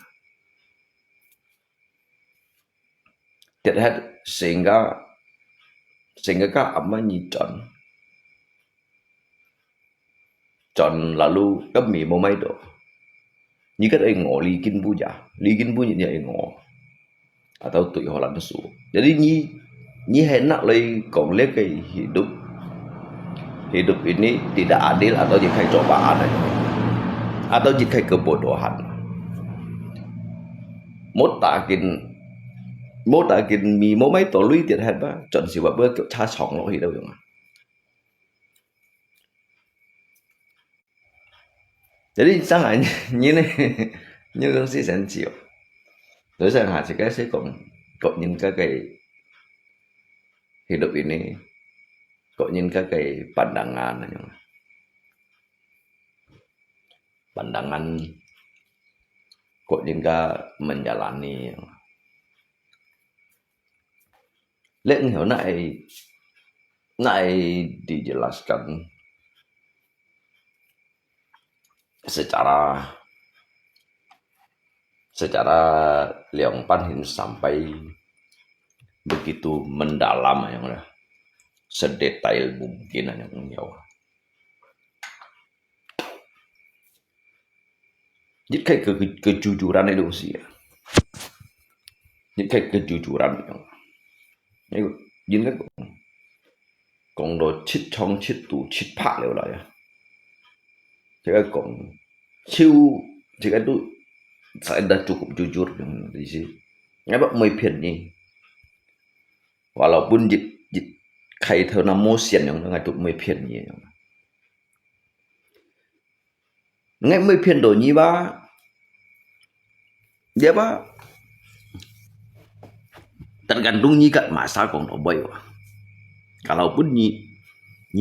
tiap hari sehingga kah aman John lalu kami mau mai do như cái ấy ngỏ li kin bu như vậy ngỏ atau tụi họ làm su jadi nyi enak lagi còn lihat cái hidup ini tidak adil atau jika cobaan atau jika kebodohan mốt takin mi mốt mấy tổ lũy tiệt hết ba chọn gì bữa kiểu cha sòng nó gì đâu rồi mà jadi sangat như này như con sĩ sản chịu tới sang hạt thì cái sẽ còn nhìn cái hidup ini kok nhìn các cái pandangan kok nhìn các menjalani lệnh hiểu này dijelaskan secara Leong Pan sampai begitu mendalam yang udah sedetail mungkin yang nyawa. Jadi kayak kejujuran itu sih ya. Jadi kayak kejujuran yang. Jadi kan Kong do chit chong chit tu chit pak liao lah ya. Jika kong siu jika itu saya dah cukup jujur dengan di sini. Ngapa mai phiền ni? Walaupun jit kai thau na mo sian yang ngai tu mai phiền ni. Ngai mai phiền do ni ba. Dia ba tergantung ni kat masa kong do boy. Kalaupun ni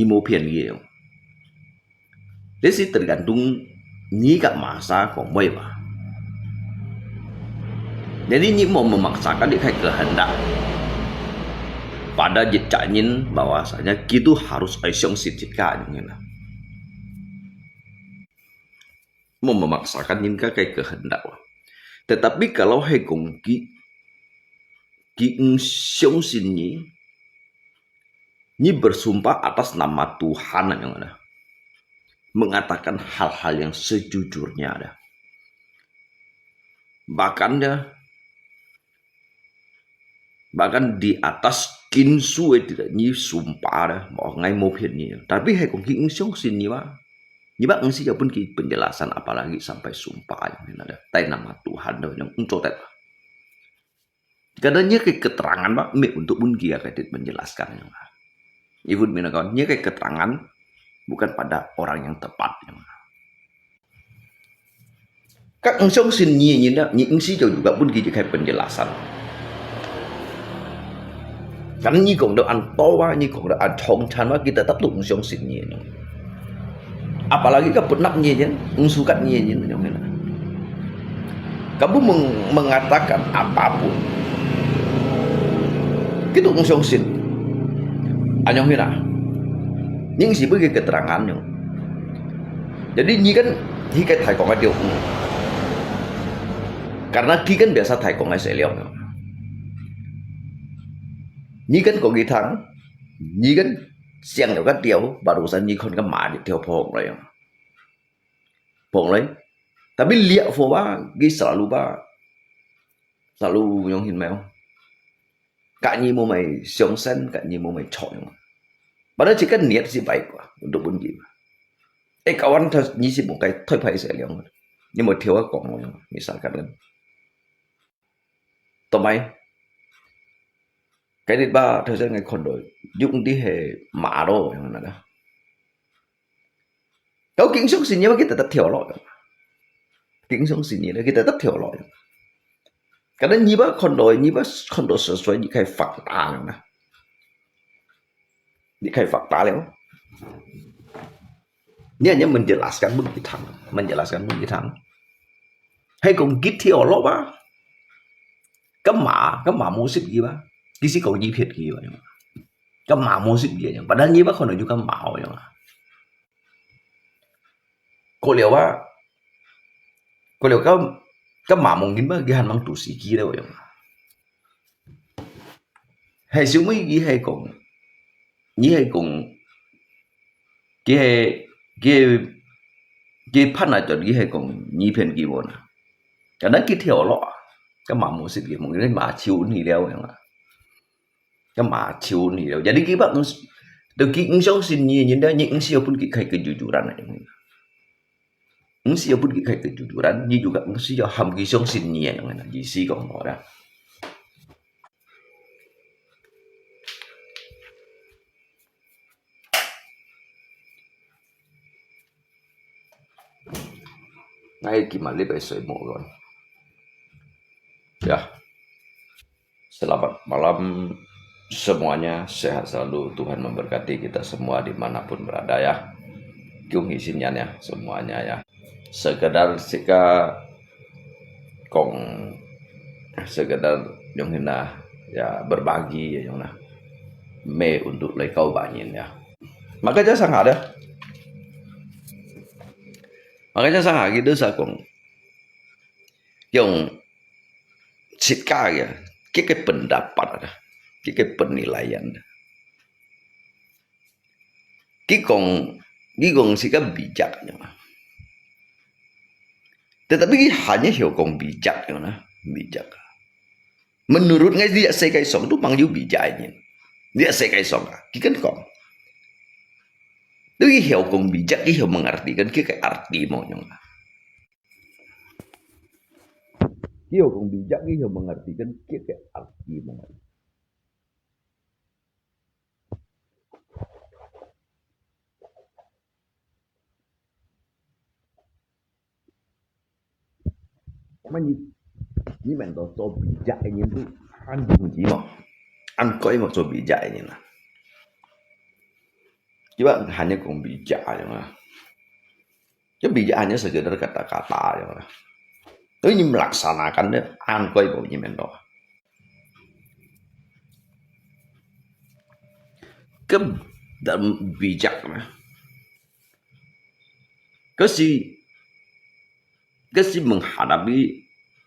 mau phiền gitu. Jadi tergantung ni kat masa kong boy ba. Jadi ni mau memaksakan dia kayak kehendak pada jitcanin bahwasanya gitu harus aisyong sitika gitu. Mau memaksakan ni kayak kehendak. Tetapi kalau hai kong ki xiong sin ni bersumpah atas nama Tuhan yang ada. Mengatakan hal-hal yang sejujurnya ada. Bahkan di atas kinsu tidak ni sumpah ada bahwa ngai mau phiền ni. Tapi hai kong ki xiong sin ni ba. Ni ba ngsi pun ki penjelasan apalagi sampai sumpah yang ada. Tai nama Tuhan yang uncotet. Kadangnya kayak keterangan ba me untuk pun kia kayak menjelaskan yang. Ibu mina kawan, nya kayak keterangan bukan pada orang yang tepat yang. Các ông sống sinh như đó, những sĩ juga pun kia kayak penjelasan. Karena ni kong do an towa, ni kong do an chong chan wa kita tetap tung sống sinh như. Apalagi ka penak nyi sukat nyi yang. Kamu mengatakan apapun. Cái tụng sống sinh. Anh không biết nào. Nhưng chỉ với cái keterangan nhung. Jadi ni kan hi cái thầy còn cái điều. Karena ki kan biasa thầy còn cái sẽ liang. Ni kan có cái thằng. Ni kan siang được cái điều barusan ni kon cái mã di theo phong lại. Phong lại. Tapi lihat fo ba ki selalu yang hin mèo. Cả nyi mau mày xiong sen, cả nyi mau mày chọi. Padahal chỉ cần niat sih baik lah untuk bunyi. Kawan nyi sih một cái thôi phải sẽ liang. Nhưng mà thiếu cái cổng misalkan kan. Tomai. Cái thứ ba thời gian ngày còn đổi dùng đi hệ mã đồ yang mana dah. Kau kính xuống xin nhớ kita tetap thiểu lỗi. Kính xuống xin nhớ kita tetap thiểu lỗi. Karena nyi ba kondo sesuai di kai fakta nah. Di kai fakta leo. Dia hanya menjelaskan begitu. Hay cùng kít thiểu lỗi ba. Cái mã musik gì ba. Kisi kau nyi phiệt gì vậy. Cái mã musik gì vậy. Padahal nyi ba kondo juga mau yang. Kau lihat cái mã mungkin ba gihan mang tu siki đâu yang. Hay siêu mấy gi hay cùng nyi hay cùng cái pan này cho gi hay cùng nyi phiền gì vậy. Cái đó kít thiểu lọ. Cái mã musik gì mungkin cái mã chiu ni leo yang. Cái mã chiu ni leo. Jadi ki ba từ ki ngso sin nyi đó nyi ngsiu pun ki kai kejujuran này. Ngsi pun kayak kejujuran, ni juga ngsi jo ham ki song sin ni yang mana ji si kong ora. Ngay kimali besok mau kan. Ya. Selamat malam semuanya, sehat selalu, Tuhan memberkati kita semua dimanapun berada ya. Kyung isinya ya semuanya ya. Sekedar yang hina ya berbagi ya yang me untuk lekau banyin ya. Makanya sangat ada. Makanya sangat gitu sakong yang sika ya, cái pendapat ada, cái penilaian. Cái gong sika bijaknya. Tetapi hanya hiokong bijak yang bijak. Menurut ngai dia sekai song tu panggil bijaknya. Dia sekai song kikan kong. Tapi hiểu cùng bijak, hiểu mengartikan cái arti maunya. Hiểu cùng bijak, hiểu mengartikan cái arti maunya. Mà như mình có cho bijak như itu ăn dùng gì mà ăn coi mà cho bijak như là. Coba hanya cùng bijak aja mah. Chứ bijak hanya sekedar kata-kata aja mah. Tapi melaksanakannya an coi bộ như mình đó. Cái dalam bijak mah. Kasi menghadapi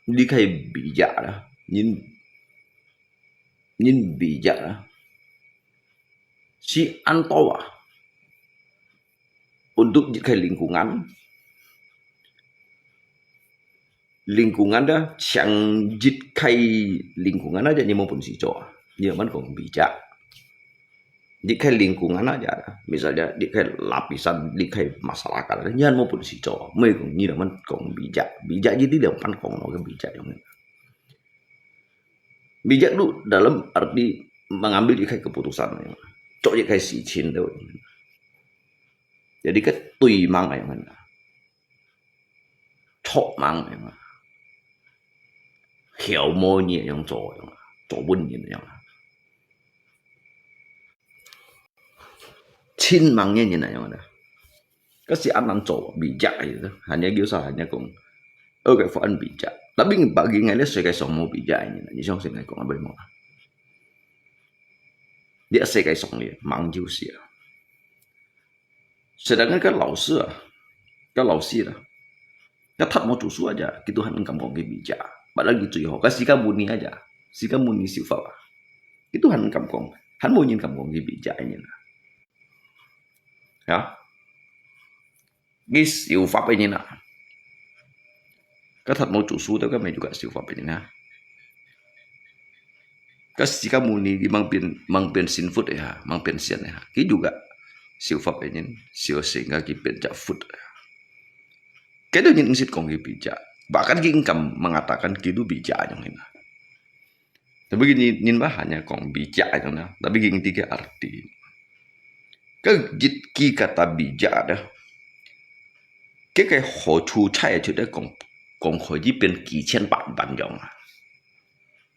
dikai bijak lah. Nhìn bijak lah. Si antawa untuk dikai lingkungan dah chẳng dikai lingkungan aja ni maupun si cowok. Dia man kong bijak. Dikai lingkungan aja, misalnya dikai lapisan, dikai masyarakat, nyan maupun si cowok, mereka ni man kong bijak jadi dia pan kong no bijak yang ini. Bijak tu dalam arti mengambil dikai keputusan, cok dikai si chin tu. Jadi cái tùy mang yang mana, chok mang yang mana, hiểu mô nhẹ yang chỗ bún như yang. Chin mang như này yang mana. Kasi anan cowok bijak itu hanya hanya kong okay for bijak. Tapi bagi ngai saya kayak mau bijak ini, ni song saya kong apa mau. Dia saya kayak song dia mang juga. Sedangkan kan lausi lah, kan tak mau cusu aja, gitu han engkau kong bijak. Padahal gitu ya, kasih kamu ni aja, si kamu ni sifat. Itu han engkau kong, han mau nyin kamu kong bijak ini. Ya. Gis siêu pháp ấy như nào, cái thật mẫu chủ số theo các mày juga siêu pháp ấy như nào, cái si kamu ni di mang bensin food ya, mang bensin ya, cái juga siêu pháp ấy như siêu sehingga cái bensin food, cái itu yang ingin kong bijak, bahkan kita income mengatakan itu bijak yang ini, tapi gini hanya kong bijak yang na, tapi gini tiga arti, cái kata bijak ada. Cái hỗ chu cai itu dia kong koji pen kichen ban jong.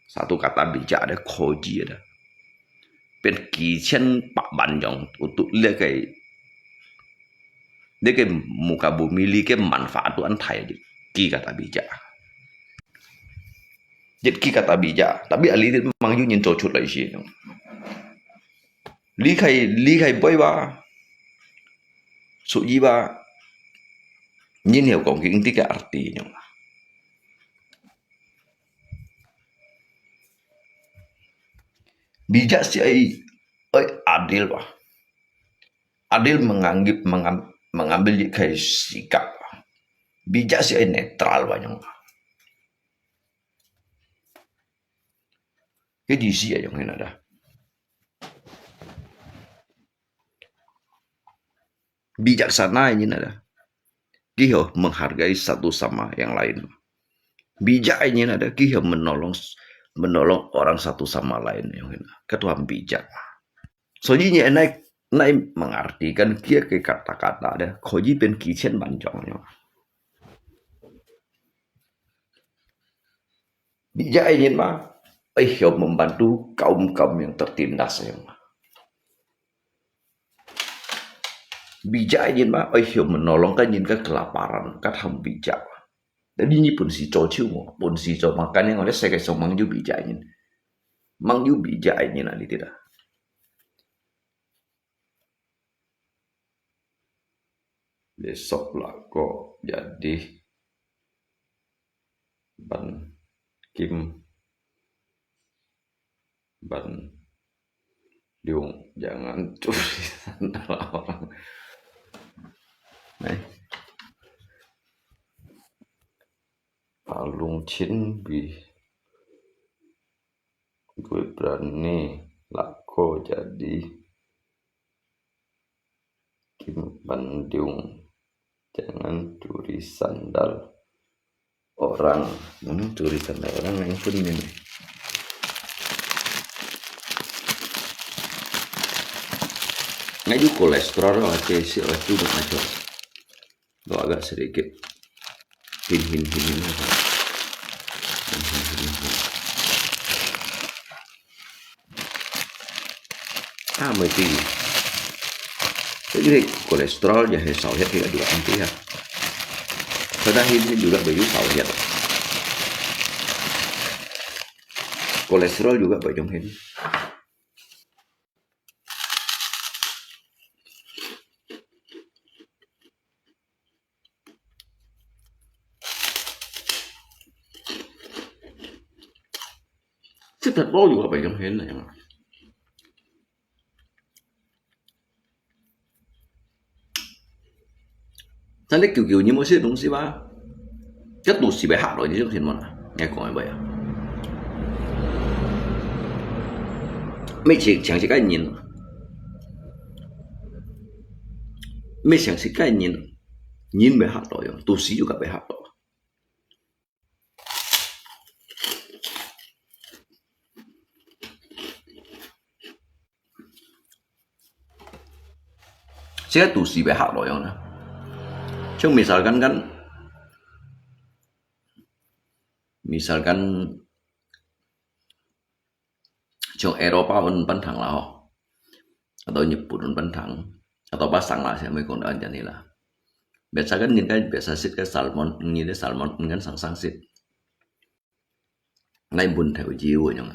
Satu kata bijak ada koji ada. Pen kichen ban jong untuk lihat dia muka bumi li manfaat tu antai ki kata bijak. Jadi ki kata bijak, tapi ali dia memang yu nyin cocot lagi sih. Li kai boy ba. Su yi ba. Nhìn hiểu kong cái tiga arti nhung. Bijak si adil bah. Adil mengambil kayak sikap. Bijak si netral bah nyung. Cái gì sih yang ini ada. Bijaksana ini ada. Dia menghargai satu sama yang lain. Bijak ini ada. Dia menolong orang satu sama lain yang ini. Ketua bijak. Soalnya naik mengartikan kia ke kata-kata ada. Koji pen kichen banjongnya. Bijak ini mah. Membantu kaum yang tertindas yang. Bijak ini mah, menolong kan ke kelaparan, kan ham bijak. Jadi ini pun si cowok pun si cowok makan yang oleh saya kasih mang juga bijak ini, nanti tidak. Besok lah kok jadi ban Diung jangan curi sandal orang. Này, Alung Chin gue berani lako jadi Hakim Bandung, jangan curi sandal orang. Curi sandal orang yang pun ini. Ngaju kolesterol ACC itu macam lo agak sedikit hin. Mới tùy. Jadi kolesterol ya sauhnya tidak juga nanti ya. Sadahin juga baju sauhnya. Kolesterol juga baju hin. Sức thật bố juga baju hin là yang. Thế lấy kiểu như mỗi sự đúng gì ba chất đủ xì bé hạ rồi chứ thiên mà nghe coi vậy à mấy chỉ chẳng chỉ cái mấy chẳng chỉ cái nhìn bé hạ rồi đủ xì juga bé hạ rồi sẽ đủ xì bé hạ rồi nè. Cuma misalkan trong Eropa pun pantang lah, atau Jepun pun pantang, atau pasang lah saya mengikut aja nih lah. Biasa kan ini kan biasa sit ke salmon, ini salmon kan sang sit. Ngay bun theo jiwa yang.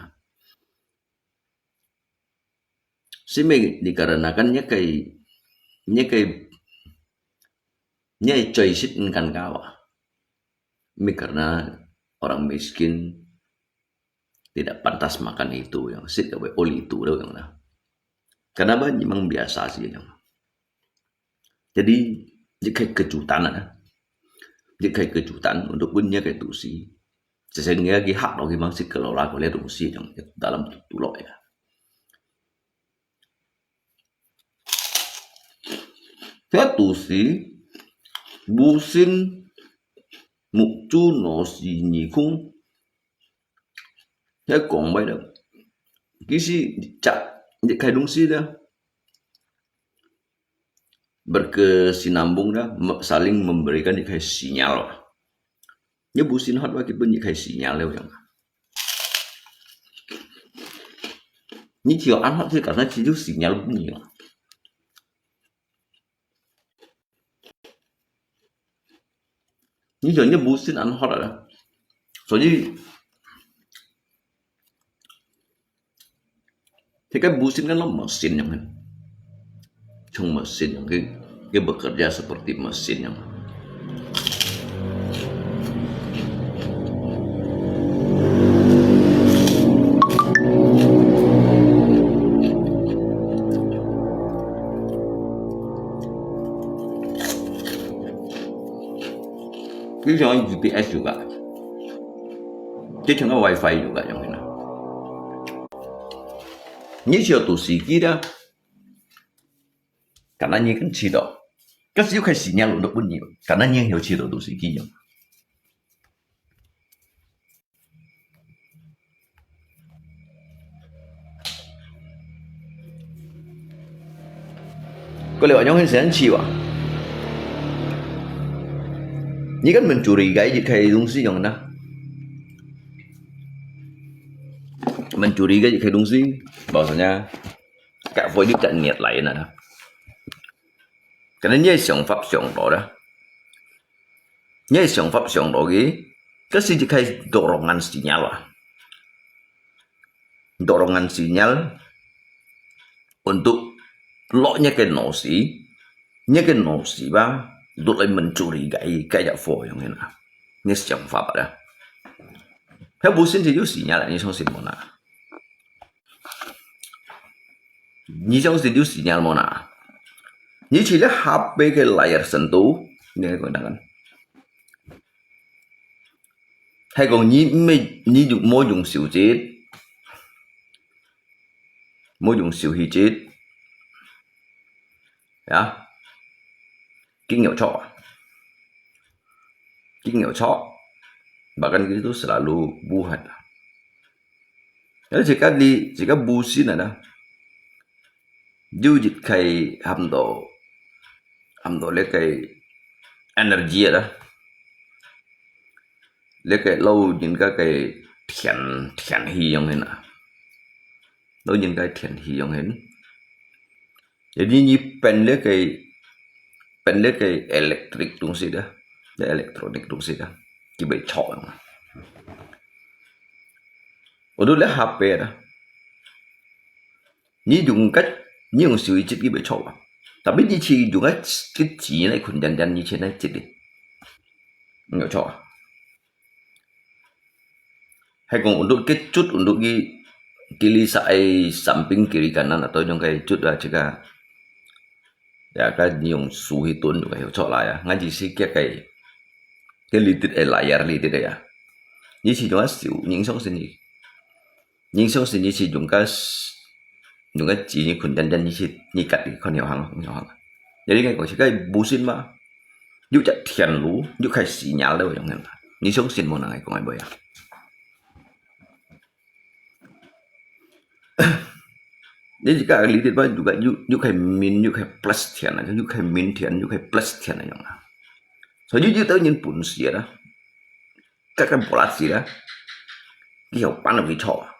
Sih dikarenakan coy sit kan kawa. Karena orang miskin tidak pantas makan itu yang sit kawe oli itu loh yang nah. Karena memang biasa sih yang. Jadi kayak kejutan kayak kejutan untuk punya kayak itu sih. Sehingga hak loh memang sih kelola oleh Rusia yang dalam tulo ya. Satu sih busin mục chú nó gì nhỉ không thế còn bây giờ cái gì chặt những cái đúng gì đó berkesinambung dah saling memberikan những cái sinyal nhớ busin hot bagi pun những cái sinyal leo yang như chiều ăn hot thì cả nó chỉ được sinyal bunyi lah. Như giờ như busin ăn hot rồi, soalnya thì cái busin kan lo mesin yang kan, cuma mesin yang cái bekerja seperti mesin yang. Chứ cho GPS juga, chứ cho cái wifi juga yang ini. Như chiều tụ sĩ kia karena như kan chỉ đó, cái siêu khai sinyal untuk pun nhiều, karena như hiểu chỉ đó tụ sĩ kia. Có lẽ orang yang chỉ wah. Ini kan mencurigai jika hidungsi yang mana mencurigai jika hidungsi bahwasanya cả với những trận nhiệt lại nè cái nên nhớ想pháp想đó đó nhớ想pháp想đó cái sih jika dorongan sinyal lah dorongan sinyal untuk loknya ke nosi ba untuk lại mencurigai kayak phổi yang ini, ini想法吧？它不是就sinyal lah，你相信mana？你相信就sinyal mana？你除了 HP 嘅 layar sentuh，你係講得緊，係講你冇用手機，冇用手機，呀？ king cok, bahkan itu selalu buhat. Jadi jika busin ada, jujit kai hamdo le kai energi ada, le kai lâu nhìn cái thiện hi yang hen à, lâu nhìn cái thiện hi yang hen. Jadi ni pen le kai electric tung si dah, le electronic tung si dah, ki bai chok yang. Udah le HP dah. Ni dùng cách nhiều sự chích cái bị chọc, tapi ni chỉ dùng cái chỉ này khuẩn dần như thế này chích đi, nhiều chọc. Hay còn untuk cái chút untuk cái ly sai samping kiri kanan atau yang cái chút là chỉ cả ya cái nhiều suhu hitun juga hiểu chọc lại à, ngaji sih cái litit layar litit ya, ni chỉ dùng xíu những số sini chỉ dùng cái chỉ như khuẩn dần như cắt đi con nhiều hàng. Jadi cái của cái busin mà, như chặt thiền lú, như khai xì nhả đâu giống như sống xin một ngày của ngày bây giờ. Jadi cái lý tiết bao juga như khai min, như khai plus thiền này, như khai min thiền, như khai plus thiền này giống. So như tới những bún xì đó, các cái bola xì đó, cái hiểu bán được cái trò.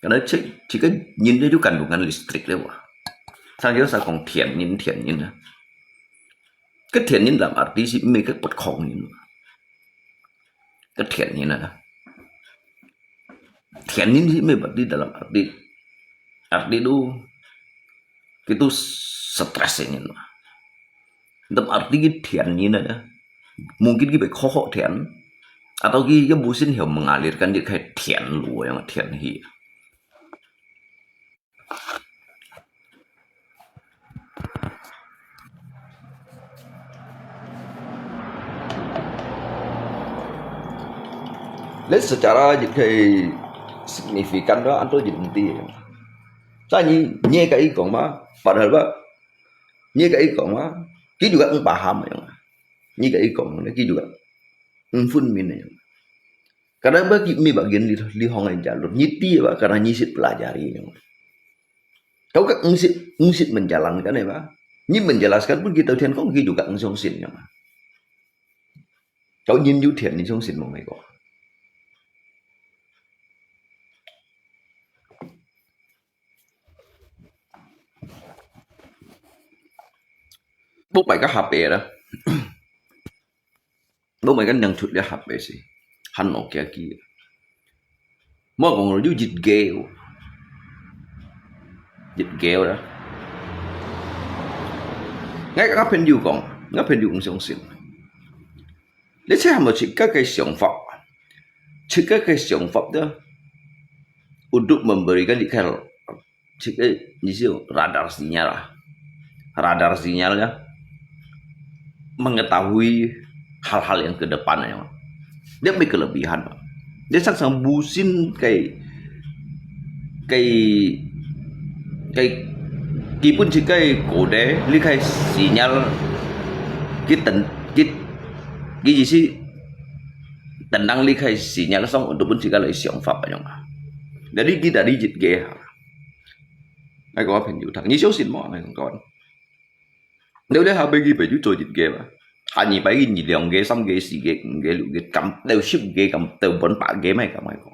Karena chỉ có nhìn thấy chú cần một ngăn listrik đấy mà, sang nhớ sao còn thiện nhìn nữa, cái thiện nhìn làm arti sih mấy cái bật khổng nhìn, cái thiện nhìn là thiện nhìn sih mấy bật đi dalam arti itu stress nhìn, dalam arti cái thiện nhìn là mungkin kita kok thiện, atau cái busin hiểu mengalirkan dia kayak thiện lu yang thiện hi. Lihat secara jadi signifikan đó anh tôi jadi nanti. Saya nye cái còn mà, padahal ba nye cái còn mà, kita juga paham ya. Nye cái còn kita juga phun min ya. Karena bagi bagian lihongan jalur nyiti ya, karena nyisit pelajari ya. Kau kan ngsit menjalankan ya, Pak. Nyi menjelaskan pun kita thian kok juga ngong sin ya. Kau nhìn yu thian ni song sin mo mai ko. Bố mày có HP đó. Bố mày có nhận thuật để HP gì. Hắn nó kia kia. Mà còn rồi dịch gheo. Dịch gheo đó. Ngay cả phên dù còn. Ngay phên dù cũng xong xin. Lấy xe mà chỉ các cái siang pháp. Chỉ các cái siang pháp đó. Untuk memberikan dikal. Chỉ cái radar sinyal lah. Radar sinyalnya mengetahui hal-hal yang ke depannya. Dia punya kelebihan, Pak. Dia sang busin kayak pun chỉ cái kode lý khai sinyal cái gì sih tentang lý khai sinyal xong untuk pun segala siang pháp aja. Jadi kita digit G. Ai có phần dụ thằng như số xin mỏ này còn. Nếu để họ bagi phải chú trôi dịch ghê mà, họ nhìn phải nhìn lượng ghê xong ghê xì ghê lụ ghê cầm đều ship ghê cầm đều bẩn bạ ghê mấy cầm mấy con,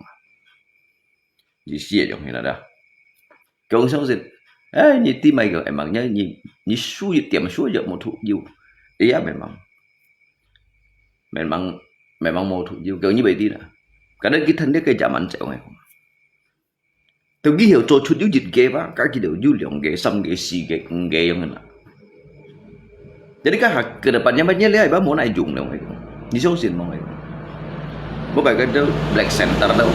gì xì giống như là đó, câu sau dịch, nhìn tim mày rồi em mặc nhá nhìn xui dịch tiệm xui giờ một thụ diêu, ý á mày mang một thụ diêu kiểu như vậy đi nè, cái đấy cái thân đấy cái chạm ăn chẹo này, tôi ghi hiểu trôi chút diêu dịch ghê quá, cái gì đều diêu lượng ghê xong ghê xì ghê giống như là. Jadi kan ke depannya banyak lihat mau naik jung dong, di sosin mau itu. Bukan kan black center đâu,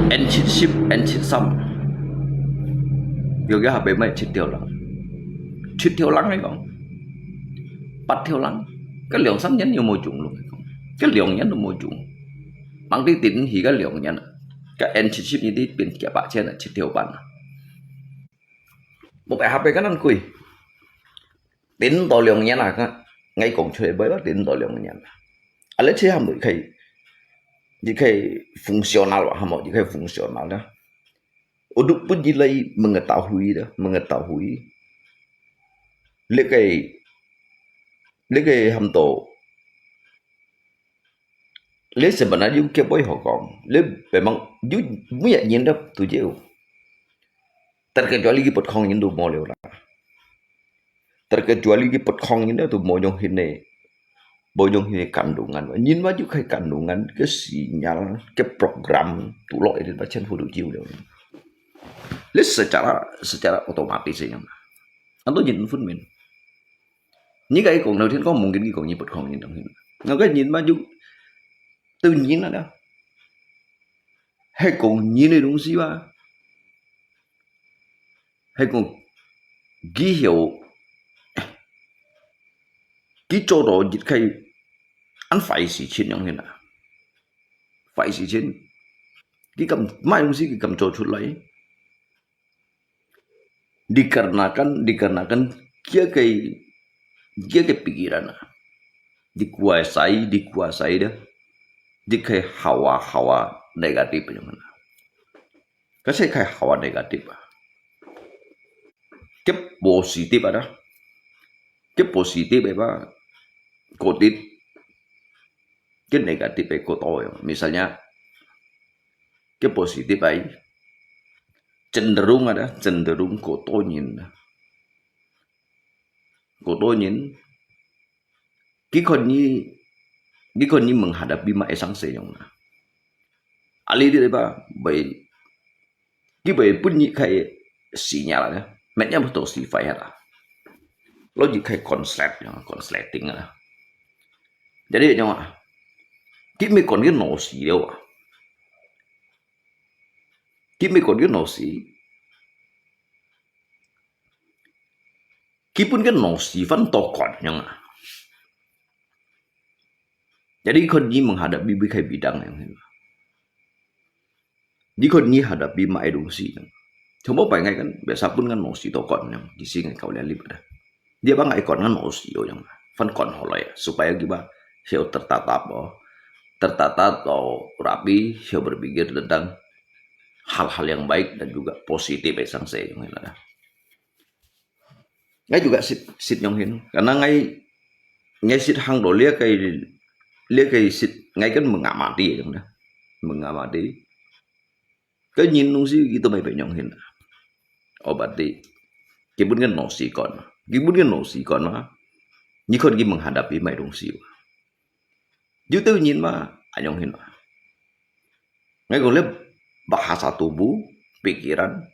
engine ship, engine sum. Điều cái HP mấy chít theo lắng đấy không, bắt theo lắng. Cái lượng sắm nhấn nhiều môi trùng luôn, cái lượng nhấn là môi trùng. Bằng cái tính thì cái lượng nhấn, cái engine ship như thế bên kia bạn trên là chít theo bạn. Một bài HP cái năng quỳ. tính to lượng nhé là ngay cổng chơi bơi bắt tính to lượng nhé là chứ ham được cái fungsional lah ham cái fungsional dah untuk pun jilai mengetahui lấy cái ham tổ lấy sebenarnya yung kia boy họ còn lấy memang you punya nyenda tu jauh terkecuali gipot kong nyendu mo leo lah terkecuali gipot kong nyenda tu bojong hine kandungan nhìn maju kai kandungan cái sinyal cái program tu lo itu baca hudu jiu leo lấy secara otomatis ya atau nhìn phun min những cái còn đầu tiên có mungkin cái còn như bật kong nhìn đồng nó cái nhìn maju tự nhiên là đó hay còn nhìn này đúng gì ba hay còn ký hiệu ký chỗ đó dịch khai anh phải sự chiến nhau như nào phải sự chiến cái cầm mai đúng gì cái cầm chỗ chút lấy dikarenakan kia cái pikiran dikuasai dah dikai hawa negatif yang mana kasi kai hawa negatif cái positif ada cái positif apa kodit cái negatif kotoy misalnya cái positif ay cenderung kotoyin cái con như menghadapi mai sang yang ali dia ba bai cái bai pun như kayak sinyal ya maknya betul sifat ya logic kayak consulating lah jadi nyawa kimi còn cái nổ xì đâu à kimi còn cái nổ xì kipun cái nổ xì vẫn to còn nyawa jadi kon ni menghadapi bikai bidang yang ini di kon ni hadapi ma edungsi coba pengen kan biasa pun kan nosi to kon yang di sini kau lihat dah dia bang ikon kan nosi yang fan kon holoi supaya gimana dia tertata atau rapi dia berpikir tentang hal-hal yang baik dan juga positif sang saya yang ini ngay juga sit yang ini karena ngay sit hang do lihat sit ngay kan mengamati yang dah mengamati cái nhìn nung si gitu mấy phải nhong hin berarti kibun kan nosi kon mah như kon gi menghadapi mấy nung si ju tự nhiên mah anyong hin ngay còn lihat bahasa tubuh pikiran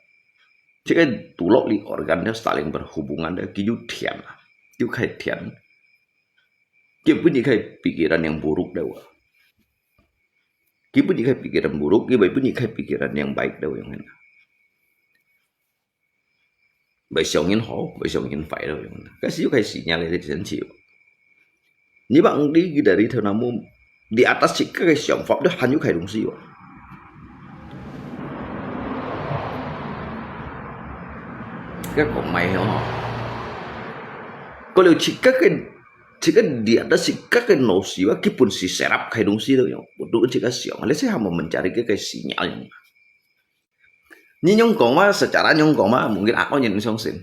jika tulok li organnya saling berhubungan dan kiu tian kiu kai tian kiu pun kai pikiran yang buruk dah kiu pun kai pikiran buruk kiu pun kai pikiran yang baik dah yang ini bây giờ nhìn họ bây giờ nhìn phải đâu cái siêu cái sinyal itu di chịu như bạn đi dari theo namu di atas sih cái siang pháp đó hanya kai dong siu cái còn mày không có điều chỉ cái di atas sih cái nổ siu cái pun si serap kai dong siu đâu betul chỉ cái siang lấy saya mau mencari cái sinyal yang như nyong còn mah secara nyong còn mah mungkin aku nhìn song sin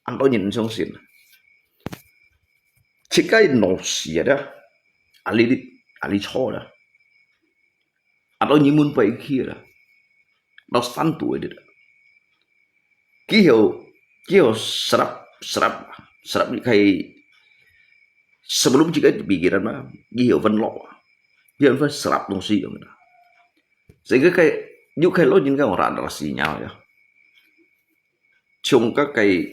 anh tôi nhìn song sin chỉ cái nổ xì đó ali cho đó anh tôi nhìn muốn phải kia đó nó san tuổi đó ký hiệu serap như kayak sebelum jika pikiran mah ký hiệu vân lộ dia phải serap dong sih gitu sehingga kayak như kayak lo nhìn cái orang ada sinyal ya chung các cái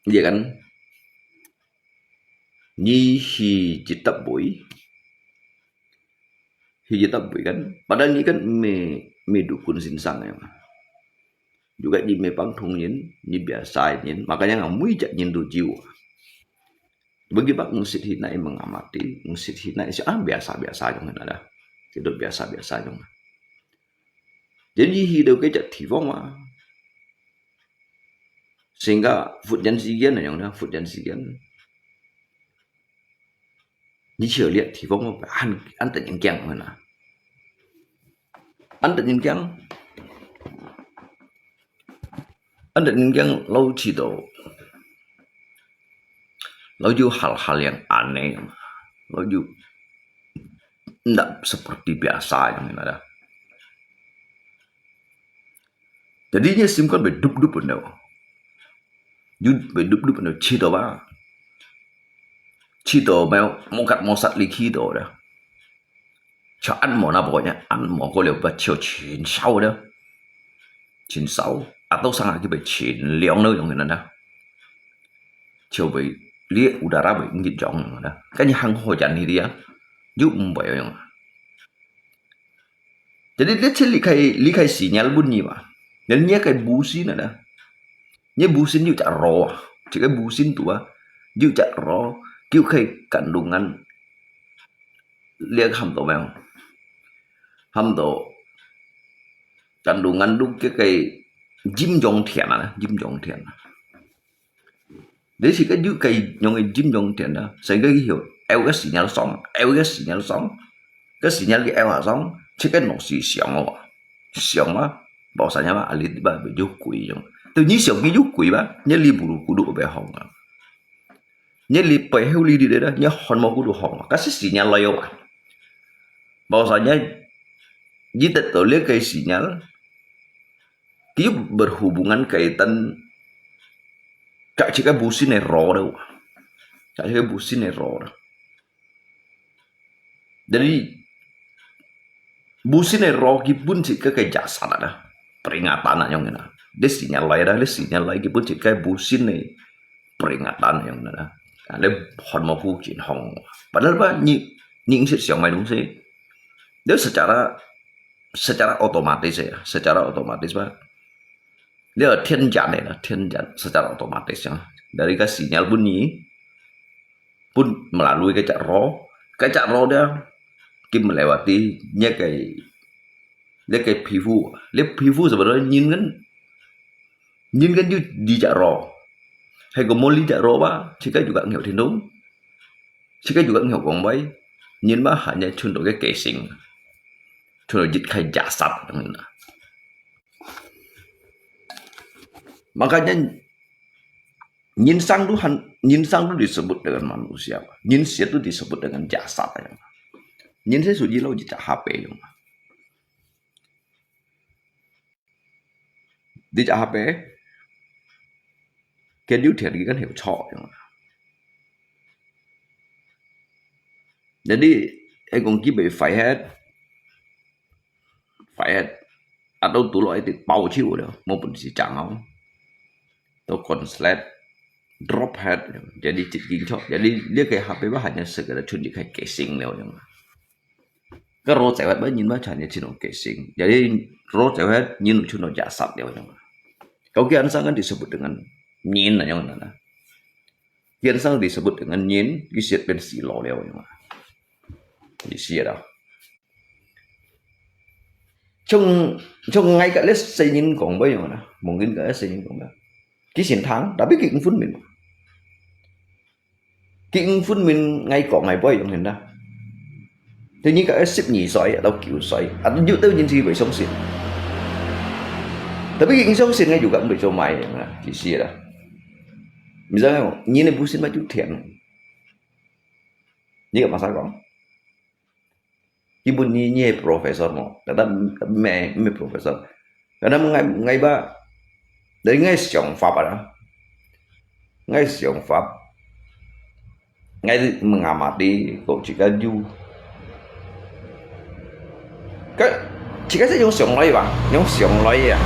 gì kan nhi hi tập buổi kan padahal ini kan me dukun sinsang ya juga di me pangtung ni biasa nyin makanya ngamui jak nyin du jiwa bagi bak ngsit hinai mengamati ngsit hinai biasa yang ada hidup biasa yang jadi hidup cái chặt thì vong mà Sehingga Phật nhân sĩ kiến là những Phật nhân sĩ kiến như chiều liệt thì có một ăn tận những kẹng mà là ăn tận những kẹng lâu chỉ độ lâu ju hal-hal yang aneh lâu ju tidak seperti biasa yang ada. Jadinya simkan berdup-dup benda. Jud berdup-dup benda cito ba. Cito mau mukat mosat liki do dah. Cho ăn món nào pokoknya ăn món có liệu bật chiều chín sau đó. Chín sau atau sangat cái bật chín liang nơi yang mana dah. Chiều bật lihat udara bật ngit jong dah. Cái như hang hujan ni dia. Giúp vậy yang. Jadi dia cili kai sinyal bunyi ba. Dan nya kai busin ada. Nya busin juga ro. Jika busin tu ba, juga ro. Kêu kai kandungan lihat ham to memang. Ham to kandungan tu cái jim jong thiện à, jim jong thiện. Đấy thì cái dưới cây nhông cái jim jong thiện đó, sẽ cái hiểu eo cái sinyal sóng, cái sinyal cái eo hạ sóng, chứ cái nó xì xiong á, bảo sao nhá, ali đi ba bị dục quỷ giống, tự nhiên xiong cái dục quỷ ba, nhớ li buru kudu về hồng à, nhớ li bay heo li đi đấy đó, nhớ hòn mò kudu hồng, cái sinyal layo à, bảo sao nhá, jika terlihat kayak sinyal, dia berhubungan kaitan cak jika busin error đâu, cak jika busin error. Jadi busin error pun jika kayak jasa ada peringatan yang mana, dia sinyal lain pun jika busin nih peringatan yang mana, ada hon mau pukin hong, padahal apa nying sih siang main sih, dia secara otomatis ya, Pak. Dia thiên jangan secara otomatis ya. Dari cái sinyal bunyi pun melalui cái cak ro dia kim melewati nya cái pivu sebenarnya nhìn kan di cak ro. Hay có moli cak ro ba, jika juga nghiểu thiên đúng. Jika juga nghiểu gong bay, nhìn ba hanya cuma cái casing. Cuma jit kayak jasad. Makanya nyinsang itu disebut dengan manusia. Nyinsia itu disebut dengan jasad. Nyinsia suji lo jita HP. Di HP, cái điều thiệt kan hiểu trọ. Jadi, cũng chỉ bị phải hết. Atau tu loại thì bao chiu đâu, maupun si chẳng atau konslet drop head, jadi cikin cok, jadi dia kayak HP bah hanya segera cuma kayak casing leo yang. Cái rô cewek bah nhìn bah hanya cuma casing, jadi rô cewek nhìn cuma jasad leo yang. Kalau kian sang kan disebut dengan nyin yang mana? Kian sang disebut dengan nyin, kisiat pensi lo leo yang. Kisiat dah. Trong ngay cả let's say nhìn còn bây giờ nè, mungkin cả let's say nhìn còn đó. Cái chiến thắng đã biết kỹ phun mình ngay còn ngày bây giờ mình đó. Thế nhưng cả ship nhì xoay đâu kiểu xoay, anh dự tư nhìn gì bị sống xịt. Tapi kỹ sống xịt ngay juga bị cho mày nè, chỉ xịt đó. Misalnya nhìn này busin baju thiện, như các bạn sao không? Ibu ni profesor mo, kata me profesor. Kadang ngay ba dari ngay siang Pháp ada, ngay siang Pháp, ngay mengamati kok jika ju, jika saya siang lagi bang, siang lagi ya,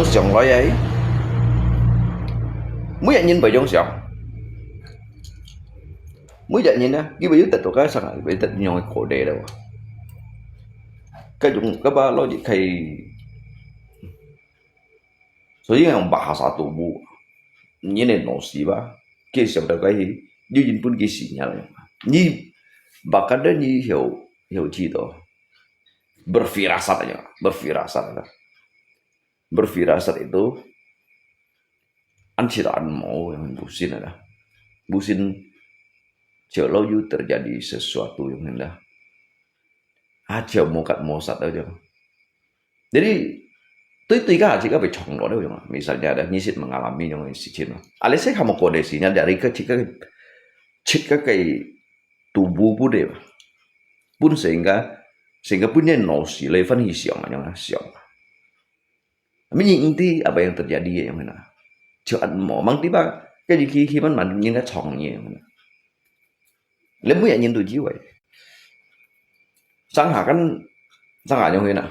siang lagi ấy, mới nhận nhìn vào siang. Mới dạy nhìn á, cái bây giờ tật cái sang bây tật nhồi cổ đề đâu, cái chúng các ba lo gì thầy,所以用bahasa tubuh, ini nosi ba, kisah dah cái gì pun kisahnya lah, ni bahkan dah ni hiểu gì đó, berfirasat aja, lah. berfirasat itu an mau yang busin ada. Busin kalau you terjadi sesuatu yang hendak aja mokat mosat aja. Jadi itu kan jika becong loh deh, misalnya ada nyisit mengalami yang sicin. Alesnya kamu kodesinya dari ke jika kayak tubuh pun deh, pun sehingga punya nosi level hisyong yang hisyong. Tapi inti apa yang terjadi ya yang mana? Jangan mau mang tiba cái khi mà những cái chong như lấy mũi nhìn tôi chiếu vậy sang hạ như thế nào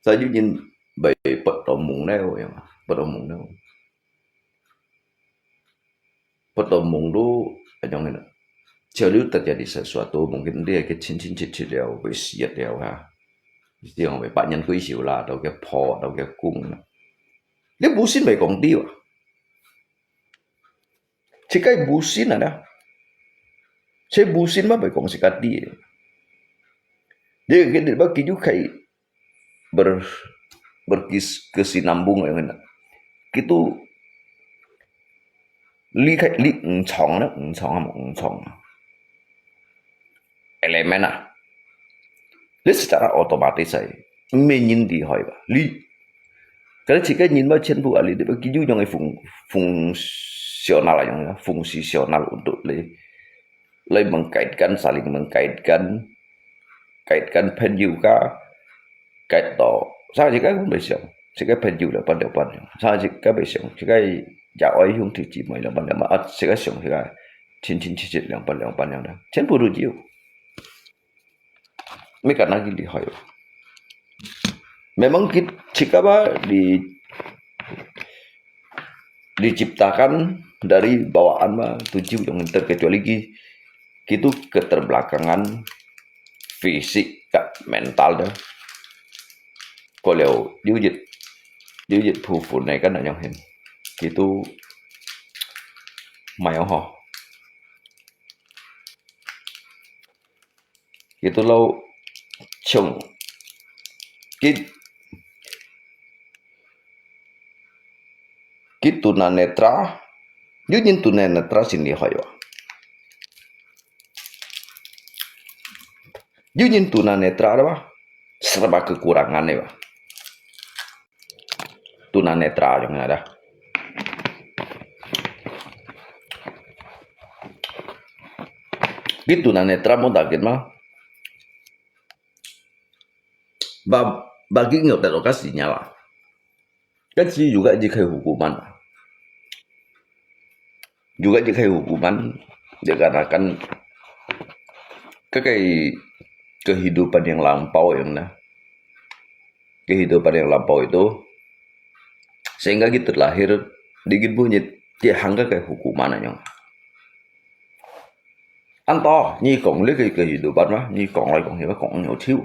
saya nhìn bị pertemuan itu pertemuan itu yang mana kalau terjadi sesuatu mungkin dia cái chín đều bị siết đều ha riêng về bệnh nhân quý xỉu là đâu cái phò đâu cái cung nếu bù xin về công ty à chỉ cái bù xin ada saya bù xin mà phải công si kati dia cái bác kỹ kayak berkesinambung yang enak gitu li chong elemen li secara otomatis saya nhìn đi hỏi li karena jika nhìn vào trên buku ali dia begitu yang fungsional yang fungsional untuk mengkaitkan saling mengkaitkan pen juga kait to sao chỉ cái cũng bị xong chỉ cái pen juga pada depan sao chỉ cái bị xong chỉ cái dạo ấy không thì chỉ mới là ban mà chỉ cái xong thì cái chín yang ban yang đó trên buku jiu mereka lagi dihoi memang jika diciptakan dari bawaan mah tujuh yang terkecuali gitu keterbelakangan fisik mental dah kalau diujit phù này kan yang hen gitu mày ho gitu lâu chồng cái tunanetra nhìn tunanetra sini hoyo nhìn tunanetra apa serba kekurangannya pak tunanetra yang ada cái tunanetra mau target mah bagi nggak terlokasinya lah kan sih juga jika hukuman dikarenakan kehidupan yang lampau kehidupan yang lampau itu sehingga kita terlahir dikit bunyi dia hangga kayak hukuman aja anto nhi cộng lấy kehidupan mah nhi cộng lại cộng hiểu cộng nhiều thiếu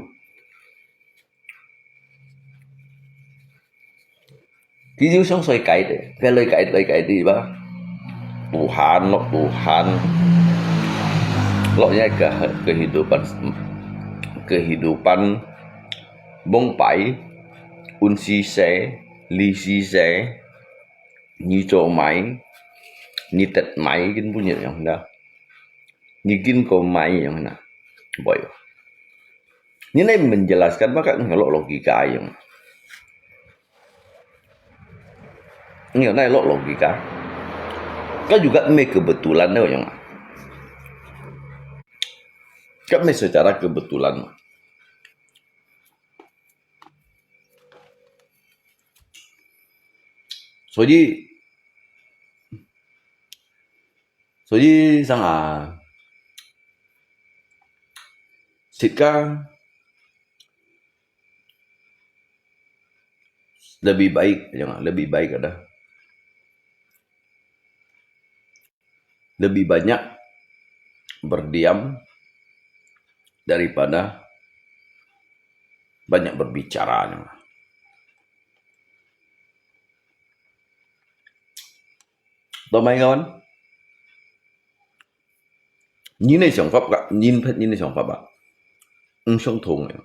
cái yếu sống xoay cậy đấy cái lời cậy đi ba Tuhan loknya kehidupan bông bảy un si xe li si xe như chỗ máy như tật máy cái punya yang dah như gin ko máy yang na boy ini menjelaskan maka logika yang ini logika kan juga kebetulan deh yang kan secara kebetulan Soji sangat jika lebih baik ada lebih banyak berdiam daripada banyak berbicara. Tao mấy ngon nhìn này sản pháp cả nhìn này sản pháp ạ sống thùng này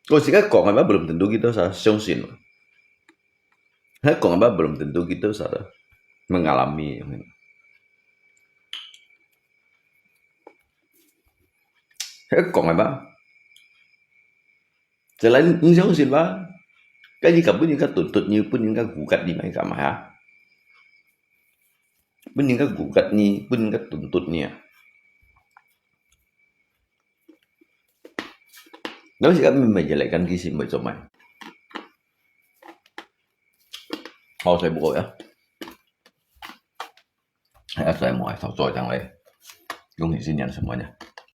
Sehingga kok apa belum tentu kita usah sungsin. Kok apa belum tentu kita usah mengalami. Kok apa? Selain sungsin ba, cái gì cả pun những cái tuntut như pun những cái gugat di mai kama ya. Pun những cái gugat ni, pun những cái tuntutnya. Nếu chỉ kami menjelekkan kisi macam mana? Saya buka ya. Saya mulai tahu yang lain.恭喜新年什么呢？